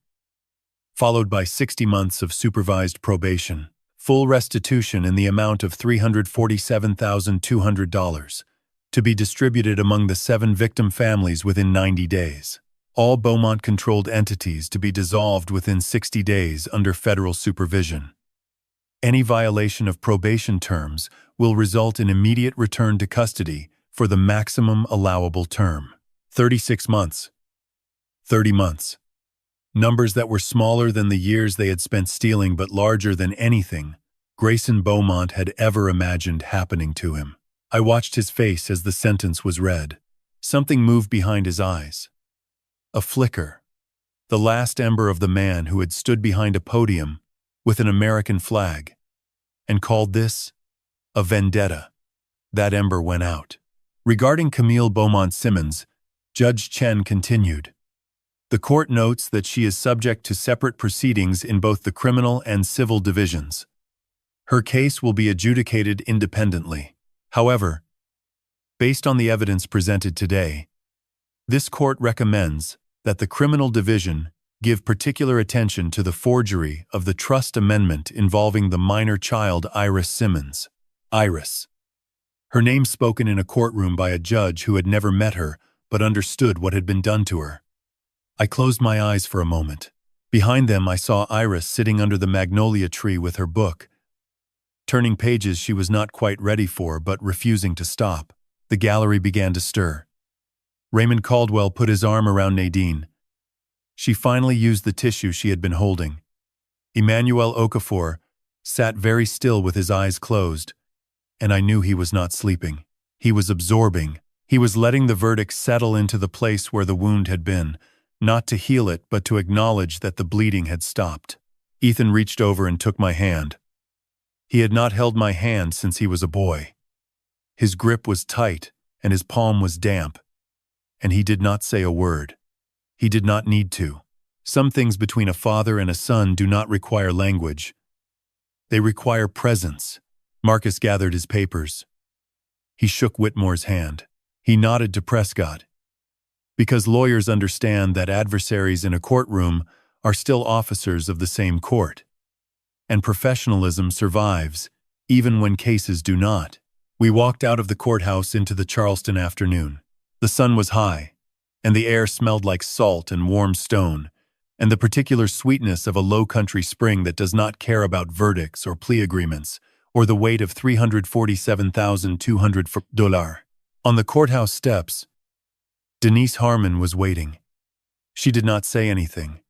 followed by 60 months of supervised probation. Full restitution in the amount of $347,200, to be distributed among the 7 victim families within 90 days. All Beaumont-controlled entities to be dissolved within 60 days under federal supervision. Any violation of probation terms will result in immediate return to custody for the maximum allowable term. 36 months. 30 months. Numbers that were smaller than the years they had spent stealing but larger than anything Grayson Beaumont had ever imagined happening to him. I watched his face as the sentence was read. Something moved behind his eyes. A flicker. The last ember of the man who had stood behind a podium with an American flag and called this a vendetta. That ember went out. Regarding Camille Beaumont Simmons, Judge Chen continued. The court notes that she is subject to separate proceedings in both the criminal and civil divisions. Her case will be adjudicated independently. However, based on the evidence presented today, this court recommends that the criminal division give particular attention to the forgery of the trust amendment involving the minor child Iris Simmons. Iris. Her name spoken in a courtroom by a judge who had never met her but understood what had been done to her. I closed my eyes for a moment. Behind them, I saw Iris sitting under the magnolia tree with her book, turning pages she was not quite ready for but refusing to stop. The gallery began to stir. Raymond Caldwell put his arm around Nadine. She finally used the tissue she had been holding. Emmanuel Okafor sat very still with his eyes closed, and I knew he was not sleeping. He was absorbing. He was letting the verdict settle into the place where the wound had been, not to heal it but to acknowledge that the bleeding had stopped. Ethan reached over and took my hand. He had not held my hand since he was a boy. His grip was tight and his palm was damp, and he did not say a word. He did not need to. Some things between a father and a son do not require language. They require presence. Marcus gathered his papers. He shook Whitmore's hand. He nodded to Prescott. Because lawyers understand that adversaries in a courtroom are still officers of the same court. And professionalism survives, even when cases do not. We walked out of the courthouse into the Charleston afternoon. The sun was high, and the air smelled like salt and warm stone, and the particular sweetness of a low-country spring that does not care about verdicts or plea agreements, or the weight of $347,200. On the courthouse steps, Denise Harmon was waiting. She did not say anything.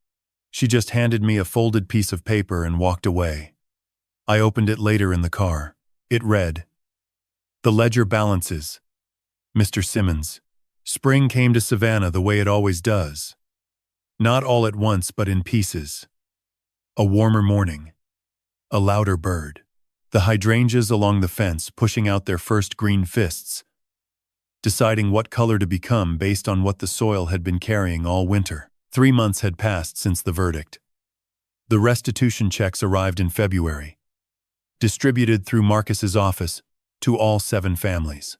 She just handed me a folded piece of paper and walked away. I opened it later in the car. It read, "The ledger balances. Mr. Simmons. Spring came to Savannah the way it always does. Not all at once, but in pieces. A warmer morning. A louder bird. The hydrangeas along the fence pushing out their first green fists, deciding what color to become based on what the soil had been carrying all winter. 3 months had passed since the verdict. The restitution checks arrived in February, distributed through Marcus's office to all 7 families.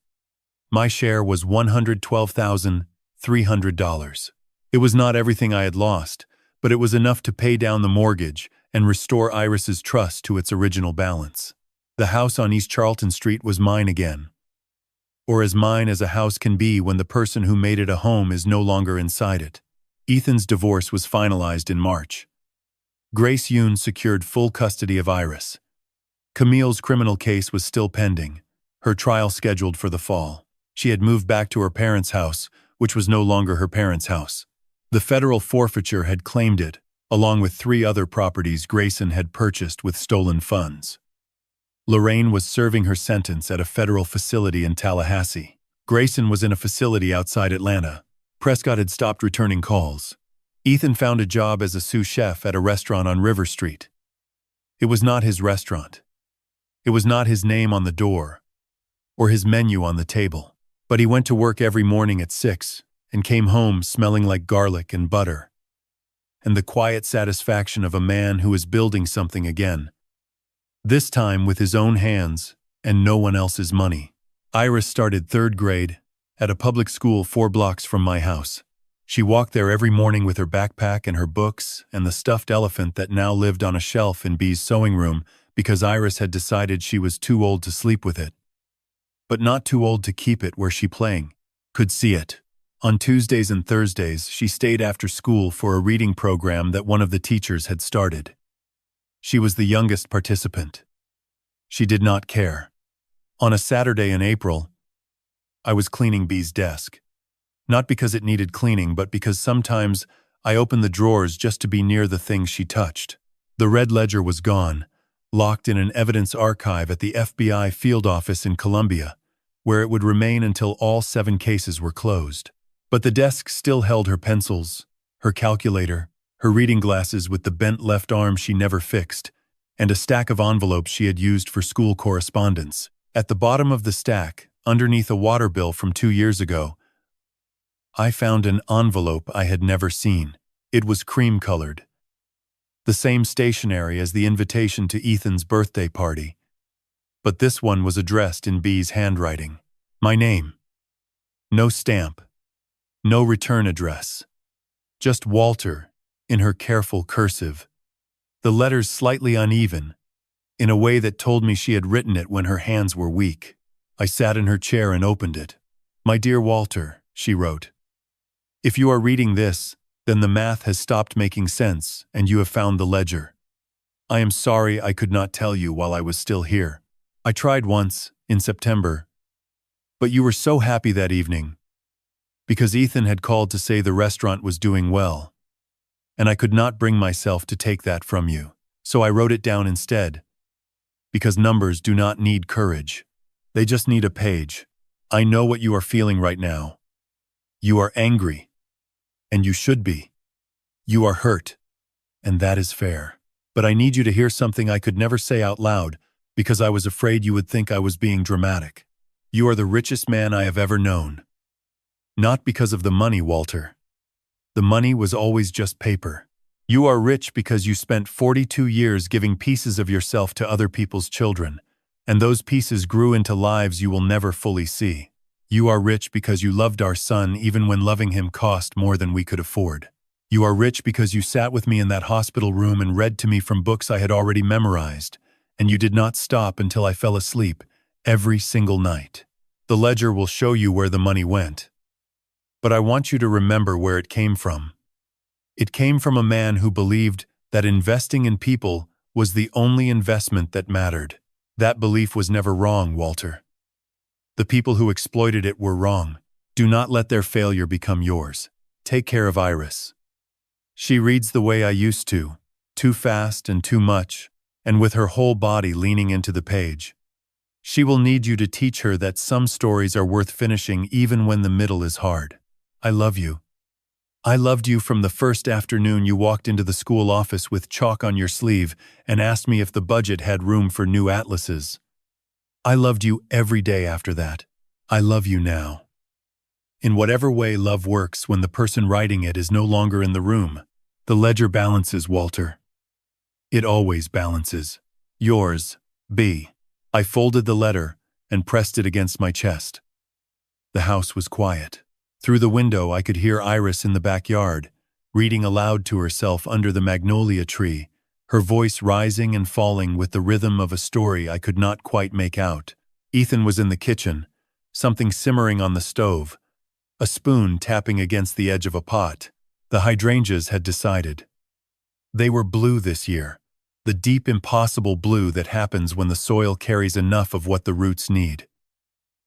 My share was $112,300. It was not everything I had lost, but it was enough to pay down the mortgage and restore Iris's trust to its original balance. The house on East Charlton Street was mine again, or as mine as a house can be when the person who made it a home is no longer inside it. Ethan's divorce was finalized in March. Grace Yoon secured full custody of Iris. Camille's criminal case was still pending, her trial scheduled for the fall. She had moved back to her parents' house, which was no longer her parents' house. The federal forfeiture had claimed it, along with 3 other properties Grayson had purchased with stolen funds. Lorraine was serving her sentence at a federal facility in Tallahassee. Grayson was in a facility outside Atlanta. Prescott had stopped returning calls. Ethan found a job as a sous chef at a restaurant on River Street. It was not his restaurant. It was not his name on the door, or his menu on the table. But he went to work every morning at 6 and came home smelling like garlic and butter, and the quiet satisfaction of a man who is building something again, this time with his own hands and no one else's money. Iris started 3rd grade at a public school 4 blocks from my house. She walked there every morning with her backpack and her books and the stuffed elephant that now lived on a shelf in Bee's sewing room because Iris had decided she was too old to sleep with it, but not too old to keep it where she could see it. On Tuesdays and Thursdays, she stayed after school for a reading program that one of the teachers had started. She was the youngest participant. She did not care. On a Saturday in April, I was cleaning Bee's desk. Not because it needed cleaning, but because sometimes I opened the drawers just to be near the things she touched. The red ledger was gone, locked in an evidence archive at the FBI field office in Columbia, where it would remain until all 7 cases were closed. But the desk still held her pencils, her calculator, her reading glasses with the bent left arm she never fixed, and a stack of envelopes she had used for school correspondence. At the bottom of the stack, underneath a water bill from 2 years ago, I found an envelope I had never seen. It was cream-colored, the same stationery as the invitation to Ethan's birthday party, but this one was addressed in Bee's handwriting. My name. No stamp. No return address. Just Walter, in her careful cursive. The letters slightly uneven, in a way that told me she had written it when her hands were weak. I sat in her chair and opened it. My dear Walter, she wrote. If you are reading this, Then the math has stopped making sense, and you have found the ledger. I am sorry I could not tell you while I was still here. I tried once, in September. But you were so happy that evening, because Ethan had called to say the restaurant was doing well, and I could not bring myself to take that from you. So I wrote it down instead, because numbers do not need courage. They just need a page. I know what you are feeling right now. You are angry, and you should be. You are hurt, and that is fair. But I need you to hear something I could never say out loud, because I was afraid you would think I was being dramatic. You are the richest man I have ever known. Not because of the money, Walter. The money was always just paper. You are rich because you spent 42 years giving pieces of yourself to other people's children, and those pieces grew into lives you will never fully see. You are rich because you loved our son even when loving him cost more than we could afford. You are rich because you sat with me in that hospital room and read to me from books I had already memorized, and you did not stop until I fell asleep every single night. The ledger will show you where the money went. But I want you to remember where it came from. It came from a man who believed that investing in people was the only investment that mattered. That belief was never wrong, Walter. The people who exploited it were wrong. Do not let their failure become yours. Take care of Iris. She reads the way I used to, too fast and too much, and with her whole body leaning into the page. She will need you to teach her that some stories are worth finishing even when the middle is hard. I love you. I loved you from the first afternoon you walked into the school office with chalk on your sleeve and asked me if the budget had room for new atlases. I loved you every day after that. I love you now. In whatever way love works when the person writing it is no longer in the room, the ledger balances, Walter. It always balances. Yours, B. I folded the letter and pressed it against my chest. The house was quiet. Through the window I could hear Iris in the backyard, reading aloud to herself under the magnolia tree, her voice rising and falling with the rhythm of a story I could not quite make out. Ethan was in the kitchen, something simmering on the stove, a spoon tapping against the edge of a pot. The hydrangeas had decided. They were blue this year, the deep, impossible blue that happens when the soil carries enough of what the roots need.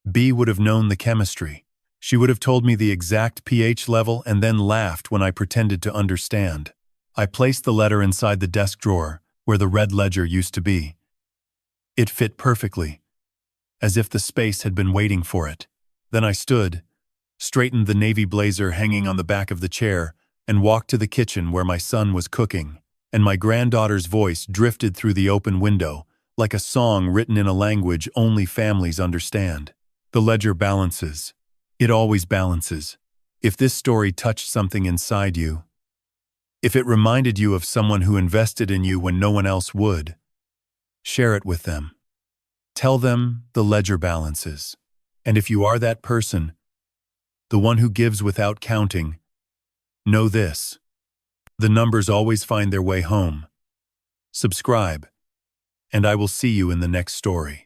B would have known the chemistry. She would have told me the exact pH level and then laughed when I pretended to understand. I placed the letter inside the desk drawer, where the red ledger used to be. It fit perfectly, as if the space had been waiting for it. Then I stood, straightened the navy blazer hanging on the back of the chair, and walked to the kitchen where my son was cooking, and my granddaughter's voice drifted through the open window, like a song written in a language only families understand. The ledger balances. It always balances. If this story touched something inside you, if it reminded you of someone who invested in you when no one else would, share it with them. Tell them the ledger balances. And if you are that person, the one who gives without counting, know this: the numbers always find their way home. Subscribe, and I will see you in the next story.